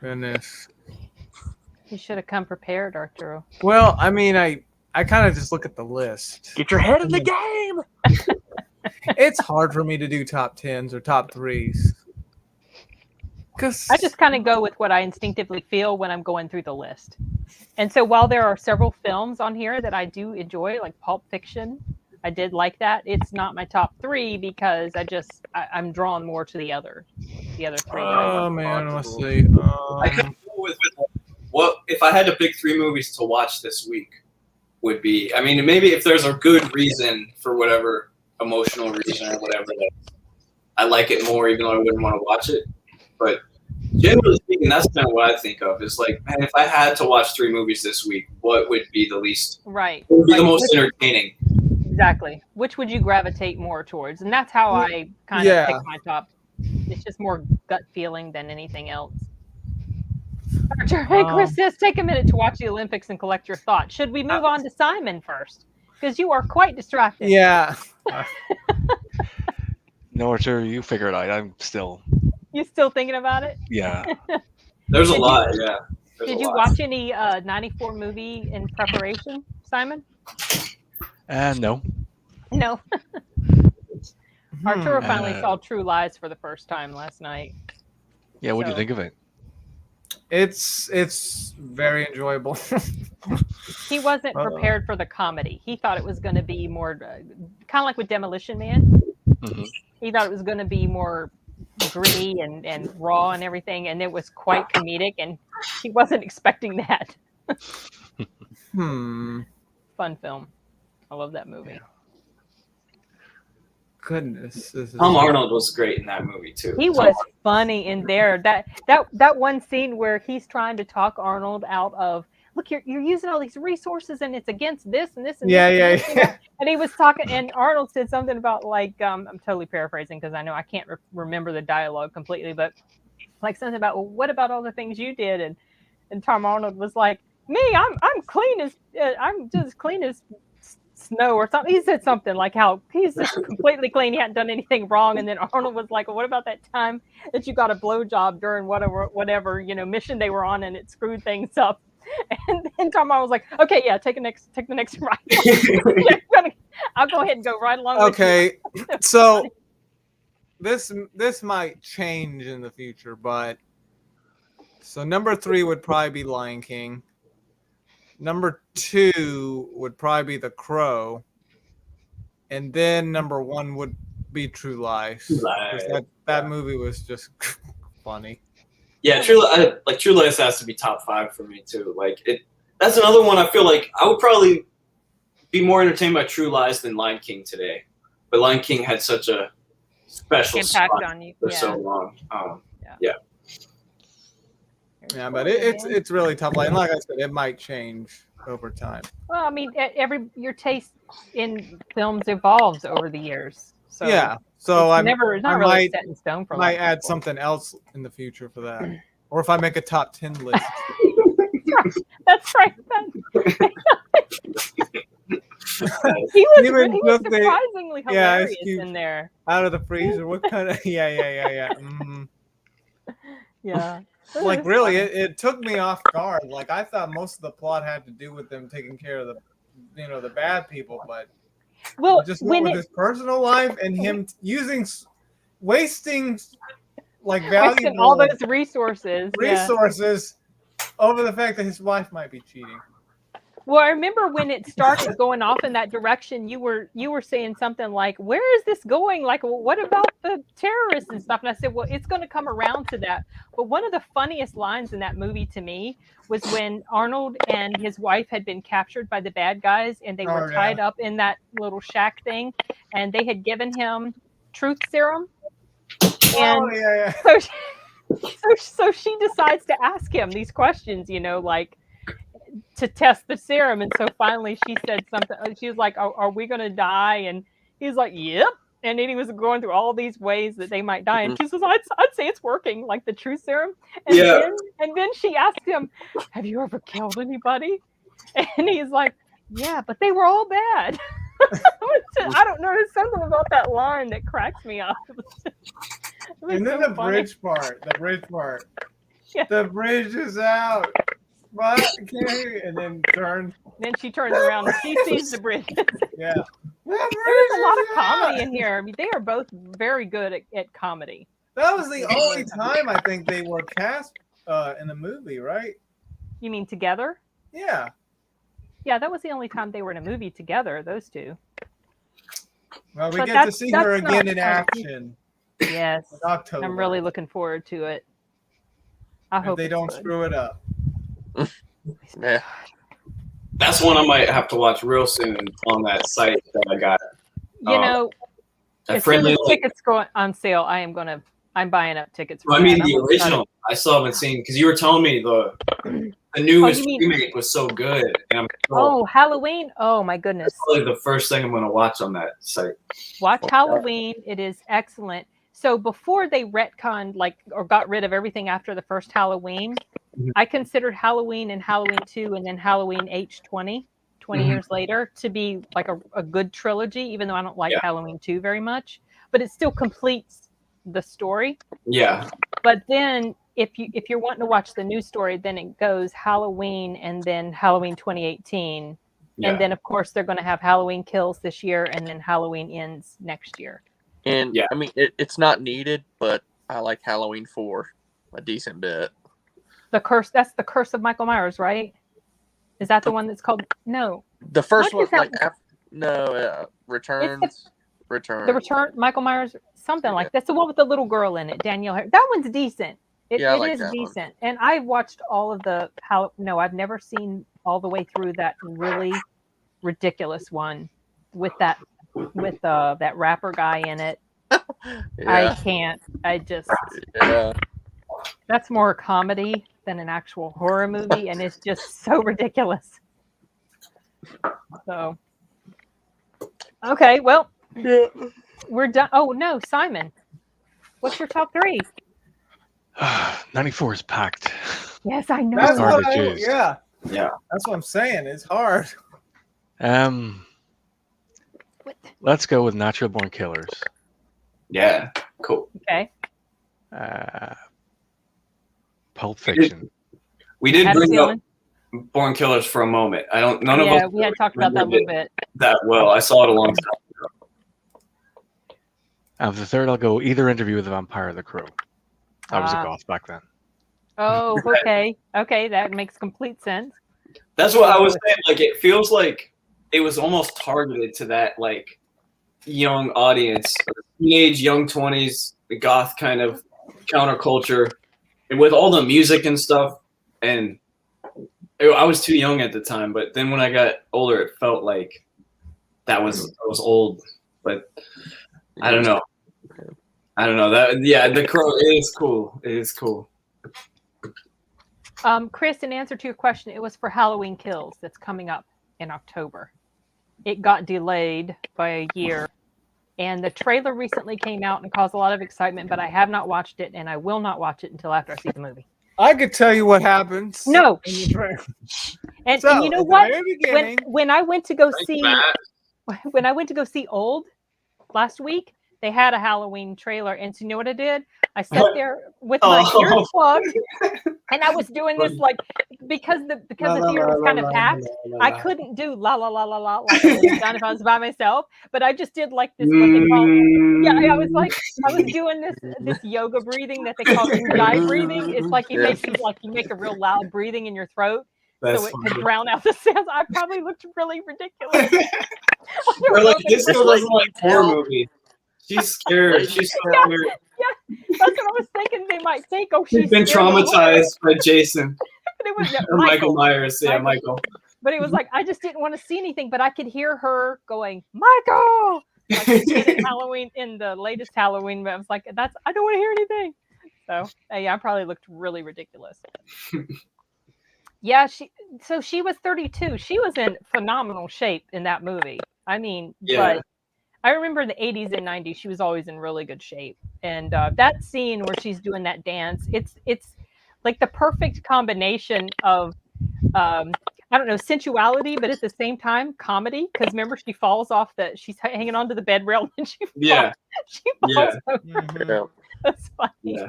Goodness. You should have come prepared, Arturo. Well, I mean, I kind of just look at the list. Get your head in the game. It's hard for me to do top 10s or top 3s. I just kind of go with what I instinctively feel when I'm going through the list. And so while there are several films on here that I do enjoy, like Pulp Fiction, I did like that. It's not my top 3 because I'm drawn more to the other 3. Oh man, let's see. I could go with what if I had to pick 3 movies to watch this week would be. I mean, maybe if there's a good reason for whatever emotional reason or whatever, that I like it more, even though I wouldn't want to watch it. But generally speaking, that's kind of what I think of. Is like, man, if I had to watch 3 movies this week, what would be the least? Right. What would be the most entertaining? Exactly. Which would you gravitate more towards? And that's how I kind of pick my top. It's just more gut feeling than anything else. Hey, Chris says, take a minute to watch the Olympics and collect your thoughts. Should we move on to Simon first? Because you are quite distracted. Yeah. No, Artur, you figure it out. I'm still. You still thinking about it? Yeah. There's a lot, yeah. Did you watch any 94 movie in preparation, Simon? No. No. Arturo finally saw True Lies for the first time last night. Yeah, what do you think of it? It's very enjoyable. He wasn't prepared for the comedy. He thought it was going to be more kind of like with Demolition Man. Mm-hmm. He thought it was going to be more gritty and raw and everything, and it was quite comedic, and he wasn't expecting that. Fun film. I love that movie. Yeah. Goodness. Tom Arnold was great in that movie too. He was funny in there. That one scene where he's trying to talk Arnold out of, look, you're using all these resources and it's against this and this and this. Yeah. And he was talking, and Arnold said something about like, I'm totally paraphrasing because I know I can't remember the dialogue completely, but like something about, well, what about all the things you did? And Tom Arnold was like, me, I'm clean as I'm just clean as snow or something. He said something like how he's just completely clean. He hadn't done anything wrong. And then Arnold was like, well, what about that time that you got a blowjob during whatever mission they were on and it screwed things up? And then Tom Arnold was like, okay, yeah, take the next ride. I'll go ahead and go right along. Okay, so this might change in the future, but so number 3 would probably be Lion King. Number 2 would probably be The Crow, and then number 1 would be True Lies. That movie was just funny. Yeah, True Lies has to be top 5 for me too. Like that's another one I feel like I would probably be more entertained by True Lies than Lion King today. But Lion King had such a special impact spot on you for so long. Yeah, but it's really tough. Like I said, it might change over time. Well, I mean, your taste in films evolves over the years. So yeah, so it's not really set in stone for. Might add something else in the future for that, or if I make a top 10 list. That's right. He was surprisingly hilarious in there. Out of the freezer. What kind of? Yeah. Mm-hmm. Yeah. Like really, it took me off guard. Like I thought most of the plot had to do with them taking care of the bad people, but just went with his personal life and him wasting like valuable all those resources over the fact that his wife might be cheating. Well, I remember when it started going off in that direction, you were saying something like, where is this going? Like, well, what about the terrorists and stuff? And I said, well, it's going to come around to that. But one of the funniest lines in that movie to me was when Arnold and his wife had been captured by the bad guys and they were tied up in that little shack thing and they had given him truth serum. And so she decides to ask him these questions, like, to test the serum. And so finally she said something. She was like, are we going to die? And he's like, yep. And then he was going through all these ways that they might die. And she says, I'd say it's working, like the truth serum. And then she asked him, have you ever killed anybody? And he's like, yeah, but they were all bad. I don't know. There's something about that line that cracks me up. And then the bridge part. Yeah. The bridge is out. What? And then turns. Then she turns around and she sees the bridge. Yeah. There's a lot of comedy in here. I mean, they are both very good at comedy. That was the only time I think they were cast in the movie, right? You mean together? Yeah. Yeah, that was the only time they were in a movie together, those two. Well, we But get to see her that's again not in action Yes. in October. I'm really looking forward to it. I if hope they it's don't good. screw it up. Yeah. That's one I might have to watch real soon on that site that I got. You know, A as soon friendly as link. tickets go on sale, I'm buying up tickets. For I mean, that. the I'm original. I still haven't seen because you were telling me the newest mean- remake was so good. And I'm Oh, Halloween! Oh my goodness! that's probably the first thing I'm going to watch on that site. Watch Halloween. It is excellent. So before they retconned or got rid of everything after the first Halloween, I considered Halloween and Halloween 2 and then Halloween H20, 20 years later, to be like a good trilogy, even though I don't like Halloween 2 very much. But it still completes the story. Yeah. But then if you're wanting to watch the new story, then it goes Halloween and then Halloween 2018. Yeah. And then, of course, they're going to have Halloween Kills this year and then Halloween Ends next year. And I mean, it's not needed, but I like Halloween 4 a decent bit. That's the Curse of Michael Myers, right? Is that the one that's called? No. The first What one, is that? Returns. The Return, Michael Myers, something like that's the one with the little girl in it, Danielle. That one's decent. It like is that one. decent. And I've watched all of I've never seen all the way through that really ridiculous one with that rapper guy in it. I can't. I just that's more a comedy than an actual horror movie, and it's just so ridiculous. So okay, well, we're done. Oh no, Simon, what's your top 3? 94 is packed. Yes, I know. That's what Yeah. That's what I'm saying. It's hard. Let's go with Natural Born Killers. Yeah. Cool. Okay. Pulp Fiction. We did Had a bring up feeling. Born Killers for a moment. None of us. We had talked about that a little bit. That well, I saw it a long time ago. And for the third, I'll go Either Interview with the Vampire or The Crow. I was a goth back then. Oh, okay. Okay, that makes complete sense. That's what I was saying. Like, it feels like it was almost targeted to that like young audience, teenage, young 20s, the goth kind of counterculture, and with all the music and stuff. And I was too young at the time, but then when I got older, it felt like that was old. But I don't know. The Crow is cool. It is cool. Chris, in answer to your question, it was for Halloween Kills that's coming up in October. It got delayed by a year, and the trailer recently came out and caused a lot of excitement, but I have not watched it, and I will not watch it until after I see the movie. I could tell you what happens. No. in the trailer. And So, you know at the what? very beginning- When I went to go see Old last week, they had a Halloween trailer, and so you know what I did? I sat there with my ears plugged, and I was doing this like because the theater was kind of packed. I couldn't do la la la la la like I would have done if I was by myself, but I just did like this. What they call, I was doing this yoga breathing that they call ujjayi breathing. It's like you make a real loud breathing in your throat. So it could drown out the sounds. I probably looked really ridiculous. Or like this girl doesn't like horror movies. She's scared. She's so scared. Yeah, that's what I was thinking. They might think, "Oh, She's been traumatized by Jason But it was or Michael Myers. Yeah, Michael. But it was like I just didn't want to see anything, but I could hear her going, "Michael!" Like she did in Halloween in the latest Halloween. But I was like, I don't want to hear anything. So I probably looked really ridiculous. Yeah, she was 32. She was in phenomenal shape in that movie. I mean, but I remember in the 80s and 90s, she was always in really good shape. And that scene where she's doing that dance, it's like the perfect combination of, I don't know, sensuality, but at the same time, comedy. Because remember, she falls off she's hanging onto the bed rail and she falls over. That's funny.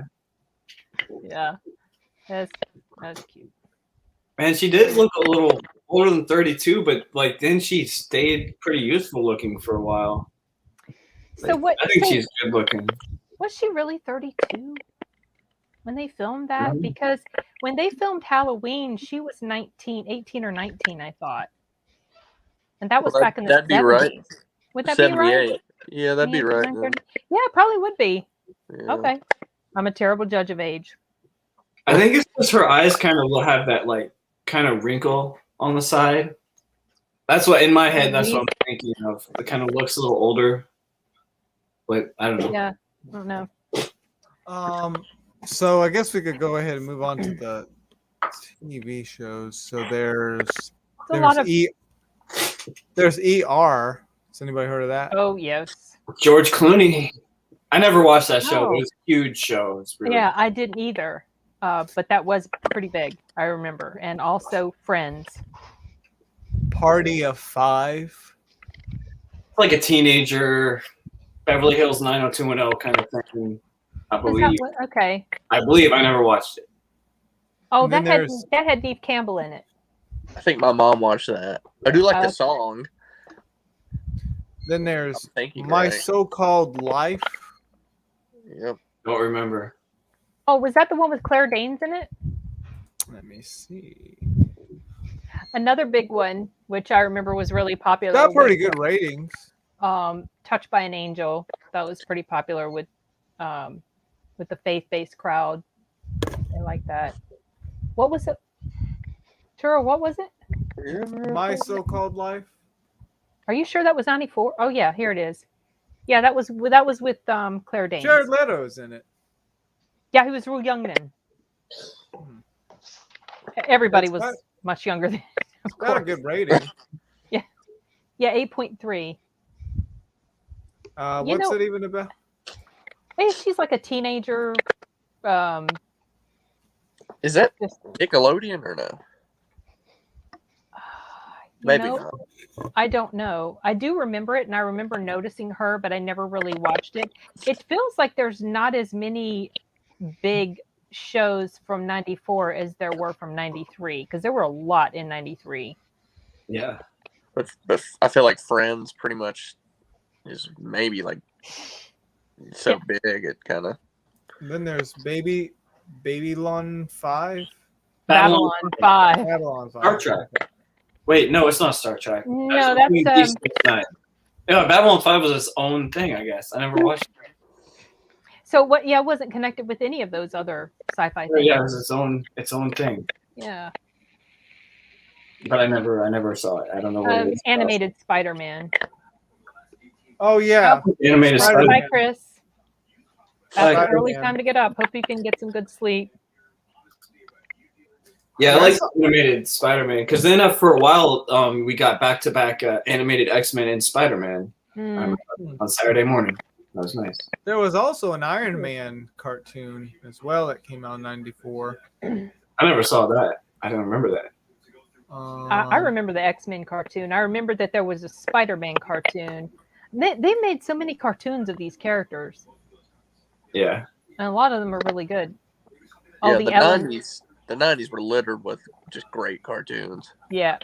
Yeah. That's cute. Man, she did look a little older than 32, but like then she stayed pretty youthful looking for a while. So what? I think she's good looking. Was she really 32? when they filmed that? Because when they filmed Halloween, she was 18 or 19, I thought. And that was back in the 70s. That'd be right. Would that be right? 78. Yeah, that'd be right. then. Yeah, it probably would be. Yeah. Okay. I'm a terrible judge of age. I think it's just her eyes kind of will have that like kind of wrinkle on the side. That's what in my head. That's what I'm thinking of. It kind of looks a little older, but I don't know. Yeah, I don't know. So I guess we could go ahead and move on to the TV shows. So there's a lot of there's ER. Has anybody heard of that? Oh yes. George Clooney. I never watched that show. No. It was a huge show. It was really Yeah, I didn't either. But that was pretty big. I remember, and also Friends. Party of Five. like a teenager, Beverly Hills 90210 kind of thing. I believe. Okay. I believe. I never watched it. Oh, And then that had Neve Campbell in it. I think my mom watched that. I do like the song. Then there's Thank you, My Greg. So-Called Life. Yep. Don't remember. Oh, was that the one with Claire Danes in it? Let me see. Another big one, which I remember was really popular. Got pretty good ratings. Touched by an Angel. That was pretty popular with the faith-based crowd. They like that. What was it? Turo, what was it? My So-Called Life. Are you sure that was 94? Oh yeah, here it is. Yeah, that was with Claire Danes. Jared Leto's in it. Yeah, he was real young then. Everybody That's was much younger than. Of Got a course. good rating. Yeah, 8.3. What's it even about? She's like a teenager. Is that Just- Nickelodeon or no? Maybe not. I don't know. I do remember it, and I remember noticing her, but I never really watched it. It feels like there's not as many big shows from 94 as there were from 93, because there were a lot in 93. Yeah. But I feel like Friends pretty much is maybe like so big it kind of. Then there's Babylon 5. Babylon 5. Babylon 5. Star Trek. Wait, no, it's not Star Trek. No, Deep that's Space Nine. Yeah, Babylon 5 was its own thing, I guess. I never watched it. so what? Yeah, it wasn't connected with any of those other sci-fi things. Yeah, it was its own thing. Yeah. But I never saw it. I don't know what it is. Animated Spider-Man. Oh yeah. Animated Spider-Man. Bye, Spider-Man. Chris. Like- That's an early time to get up. Hope you can get some good sleep. Yeah, I like animated Spider-Man because then for a while we got back-to-back animated X-Men and Spider-Man Mm. on Saturday morning. That was nice. There was also an Iron Man cartoon as well that came out in '94. I never saw that. I don't remember that. I remember the X-Men cartoon. I remember that there was a Spider-Man cartoon. They made so many cartoons of these characters, Yeah. and a lot of them are really good. Yeah, the the Ellen- 90s. The 90s were littered with just great cartoons. Yeah.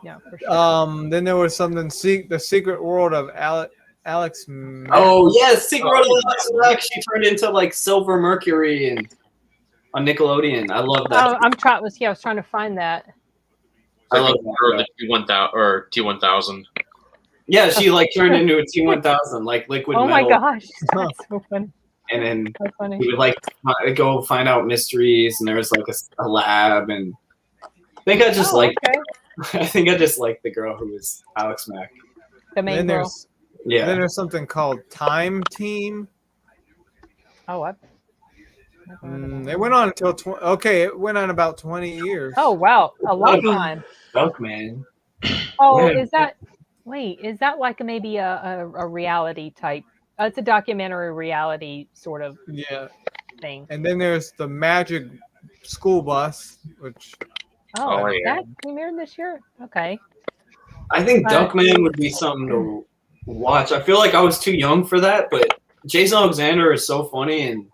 Yeah, for sure. Then there was something The Secret World of Alex. Oh yes, Secret World of Alex Mack. She turned into like Silver Mercury and on Nickelodeon. I love that. I was trying to find that. I love Or that. the T1000 or T1000. Yeah, she like turned into a T1000, like liquid Oh metal. my gosh, that's so funny. And then So funny. he would like go find out mysteries, and there was like a lab, and I think I just like. okay. I think I just like the girl who was Alex Mack. The main Then girl. there's Yeah. then there's something called Time Team. Oh, what? It went on until it went on about 20 years. Oh wow, a long time. Duckman. Oh, Yeah. is that like maybe a reality type? It's a documentary reality sort of Yeah. thing. And then there's the Magic School Bus, which Oh, Oh, is yeah. that premiered this year? Okay. I think Duckman would be something to watch. I feel like I was too young for that, but Jason Alexander is so funny, and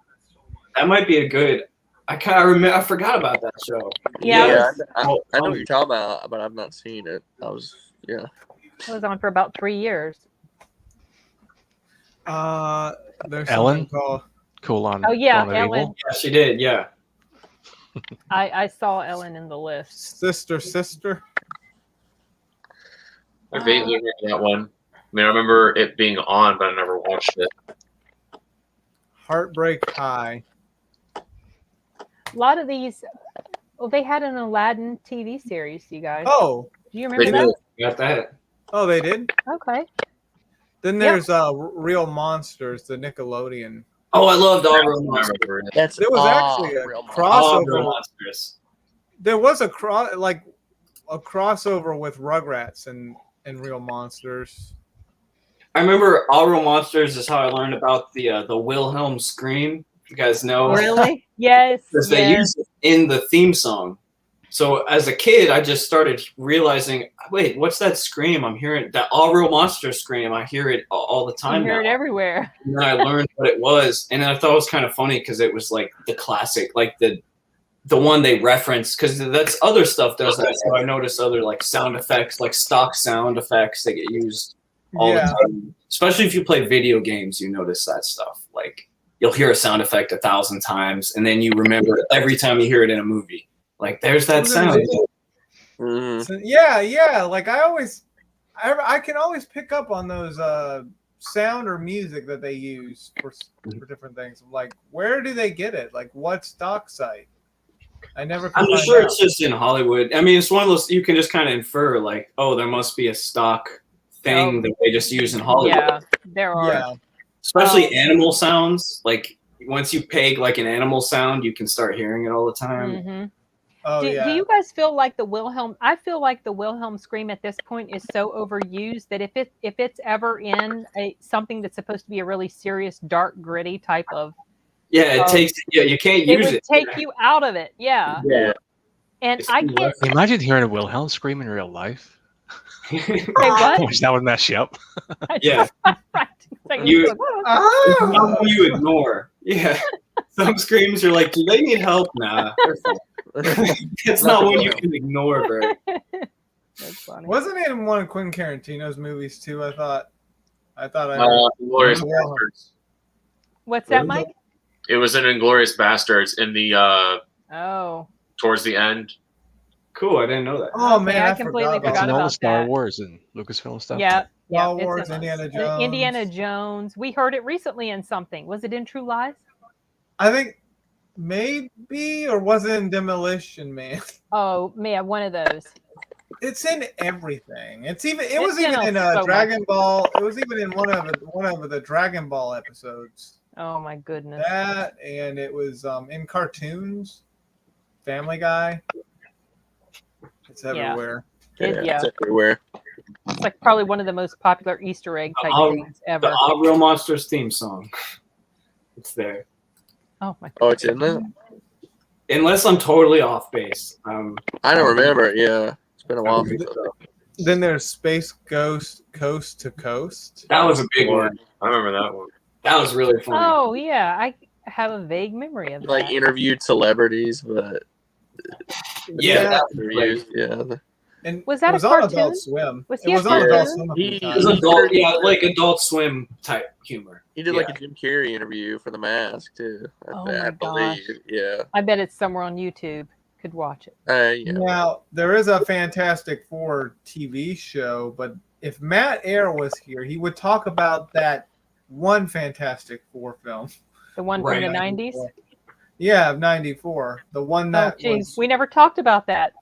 that might be a good. I forgot about that show. Yeah, I know what you're talking about, but I've not seen it. It was on for about 3 years. there's Ellen? something called colon. Oh, yeah, Dawn of Ellen. Evil. Yeah, she did. Yeah. I saw Ellen in the list. Sister. I vaguely remember that one. I mean, I remember it being on, but I never watched it. Heartbreak High. A lot of these. Well, they had an Aladdin TV series, you guys. Oh, Do you They remember did. that? Got that. oh, they did. Okay. Then Yep. there's Real Monsters, the Nickelodeon. Oh, I loved all real I monsters. remember it. That's There was all actually a real monsters. All real crossover. monsters. There was a crossover with Rugrats and Real Monsters. I remember All Real Monsters is how I learned about the Wilhelm scream. You guys know, Really? Yes. because they yes. use it in the theme song. So as a kid, I just started realizing, wait, what's that scream? I'm hearing that All Real Monsters scream. I hear it all the You time hear now. it everywhere. And then I learned what it was, and then I thought it was kind of funny because it was like the classic, like the one they reference, because that's other stuff does that. So I noticed other like sound effects, like stock sound effects that get used all Yeah. the time. Especially if you play video games, you notice that stuff. Like you'll hear a sound effect 1,000 times, and then you remember it every time you hear it in a movie. Like there's that sound. Mhm. So, yeah. Like I can always pick up on those sound or music that they use for different things. Like, where do they get it? Like, what stock site? I never. Could I'm find sure out. it's just in Hollywood. I mean, it's one of those you can just kind of infer, like, oh, there must be a stock thing that they just use in Hollywood. Yeah, there are. Yeah. Especially animal sounds. Like once you peg like an animal sound, you can start hearing it all the time. Mhm. Oh do, yeah. do you guys feel like the Wilhelm? I feel like the Wilhelm scream at this point is so overused that if it's ever in something that's supposed to be a really serious, dark, gritty type of, Yeah, it takes. Yeah, you can't it use would it. take you out of it. Yeah, Yeah. and It's I too can't. rough. Imagine hearing a Wilhelm scream in real life. Say what? Which that would mess you up. Yeah. Right. It's like, You- like, "Oh, It's Ah! not one you ignore. Yeah. Some screams are like, do they need help? Nah. they're fine. It's not one you can ignore, bro. that's funny. Wasn't it in one of Quentin Tarantino's movies too? I thought. I Inglourious Yeah. Bastards. What's that, Mike? It was in Inglourious Bastards in the Oh, towards the end. Cool. I didn't know that. Oh Okay, man, I I completely forgot It's forgot in about all the about Star that. Wars and Lucasfilm stuff. yeah, yeah. Star it's Wars, in- Indiana Jones. Indiana Jones. We heard it recently in something. Was it in True Lies? I think maybe, or was it in Demolition Man? Oh, man, one of those. It's in everything. It It's was in even in so much. Dragon Ball. It was even in one of the Dragon Ball episodes. Oh my goodness. That, and it was in cartoons, Family Guy. It's Yeah. everywhere. Yeah. It's everywhere. It's like probably one of the most popular Easter egg type things The ever. All Real Monsters theme song. It's there. Oh my Oh, it's in there? Unless I'm totally off base. I don't remember it. Yeah. It's been a while since Then there's Space Ghost Coast to Coast. That was a big one. I remember that one. That was really funny. Oh yeah, I have a vague memory of that. like interviewed celebrities, but Yeah, that was interviews, yeah. And Was that it was a on cartoon? Adult Swim. Was It he a was on Adult cartoon? Swim. a He- few It times. was adult, yeah, like Adult Swim type humor. He did like a Jim Carrey interview for The Mask too. Oh I my believe. gosh. Yeah. I bet it's somewhere on YouTube. Could watch it. Yeah. Now there is a Fantastic Four TV show, but if Matt Ayer was here, he would talk about that one Fantastic Four film. The one Right. from the 90s. Yeah, of '94. The one Oh that geez, was. we never talked about that.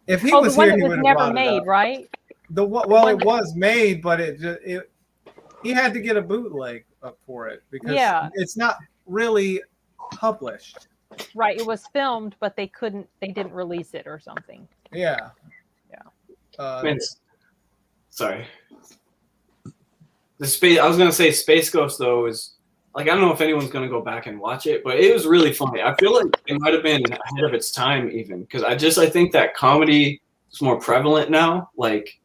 If he Oh, was the one here, that he was would have never brought it made, up. right? Well, one it was made, but he had to get a bootleg up for it because it's not really published. Right. It was filmed, but they didn't release it or something. Yeah. Yeah. Sorry. I was gonna say Space Ghost though is like I don't know if anyone's gonna go back and watch it, but it was really funny. I feel like it might have been ahead of its time even because I think that comedy is more prevalent now. Like,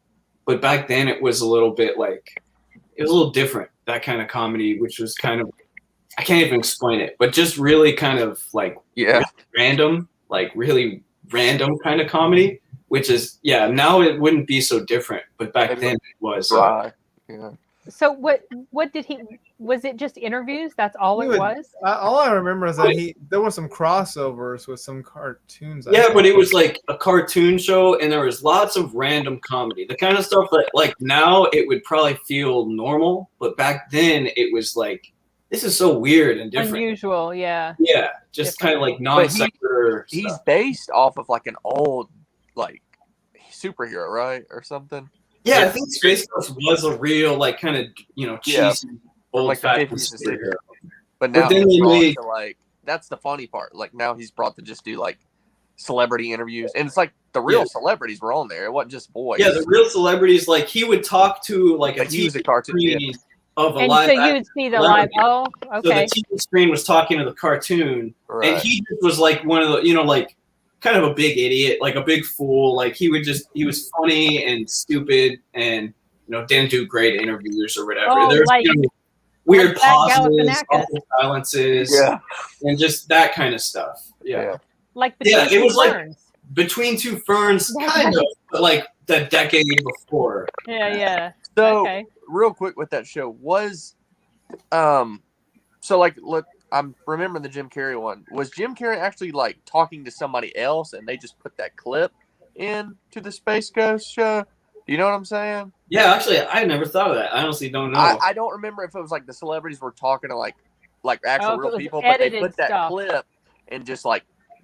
but back then it was a little bit like it was a little different, that kind of comedy, which was kind of I can't even explain it, but just really kind of like random, like really random kind of comedy, which is now it wouldn't be so different, but back then it was. Dry. Yeah. So what did he? Was it just interviews? That's all He it would- was. All I remember is that there was some crossovers with some cartoons. I Yeah, think. but it was like a cartoon show, and there was lots of random comedy. The kind of stuff that, like, now it would probably feel normal, but back then it was like, this is so weird and different. Unusual, yeah. Yeah, just kind of like non sequitur. He's based off of like an old like superhero, right, or something. Yeah, I think Space Ghost was a real, like, kind of, you know, cheesy, old like the fashioned 50s and superhero. 60s. But now then he's they brought made- to, like, that's the funny part. Like now he's brought to just do like celebrity interviews, and it's like the real celebrities were on there. It wasn't just boys. Yeah, the real celebrities, like, he would talk to like Like, a he was TV a cartoon, screen of a And live so you action would see the live. celebrity. Oh, So okay. the TV screen was talking to the cartoon, Right. and he just was like one of the, you know, like kind of a big idiot, like a big fool. Like he was funny and stupid, and you know, didn't do great interviews or whatever. Oh, There's like- you know, weird like Zach pauses, Galifianakis. awful silences, Yeah. and just that kind of stuff. Yeah. Yeah. Like between Yeah, it was two like- ferns. Between Two Ferns, kind of, but like the decade before. Yeah. So Okay. real quick with that show was, so like look, I'm remembering the Jim Carrey one. Was Jim Carrey actually like talking to somebody else, and they just put that clip in to the Space Ghost show? Do you know what I'm saying? Yeah, actually, I never thought of that. I honestly don't know. I don't remember if it was like the celebrities were talking to like actual Oh, if it real was people, but they edited put that stuff. clip and just like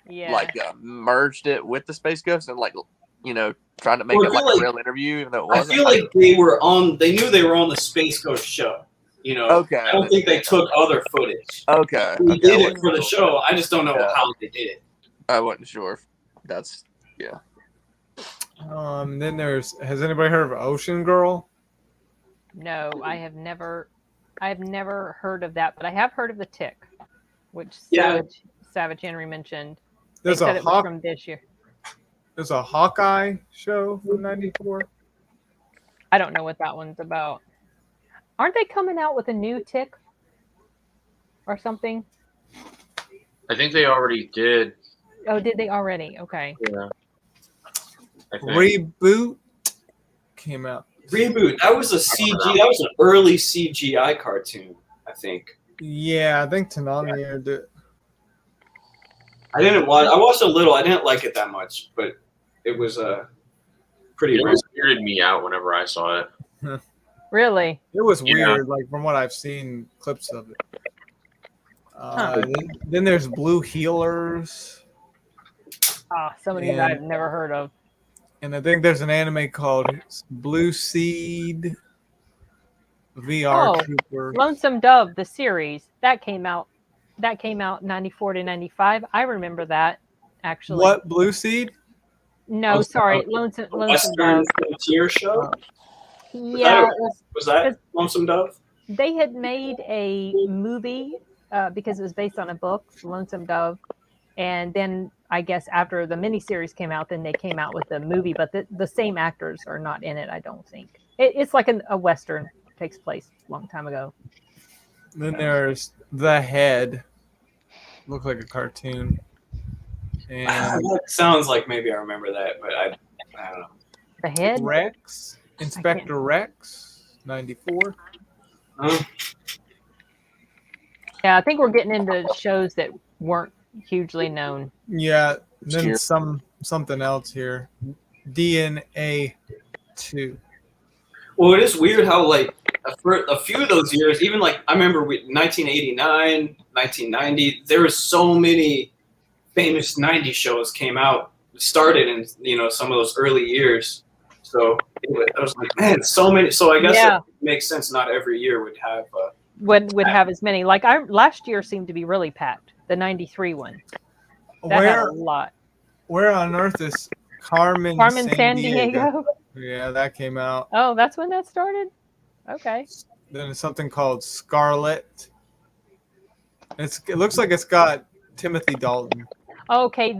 Yeah. merged it with the Space Ghost and like, you know, trying to make Well, I it like feel a like- real interview, even though it I wasn't. feel like they knew they were on the Space Ghost show. You know, Okay. I don't think they took other footage. Okay. They okay, did I it for the wasn't sure. show. I just don't know Yeah. how they did it. I wasn't sure. That's Then has anybody heard of Ocean Girl? No, I have never heard of that, but I have heard of the Tick, which Yeah. Savage Henry mentioned. There's They said a it was Hawk. from this year. There's a Hawkeye show from '94. I don't know what that one's about. Aren't they coming out with a new Tick or something? I think they already did. Oh, did they already? Okay. Yeah. I think. Reboot came out. Reboot. That was a CG. That was an early CGI cartoon. I think. Yeah, I think Tanami did. I didn't watch. I watched a little. I didn't like it that much, but it was pretty. It was weirded me out whenever I saw it. Really? It was Yeah. weird, like from what I've seen clips of it. Then there's Blue Healers, Ah, some of these Yeah. I've never heard of. and I think there's an anime called Blue Seed VR Oh. Trooper. Lonesome Dove, the series that came out 94 to 95. I remember that actually. What Blue Seed? No, Oh, sorry, so- Lonesome Western Dove. Frontier show. Yeah, it was- Was that Lonesome Dove? they had made a movie because it was based on a book, Lonesome Dove, and then I guess after the miniseries came out, then they came out with the movie, but the same actors are not in it. I don't think it's like a western. Takes place a long time ago. Then there's The Head. Look like a cartoon. And That sounds like maybe I remember that, but I don't know. The Head. Rex, Inspector Rex, '94. Yeah, I think we're getting into shows that weren't hugely known. Yeah, then Here. something else here. DNA 2. Well, it is weird how like for a few of those years, even like I remember 1989, 1990, there were so many famous 90s shows came out, started in, you know, some of those early years. So I was like, man, so many. So I guess Yeah. it makes sense. Not every year would have. Would have as many. Like last year seemed to be really packed. The 93 one. That had a lot. Where on earth is Carmen San Diego. Yeah, that came out. Oh, that's when that started? Okay. Then there's something called Scarlet. It looks like it's got Timothy Dalton. Okay,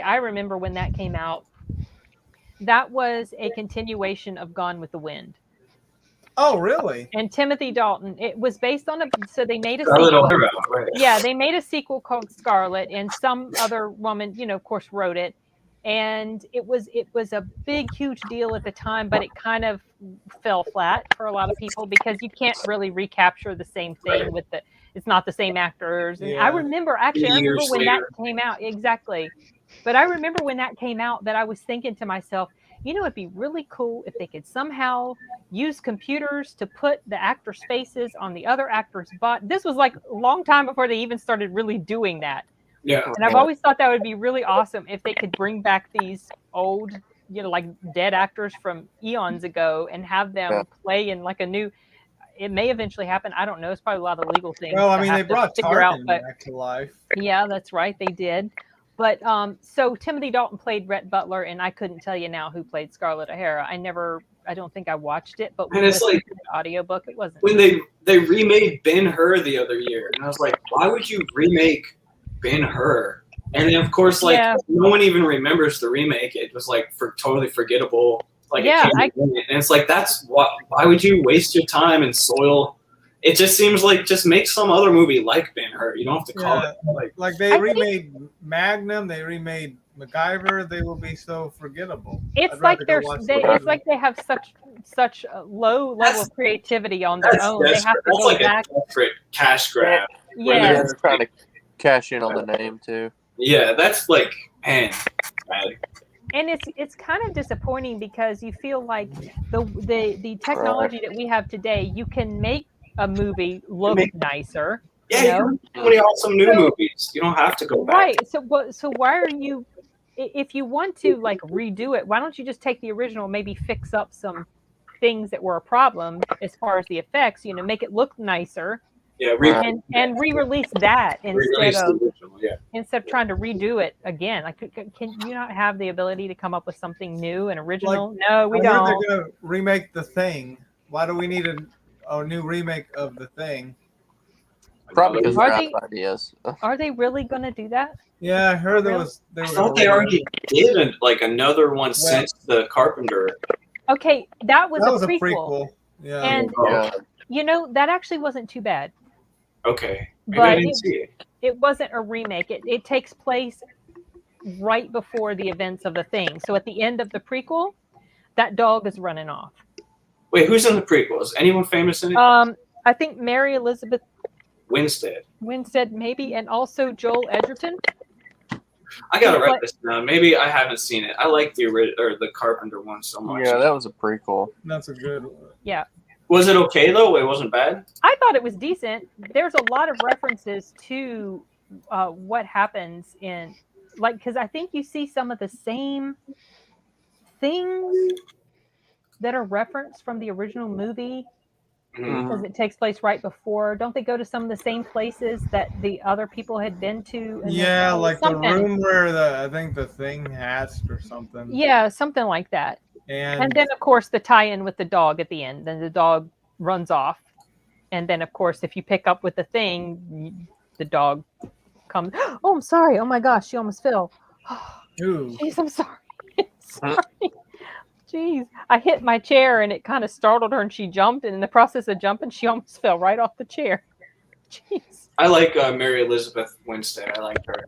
I remember when that came out. That was a continuation of Gone with the Wind. Oh, really? And Timothy Dalton, it was based on so they made a Scarlett sequel. O'Hara, right. Yeah, they made a sequel called Scarlet, and some other woman, of course, wrote it. and it was a big, huge deal at the time, but it kind of fell flat for a lot of people because you can't really recapture the same thing with it's not the same actors. And I remember when that came out, exactly. But I remember when that came out that I was thinking to myself, it'd be really cool if they could somehow use computers to put the actors' faces on the other actors' butt. This was like a long time before they even started really doing that. Yeah. And I've always thought that would be really awesome if they could bring back these old, like dead actors from eons ago and have them play in like a new. It may eventually happen. I don't know. It's probably a lot of legal things. Well, I mean, they brought Tarkin back to life. Yeah, that's right. They did. But so Timothy Dalton played Rhett Butler, and I couldn't tell you now who played Scarlett O'Hara. I don't think I watched it, but when it's like the audiobook, it wasn't. When they remade Ben-Hur the other year, and I was like, why would you remake Ben-Hur? And then of course, no one even remembers the remake. It was like totally forgettable. Like and it's like why would you waste your time and soil? It just seems like just make some other movie like Ben-Hur. You don't have to call it like they remade Magnum, they remade MacGyver. They will be so forgettable. It's like it's like they have such a low level of creativity on their own. They have to go back. A desperate cash grab. Yeah, they're trying to cash in on the name too. Yeah, that's like bad. And it's kind of disappointing because you feel like the technology that we have today, you can make a movie look nicer. Yeah, you can make awesome new movies. You don't have to go back. Right. So why are you? If you want to like redo it, why don't you just take the original, maybe fix up some things that were a problem as far as the effects? Make it look nicer. Yeah, and re-release that instead of trying to redo it again. Like, can you not have the ability to come up with something new and original? Like, no, we don't. They're going to remake The Thing. Why do we need a new remake of The Thing? Probably because they're out of ideas. Are they really going to do that? Yeah, I heard I thought they already did another one since The Carpenter. Okay, that was a prequel. Yeah. And that actually wasn't too bad. Okay. Maybe but I didn't see it. It wasn't a remake. It takes place right before the events of The Thing. So at the end of the prequel, that dog is running off. Wait, who's in the prequel? Is anyone famous in it? I think Mary Elizabeth Winstead, maybe, and also Joel Edgerton. I gotta write this down. Maybe I haven't seen it. I like the Carpenter one so much. Yeah, that was a prequel. That's a good one. Yeah. Was it okay though? It wasn't bad. I thought it was decent. There's a lot of references to what happens in, because I think you see some of the same things that are referenced from the original movie. Because it takes place right before. Don't they go to some of the same places that the other people had been to? Yeah, like the room where I think the Thing hatched or something. Yeah, something like that. And then, of course, the tie-in with the dog at the end. Then the dog runs off. And then, of course, if you pick up with the Thing, the dog comes. Oh, I'm sorry. Oh, my gosh. She almost fell. Jeez, I'm sorry. Sorry. Jeez, I hit my chair and it kind of startled her and she jumped. And in the process of jumping, she almost fell right off the chair. Jeez. I like Mary Elizabeth Winstead. I like her.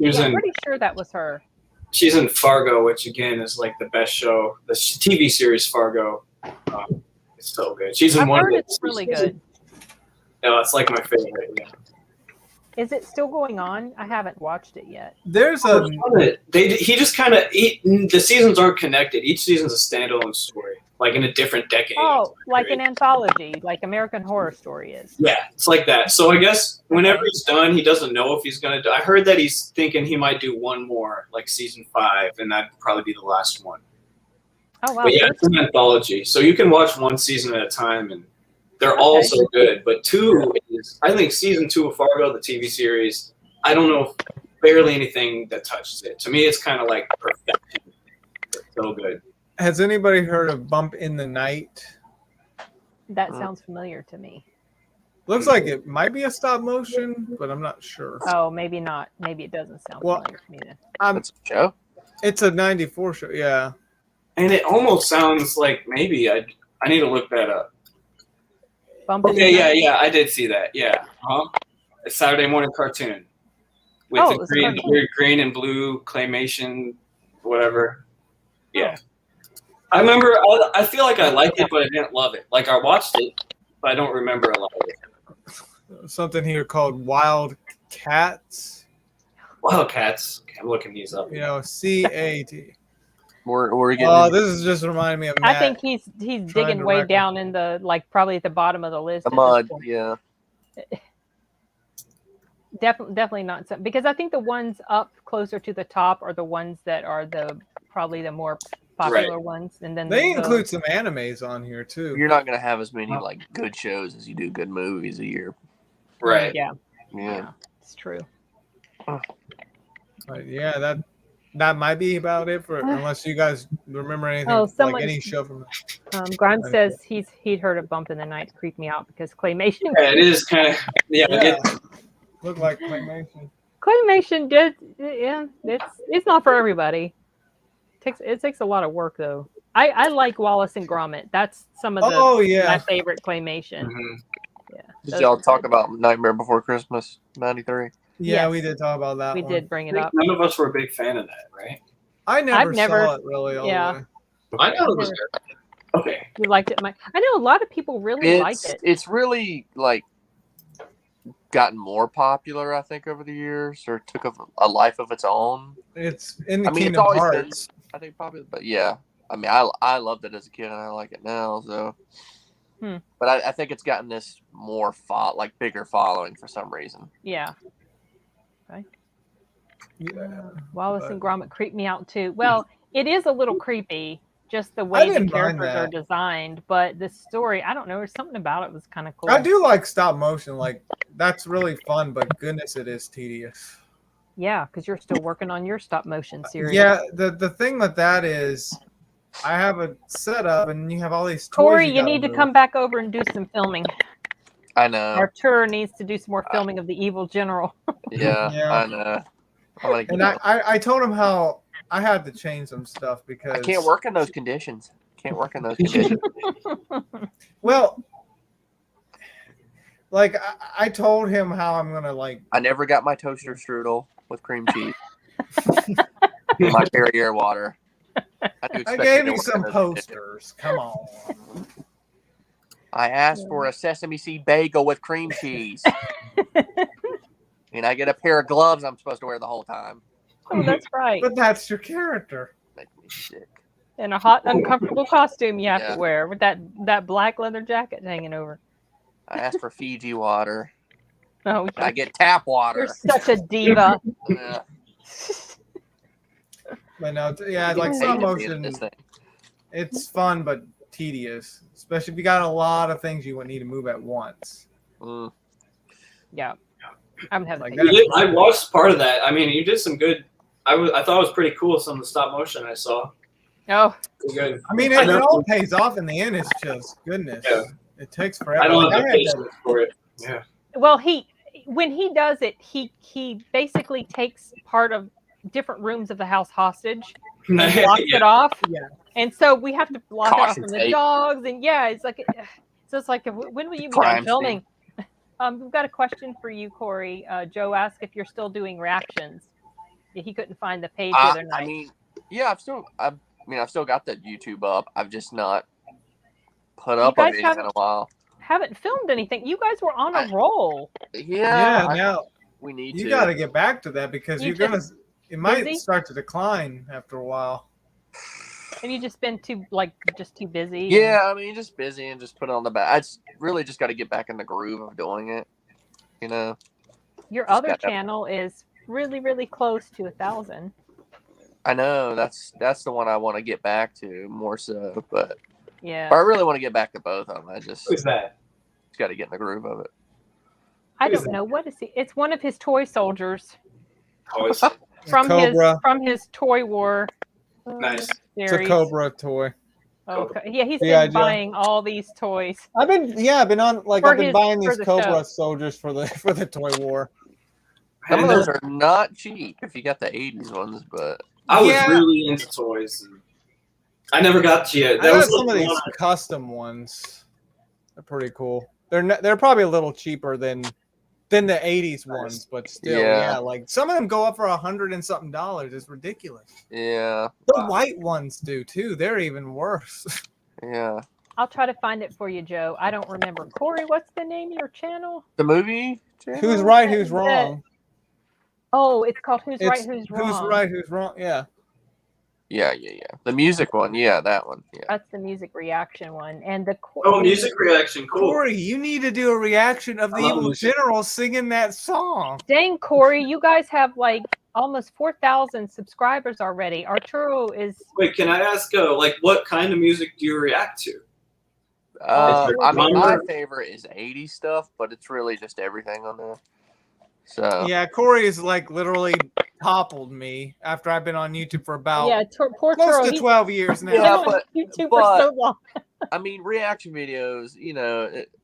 I'm pretty sure that was her. She's in Fargo, which again is like the best show. The TV series Fargo. It's so good. She's in one. It's really good. No, it's like my favorite. Yeah. Is it still going on? I haven't watched it yet. There's he just kind of the seasons aren't connected. Each season's a standalone story, like in a different decade. Oh, like an anthology, like American Horror Story is. Yeah, it's like that. So I guess whenever he's done, he doesn't know if he's gonna do. I heard that he's thinking he might do one more, like season 5, and that'd probably be the last one. Oh wow! But yeah, it's an anthology, so you can watch one season at a time, and they're all so good. But 2 is, I think, season 2 of Fargo, the TV series. I don't know barely anything that touches it. To me, it's kind of like perfection. It's so good. Has anybody heard of Bump in the Night? That sounds familiar to me. Looks like it might be a stop motion, but I'm not sure. Oh, maybe not. Maybe it doesn't sound familiar to me then. It's a show? It's a 94 show, yeah. And it almost sounds like maybe I need to look that up. Yeah, I did see that. Yeah, a Saturday morning cartoon with the green and blue claymation whatever. Yeah. I remember, I feel like I liked it, but I didn't love it. Like, I watched it, but I don't remember a lot of it. Something here called Wild Cats. Wildcats. Okay, I'm looking these up. You know, CAT. We're getting. Oh, this is just reminding me of Matt. I think he's digging way down in the probably at the bottom of the list. the mud. Yeah. Definitely not some, because I think the ones up closer to the top are the ones that are probably the more popular ones, and then they include some animes on here too. You're not gonna have as many like good shows as you do good movies a year. Right. Yeah, it's true. But yeah, that might be about it for unless you guys remember anything like any show from. Grimes says he'd heard a bump in the night creep me out because claymation. Yeah, it is kind of Look like claymation. Claymation did, yeah. It's not for everybody. It takes a lot of work though. I like Wallace and Gromit. That's some of my favorite claymation. Mm-hmm. Yeah. Did y'all talk about Nightmare Before Christmas '93? Yeah, we did talk about that. We did bring it up. None of us were a big fan of that, right? I've never saw it really. All the way. I know it was good. Okay. You liked it, Mike? I know a lot of people really like it. It's really like gotten more popular, I think, over the years, or took a life of its own. It's in the Kingdom Hearts. I think probably, but yeah. I mean, I loved it as a kid, and I like it now. So, but I think it's gotten this more bigger following for some reason. Yeah. Okay. Yeah. Wallace and Gromit creep me out too. Well, it is a little creepy, just the way the characters are designed. But the story, I don't know. There's something about it was kind of cool. I do like stop motion. Like that's really fun, but goodness, it is tedious. Yeah, because you're still working on your stop motion series. Yeah, the thing with that is, I have a setup, and you have all these toys. Corey, you need to come back over and do some filming. I know. Artur needs to do some more filming of the evil general. Yeah, I know. I told him how I had to change some stuff because I can't work in those conditions. Well, like I told him how I'm gonna like. I never got my toaster strudel with cream cheese. My Perrier water. I gave you some posters. Come on. I asked for a sesame seed bagel with cream cheese. And I get a pair of gloves I'm supposed to wear the whole time. Oh, that's right. But that's your character. Makes me sick. And a hot, uncomfortable costume you have to wear with that black leather jacket hanging over. I asked for Fiji water. Oh, yeah. I get tap water. You're such a diva. Yeah. But no, like stop motion. It's fun, but tedious, especially if you got a lot of things you would need to move at once. Yeah, I'm having. I watched part of that. I mean, you did some good. I thought it was pretty cool. Some of the stop motion I saw. Oh, good. I mean, it all pays off in the end. It's just goodness. Yeah. It takes forever. I don't have the patience for it. Yeah. Well, when he does it, he basically takes part of different rooms of the house hostage and blocks it off. Yeah. And so we have to block it off from the dogs. And it's like, so it's like, when will you be done filming? We've got a question for you, Corey. Joe asked if you're still doing reactions. He couldn't find the page the other night. I mean, yeah, I've still got that YouTube up. I've just not put up a video in a while. Haven't filmed anything. You guys were on a roll. Yeah. Now we need you got to get back to that because it might start to decline after a while. And you just been too busy. Yeah, I mean, just busy and just put it on the back. I really just got to get back in the groove of doing it. You know. Your other channel is really, really close to 1,000. I know that's the one I want to get back to more so, but yeah, I really want to get back to both of them. Who's that? Just got to get in the groove of it. I don't know what is he. It's one of his toy soldiers. Toys. from his Toy War. Nice. Series. It's a Cobra toy. Okay. Yeah, he's been buying all these toys. I've been buying these Cobra soldiers for the Toy War. Some of those are not cheap if you got the 80s ones, but I was really into toys. I never got to yet. I got some of these custom ones. They're pretty cool. They're probably a little cheaper than than the 80s ones, but still, Yeah. yeah, like some of them go up for $100 and something. It's ridiculous. Yeah. The white ones do too. They're even worse. Yeah. I'll try to find it for you, Joe. I don't remember. Corey, what's the name of your channel? The movie? Who's right, who's wrong? Oh, it's called Who's Right, It's Who's Wrong. Who's right, who's wrong? Yeah. Yeah. The music one. Yeah, that one. Yeah. That's the music reaction one. And the music reaction, cool. Corey, you need to do a reaction of the I love evil music. general singing that song. Dang, Corey, you guys have like almost 4,000 subscribers already. Arturo is. Wait, can I ask, like, what kind of music do you react to? I mean, my favorite is 80s stuff, but it's really just everything on there. So Yeah, Corey is like literally toppled me after I've been on YouTube for about poor close Turo, to 12 years now. Yeah, on but- YouTube for so long. I mean, reaction videos,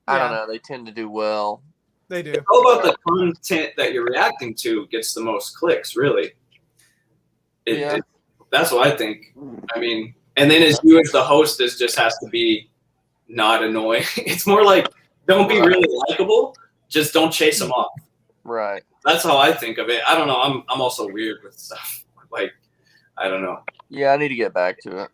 I don't know, they tend to do well. They do. How about the content that you're reacting to gets the most clicks, really? That's what I think. I mean, and then as you as the hostess just has to be not annoying. It's more like, don't be really likable, just don't chase them off. Right. That's how I think of it. I don't know. I'm also weird with stuff. Like, I don't know. Yeah, I need to get back to it.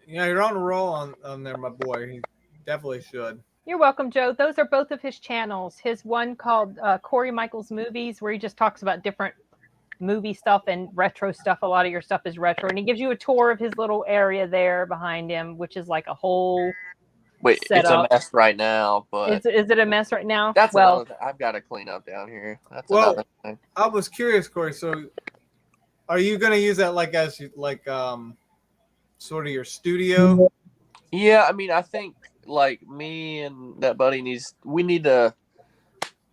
Yeah, you're on a roll on there, my boy. You definitely should. You're welcome, Joe. Those are both of his channels. His one called Corey Michaels Movies, where he just talks about different movie stuff and retro stuff. A lot of your stuff is retro. And he gives you a tour of his little area there behind him, which is like a whole Wait, setup. it's a mess right now, but Is it a mess right now? that's well, another thing. I've got to clean up down here. That's Well- another thing. I was curious, Corey. So, are you gonna use that like as sort of your studio? Yeah, I mean, I think like me and that buddy we need to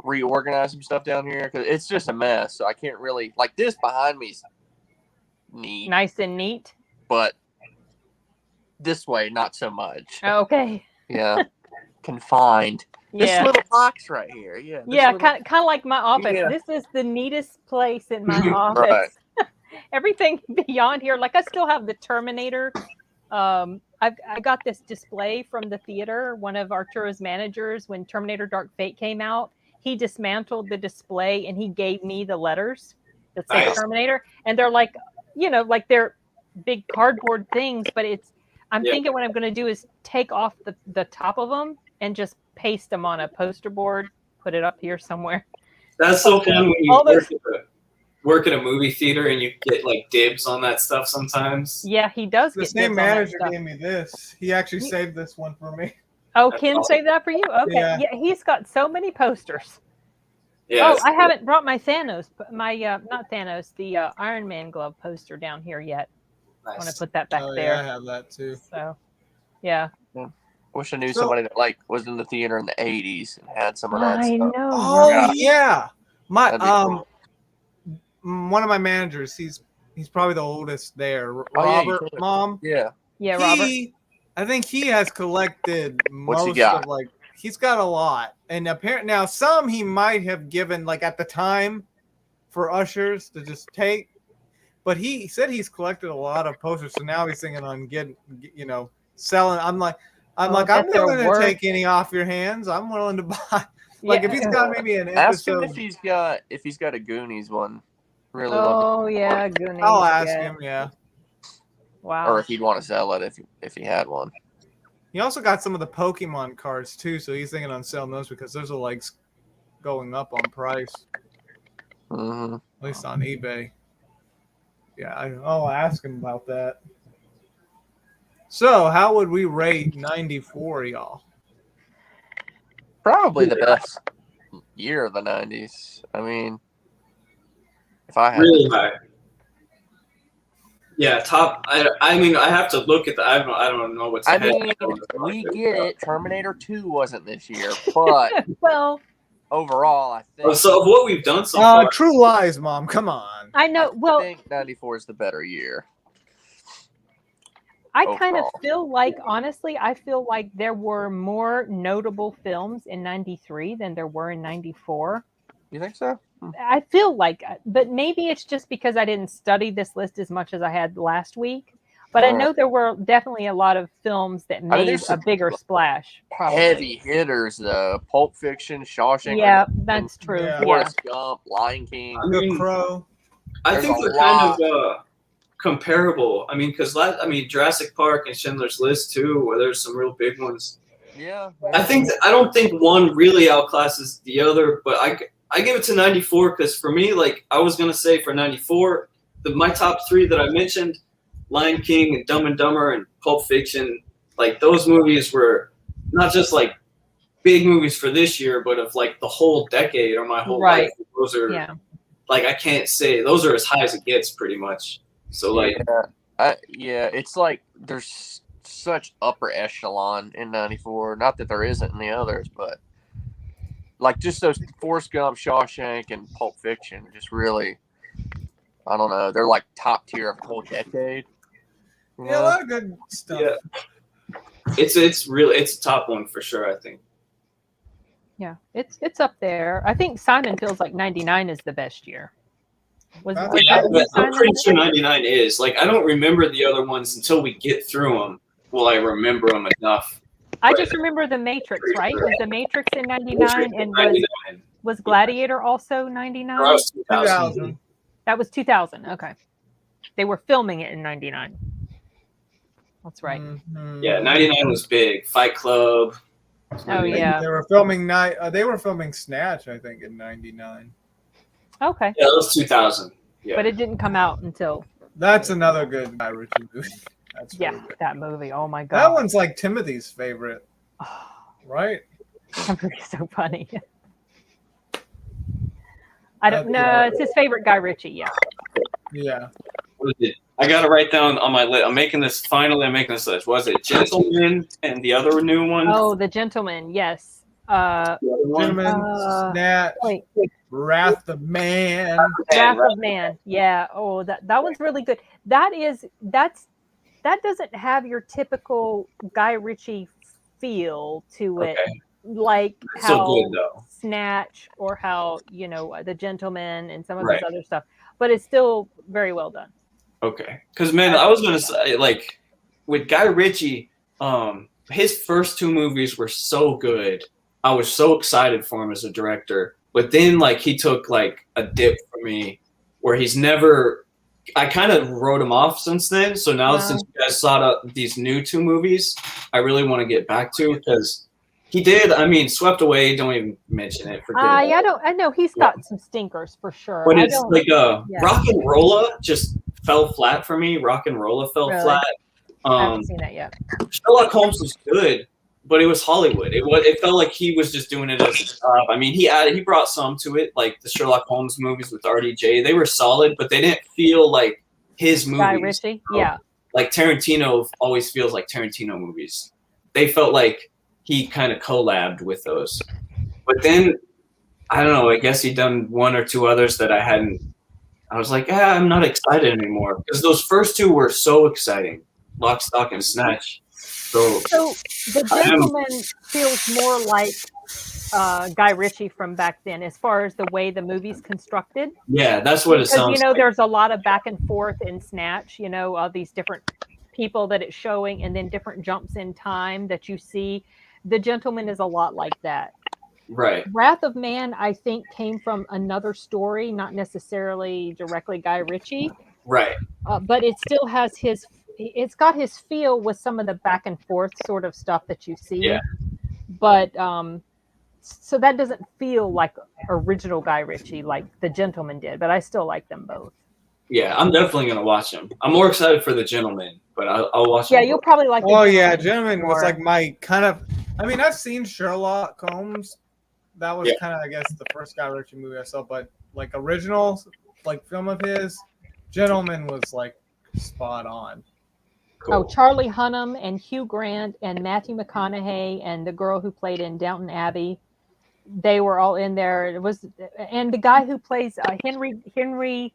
reorganize some stuff down here because it's just a mess. So I can't really like this behind me's neat, nice and neat. but this way not so much. Okay. Yeah, confined. This Yeah. little box right here. Yeah. this Yeah, little- kind of like my office. Yeah. This is the neatest place in my office. Right. Everything beyond here, like I still have the Terminator. I got this display from the theater. One of Arturo's managers, when Terminator Dark Fate came out, he dismantled the display and he gave me the letters that say Nice. Terminator. And they're like, like they're big cardboard things, but I'm thinking what I'm going to do is take off the top of them and just paste them on a poster board, put it up here somewhere. That's so fun when you All those- work at a movie theater and you get like dibs on that stuff sometimes. Yeah, he does The get same dibs on that manager stuff. gave me this. He actually saved this one for me. Oh, That's Ken awesome. saved that for you? Okay. Yeah. Yeah, he's got so many posters. Yeah. I haven't brought my Thanos, not Thanos, the Iron Man glove poster down here yet. I want to Nice. put that back Oh, there. yeah, I have that too. So, yeah. Wish I knew So- somebody that like was in the theater in the 80s and had some of that I stuff. know. Oh right? yeah, my That'd be cool. one of my managers. He's probably the oldest there. Oh, yeah, you Robert, told me. Mom. Yeah. Yeah, Robert. I think he has collected What's he most got? of like he's got a lot, and apparently now some he might have given like at the time for ushers to just take, but he said he's collected a lot of posters, so now he's thinking on selling. I'm like I'm bet they're willing to worth- take any off your hands. I'm willing to buy. Like if he's got maybe an Ask him episode, if he's got a Goonies one. Really love Oh, yeah, Goonies. I'll ask yeah. him. Yeah. it. Wow. Or if he'd want to sell it if he had one. He also got some of the Pokemon cards too, so he's thinking on selling those because those are like going up on price, Mm-hmm. at least on eBay. Yeah, I'll ask him about that. So, how would we rate 94, y'all? Probably the best year of the 90s. I mean, if I had Really high. Yeah, top. I mean, I have to look at the. I don't know what's. I ahead. mean, we get it. Terminator 2 wasn't this year, but Well, overall, I think So of what we've done so far, True Lies, Mom. Come on. I know. I Well, think 94 is the better year. I kind of overall. feel like, honestly, I feel like there were more notable films in 93 than there were in 94. You think so? I feel like, but maybe it's just because I didn't study this list as much as I had last week. But I know there were definitely a lot of films that made there's a bigger splash. Probably. Heavy hitters though. Pulp Fiction, Shawshank Yeah, Redemption, that's true. Yeah. Yeah. Forrest Gump, Lion King. I mean, The Crow. I There's think a they're kind lot. of comparable. I mean, because Jurassic Park and Schindler's List too, where there's some real big ones. Yeah. I don't think one really outclasses the other, but I give it to 94 because for me, like I was gonna say for 94, my top three that I mentioned, Lion King and Dumb and Dumber and Pulp Fiction, like those movies were not just like big movies for this year, but of like the whole decade or my whole life. Those are like I can't say those are as high as it gets pretty much. So like it's like there's such upper echelon in 94. Not that there isn't in the others, but like just those Forrest Gump, Shawshank, and Pulp Fiction just really, I don't know, they're like top tier of the whole decade. Yeah, a lot of good stuff. Yeah. It's really a top one for sure, I think. Yeah, it's up there. I think Simon feels like 99 is the best year. I'm pretty sure 99 is. Like I don't remember the other ones until we get through them. Will I remember them enough? I just remember The Matrix, right? Was The Matrix in 99 and was Gladiator also 99? That was 2000. That was 2000. Okay. They were filming it in 99. That's right. Mm-hmm. Yeah, 99 was big. Fight Club. Oh yeah. They were filming Snatch, I think, in 99. Okay. Yeah, that was 2000. Yeah. But it didn't come out until. That's another good Guy Ritchie movie. That's really good. That movie. Oh my god. That one's like Timothy's favorite, right? That movie's so funny. I don't know. It's his favorite Guy Ritchie. Yeah. Yeah. What is it? I got to write down on my list. I'm making this list. Was it Gentleman and the other new one? Oh, The Gentleman. Yes. Gentleman, Snatch, Wrath of Man. Wrath of Man. Yeah. Oh, that one's really good. That doesn't have your typical Guy Ritchie feel to it, like how good, though. Snatch or how The Gentleman and some of his other stuff. But it's still very well done. Okay, because man, I was gonna say like with Guy Ritchie, his first two movies were so good. I was so excited for him as a director, but then like he took like a dip for me, where he's never. I kind of wrote him off since then. So now since you guys saw these new two movies, I really want to get back to because he did. I mean, Swept Away. Don't even mention it. I know he's got some stinkers for sure. But it's like Rock and Rolla just fell flat for me. Rock and Rolla fell flat. I haven't seen that yet. Sherlock Holmes was good, but it was Hollywood. It felt like he was just doing it as a job. I mean, he brought some to it, like the Sherlock Holmes movies with RDJ. They were solid, but they didn't feel like his movies. Guy Ritchie, yeah. Like Tarantino always feels like Tarantino movies. They felt like he kind of collabed with those. But then, I don't know, I guess he'd done one or two others that I was like, I'm not excited anymore. Because those first two were so exciting. Lock, Stock, and Snatch. So The Gentleman feels more like Guy Ritchie from back then, as far as the way the movie's constructed. Yeah, that's what it sounds like. There's a lot of back and forth in Snatch. All these different people that it's showing, and then different jumps in time that you see. The Gentleman is a lot like that. Right. Wrath of Man, I think, came from another story, not necessarily directly Guy Ritchie. Right. But it still has it's got his feel with some of the back and forth sort of stuff that you see. Yeah. But so that doesn't feel like original Guy Ritchie like The Gentleman did, but I still like them both. Yeah, I'm definitely going to watch them. I'm more excited for The Gentleman, but I'll watch them. Yeah, you'll probably like Gentleman was like my kind of, I mean, I've seen Sherlock Holmes. That was kind of, I guess, the first Guy Ritchie movie I saw, but like original, like film of his, Gentleman was like spot on. Cool. Oh, Charlie Hunnam and Hugh Grant and Matthew McConaughey and the girl who played in Downton Abbey, they were all in there. And the guy who plays Henry,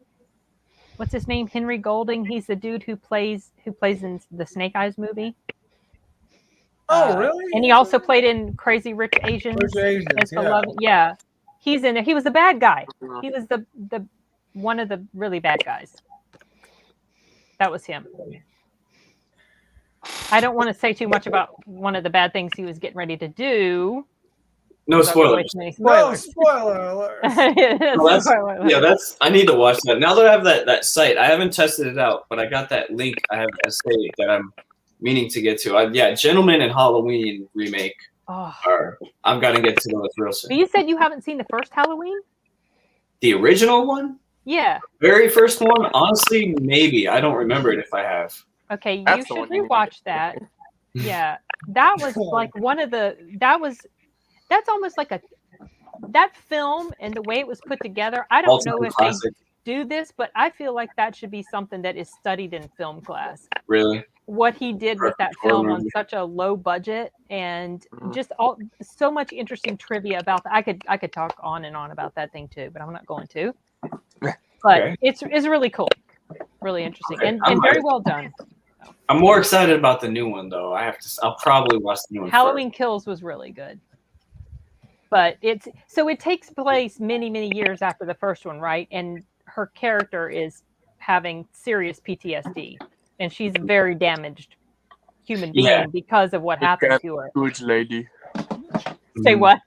what's his name? Henry Golding. He's the dude who plays in the Snake Eyes movie. Oh, really? And he also played in Crazy Rich Asians. Yeah. He's in there. He was the bad guy. He was the one of the really bad guys. That was him. I don't want to say too much about one of the bad things he was getting ready to do. No spoilers. No spoiler alert. I need to watch that. Now that I have that site, I haven't tested it out, but I got that link I have saved that I'm meaning to get to. Gentleman and Halloween remake. I'm gonna get to those real soon. But you said you haven't seen the first Halloween? The original one? Yeah. Very first one? Honestly, maybe. I don't remember it if I have. Okay, you should rewatch that. Yeah. That was like one of the that's almost like that film and the way it was put together. I don't know if they do this, but I feel like that should be something that is studied in film class. Really? What he did with that film on such a low budget and just so much interesting trivia about that. I could talk on and on about that thing too, but I'm not going to. But it's really cool, really interesting, and very well done. I'm more excited about the new one though. I'll probably watch the new one. Halloween Kills was really good. But it takes place many years after the first one, right? And her character is having serious PTSD, and she's a very damaged human being because of what happened to her. Goods lady. Say what?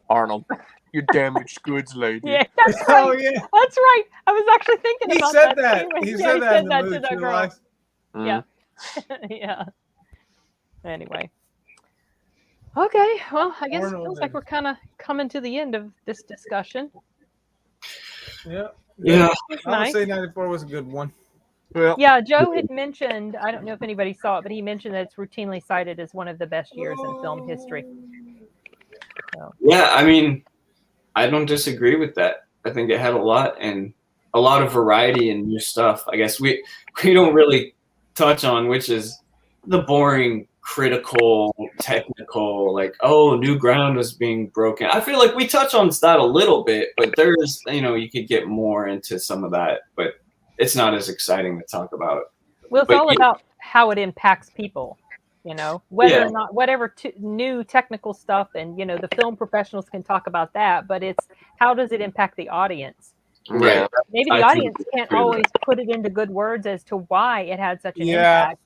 Arnold. You damaged goods lady. Yeah, that's right. Oh yeah, that's right. I was actually thinking about that. He said that in the movie to that too, girl. Alex. Yeah. Yeah. Anyway. Okay, well, I guess it feels like we're kind of coming to the end of this discussion. Yeah. Yeah. I would say 94 was a good one. Yeah, Joe had mentioned, I don't know if anybody saw it, but he mentioned that it's routinely cited as one of the best years in film history. So. Yeah, I mean, I don't disagree with that. I think it had a lot of variety and new stuff. I guess we don't really touch on, which is the boring critical, technical, like, new ground was being broken. I feel like we touch on that a little bit, but there's, you could get more into some of that, but it's not as exciting to talk about. Well, it's all about how it impacts people, whether or not, whatever new technical stuff, and, the film professionals can talk about that, but it's how does it impact the audience? Right. Maybe the audience can't always put it into good words as to why it had such an impact.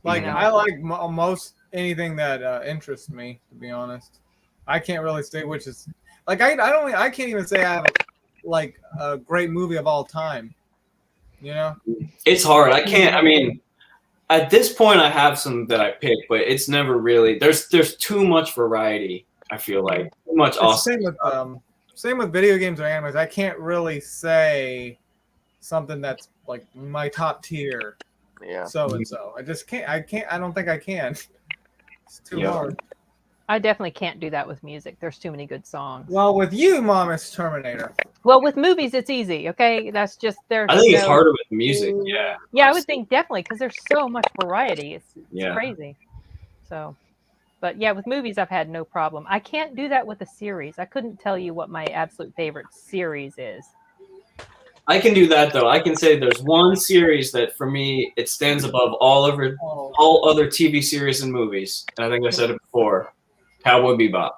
Like, I like most anything that interests me, to be honest. I can't really say which is like I can't even say I have a great movie of all time. It's hard. I can't. I mean, at this point, I have some that I pick, but it's never really. There's too much variety. I feel like too much awesome. Same with video games or animes. I can't really say something that's like my top tier. Yeah. So and so. I just can't. I don't think I can. It's too hard. I definitely can't do that with music. There's too many good songs. Well, with you, Mom, it's Terminator. Well, with movies, it's easy. Okay, that's just there. I think it's harder with music. Yeah. Yeah, I would think definitely because there's so much variety. It's crazy. So, but yeah, with movies, I've had no problem. I can't do that with a series. I couldn't tell you what my absolute favorite series is. I can do that though. I can say there's one series that for me it stands above all other TV series and movies. And I think I said it before. Cowboy Bebop.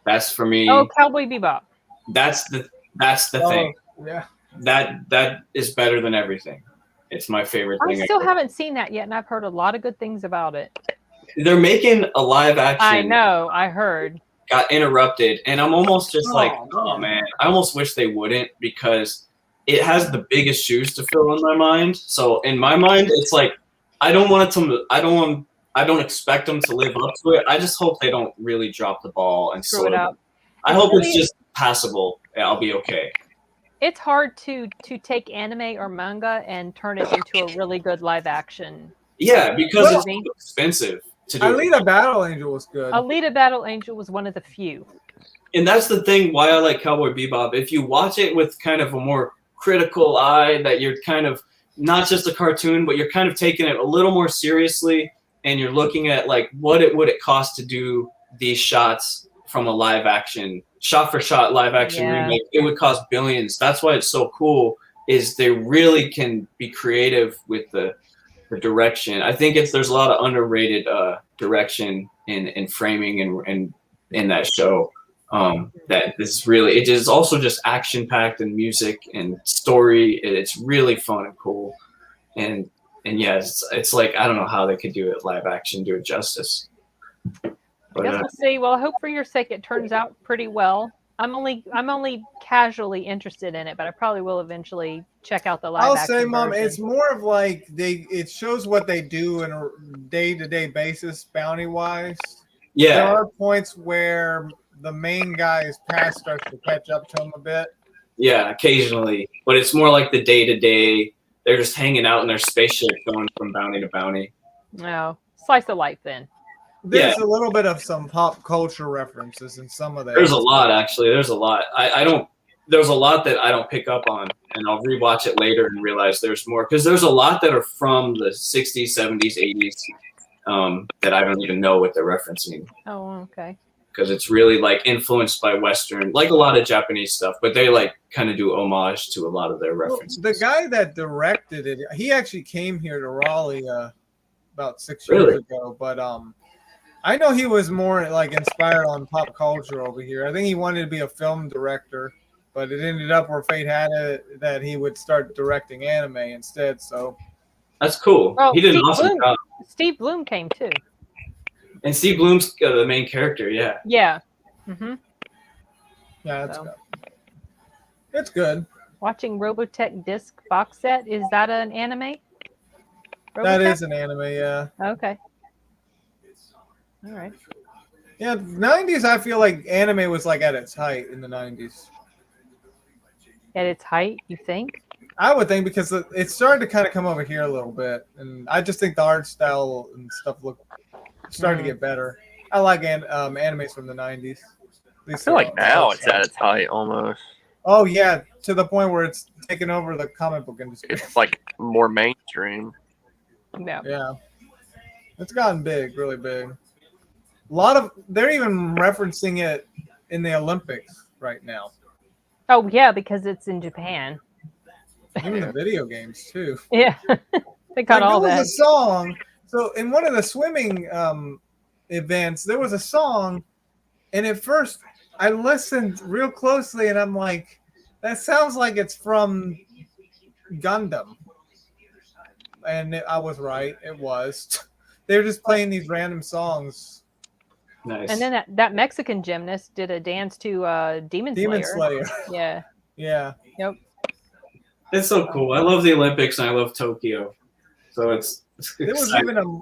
That's for me. Oh, Cowboy Bebop. That's the thing. Yeah. That is better than everything. It's my favorite thing. I still haven't seen that yet, and I've heard a lot of good things about it. They're making a live action. I know. I heard. Got interrupted, and I'm almost just oh man. I almost wish they wouldn't because it has the biggest shoes to fill in my mind. So in my mind, it's like I don't expect them to live up to it. I just hope they don't really drop the ball and screw it up. I hope it's just passable. I'll be okay. It's hard to take anime or manga and turn it into a really good live action. Yeah, because it's so expensive to do. Alita Battle Angel was good. Alita Battle Angel was one of the few. And that's the thing why I like Cowboy Bebop. If you watch it with kind of a more critical eye, that you're kind of not just a cartoon, but you're kind of taking it a little more seriously, and you're looking at like would it cost to do these shots from a live action, shot for shot live action remake. It would cost billions. That's why it's so cool, is they really can be creative with the direction. I think there's a lot of underrated direction in framing and in that show. That is really, it is also just action packed and music and story. It's really fun and cool. And yeah, it's like I don't know how they could do it live action, do it justice. I But guess we'll see. Well, I hope for your sake it turns out pretty well. I'm only casually interested in it, but I probably will eventually check out the live I'll action say, Mom, version. it's more of like it shows what they do on a day-to-day basis, bounty-wise. There yeah, are points where the main guy's past starts to catch up to him a bit. yeah, occasionally, but it's more like the day to day. They're just hanging out in their spaceship, going from bounty to bounty. No, slice of life then. There's a little bit of some pop culture references in some of that. There's a lot, actually. There's a lot. I don't. There's a lot that I don't pick up on, and I'll rewatch it later and realize there's more because there's a lot that are from the 60s, 70s, 80s that I don't even know what they're referencing. Oh, okay. Because it's really like influenced by Western, like a lot of Japanese stuff, but they like kind of do homage to a lot of their references. The guy that directed it, he actually came here to Raleigh about 6 Really? years ago, but I know he was more like inspired on pop culture over here. I think he wanted to be a film director, but it ended up where fate had it that he would start directing anime instead. So That's cool. Oh, He did an Steve awesome Bloom. job. Steve Bloom came too. And Steve Bloom's the main character, yeah. Yeah. Mm-hmm. yeah, it's So. good. It's good. Watching Robotech disc box set, is that an anime? That Robotech? is an anime, yeah. Okay. All right. Yeah, 90s, I feel like anime was like at its height in the 90s. At its height, you think? I would think because it started to kind of come over here a little bit, and I just think the art style and stuff starting to get better. I like animes from the 90s. I feel like now it's at its height almost. Oh yeah, to the point where it's taken over the comic book industry. It's like more mainstream. No. Yeah, it's gotten big, really big. They're even referencing it in the Olympics right now. Oh yeah, because it's in Japan. Even the video games too. Yeah. They got all there that. was a song. So in one of the swimming events, there was a song, and at first I listened real closely, and I'm like, that sounds like it's from Gundam. And I was right. It was. They were just playing these random songs. Nice. And then that Mexican gymnast did a dance to Demon Slayer. Yeah. Yeah. Yep. It's so cool. I love the Olympics and I love Tokyo. So it's There was exciting. even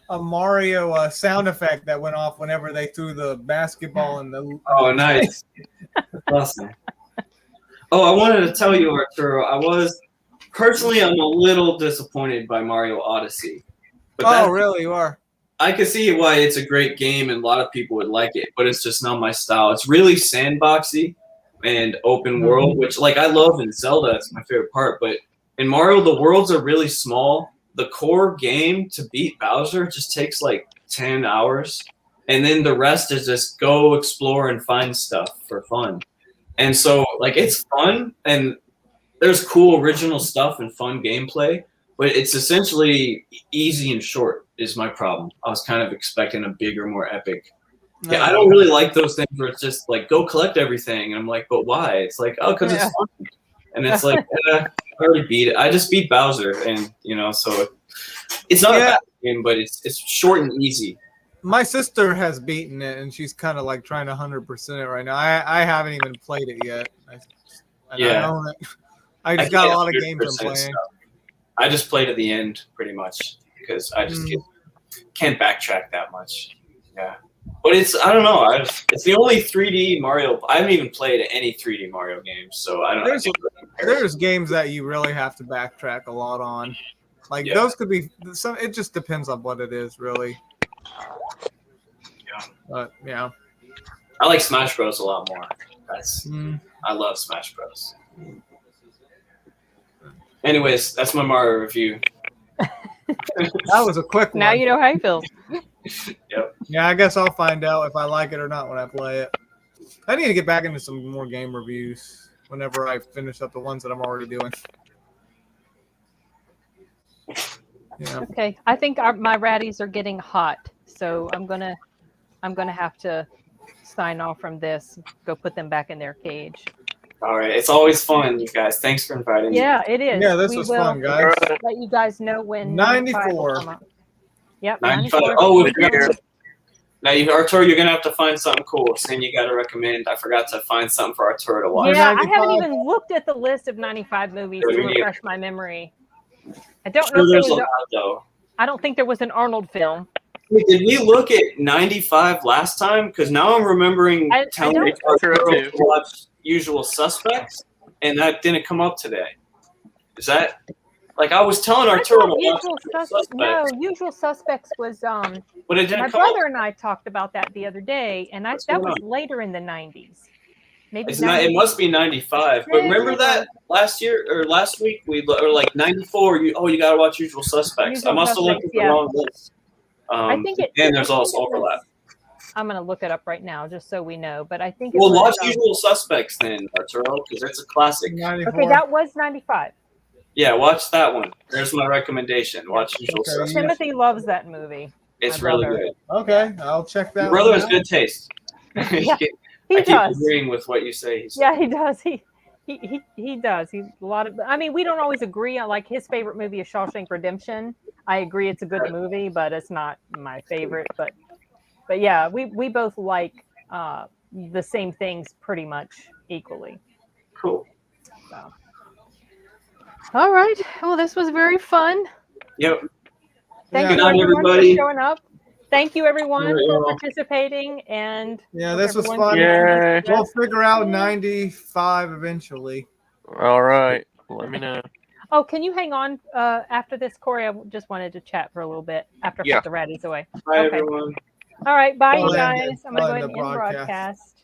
a Mario sound effect that went off whenever they threw the basketball in the. Oh, nice. That's awesome. Oh, I wanted to tell you, Arturo, I'm a little disappointed by Mario Odyssey. But Really? You are? I can see why it's a great game and a lot of people would like it, but it's just not my style. It's really sandboxy and open world, which like I love in Zelda. It's my favorite part. But in Mario, the worlds are really small. The core game to beat Bowser just takes like 10 hours. And then the rest is just go explore and find stuff for fun. And so like it's fun and there's cool original stuff and fun gameplay, but it's essentially easy and short is my problem. I was kind of expecting a bigger, more epic. Yeah, I don't really like those things where it's just like go collect everything. And I'm like, but why? It's like, oh, because it's fun. And it's like, I already beat it. I just beat Bowser, and so it's not a bad game, but it's short and easy. My sister has beaten it, and she's kind of like trying to 100% it right now. I haven't even played it yet. I own it. I just got a lot of games I'm playing. Stuff. I just played at the end pretty much because I just can't backtrack that much. Yeah. But I don't know. It's the only 3D Mario. I haven't even played any 3D Mario games, so I don't know. There's games that you really have to backtrack a lot on. Like those could be some. It just depends on what it is, really. Yeah. But yeah. I like Smash Bros. A lot more. I love Smash Bros. Anyways, that's my Mario review. That was a quick one. Now you know how you feel. Yep. Yeah, I guess I'll find out if I like it or not when I play it. I need to get back into some more game reviews whenever I finish up the ones that I'm already doing. Yeah. Okay, I think my ratties are getting hot, so I'm gonna have to sign off from this. Go put them back in their cage. All right, it's always fun, you guys. Thanks for inviting me. Yeah, it is. Yeah, this We was will fun, guys. let you guys know when 95 will 94. come up. Yep, 95. 94. Oh, Good year. now, Arturo, you're gonna have to find something cool. Saying you got to recommend. I forgot to find something for Arturo to watch. Yeah, I haven't 95. even looked at the list of 95 movies Yeah, to me neither. refresh my memory. I don't know Sure, if there there's a was. lot though. I don't think there was an Arnold film. Wait, did we look at 95 last time? Because now I'm remembering I telling don't- Arturo Sure, to watch Usual Suspects, and that didn't come up today. Is that like I was telling I Arturo thought to watch Usual Suspects, No, Usual Suspects was. but it didn't My come up. brother and I talked about that the other day, and What's that going was later in the 90s. Maybe It's not, it must be 95. But remember that last year or last week or like 94. You got to watch Usual Suspects. Usual I must have looked at Suspects, the yeah. wrong list. I think it. And there's I also think it was- overlap. I'm gonna look it up right now just so we know. But I think it Well, was, watch Usual Suspects then, Arturo, because it's a classic. 94. Okay, that was 95. Yeah, watch that one. There's my recommendation. Watch Usual Okay, Suspects. Timothy loves that movie. It's my really brother. good. Okay, I'll check that Your brother one has out. good taste. Yeah, I he keep does. agreeing with what you say. Yeah, he does. He does. He's a lot of. I mean, we don't always agree on, like, his favorite movie is Shawshank Redemption. I agree it's a good movie, but it's not my favorite. But yeah, we both like the same things pretty much equally. Cool. So. All right. Well, this was very fun. Yep. Thank Yeah. you Good night, everyone everybody. for showing up. Thank you everyone Very for well. participating, and Yeah, hope this was everyone fun. Yay. We'll figure out 95 eventually. All right. Let me know. Oh, can you hang on after this, Corey? I just wanted to chat for a little bit after I Yeah. put the raddies away. Bye, Okay. everyone. All right. Bye, you I'll end guys. it. I'm going to I'll go ahead end and the end broadcast. broadcast.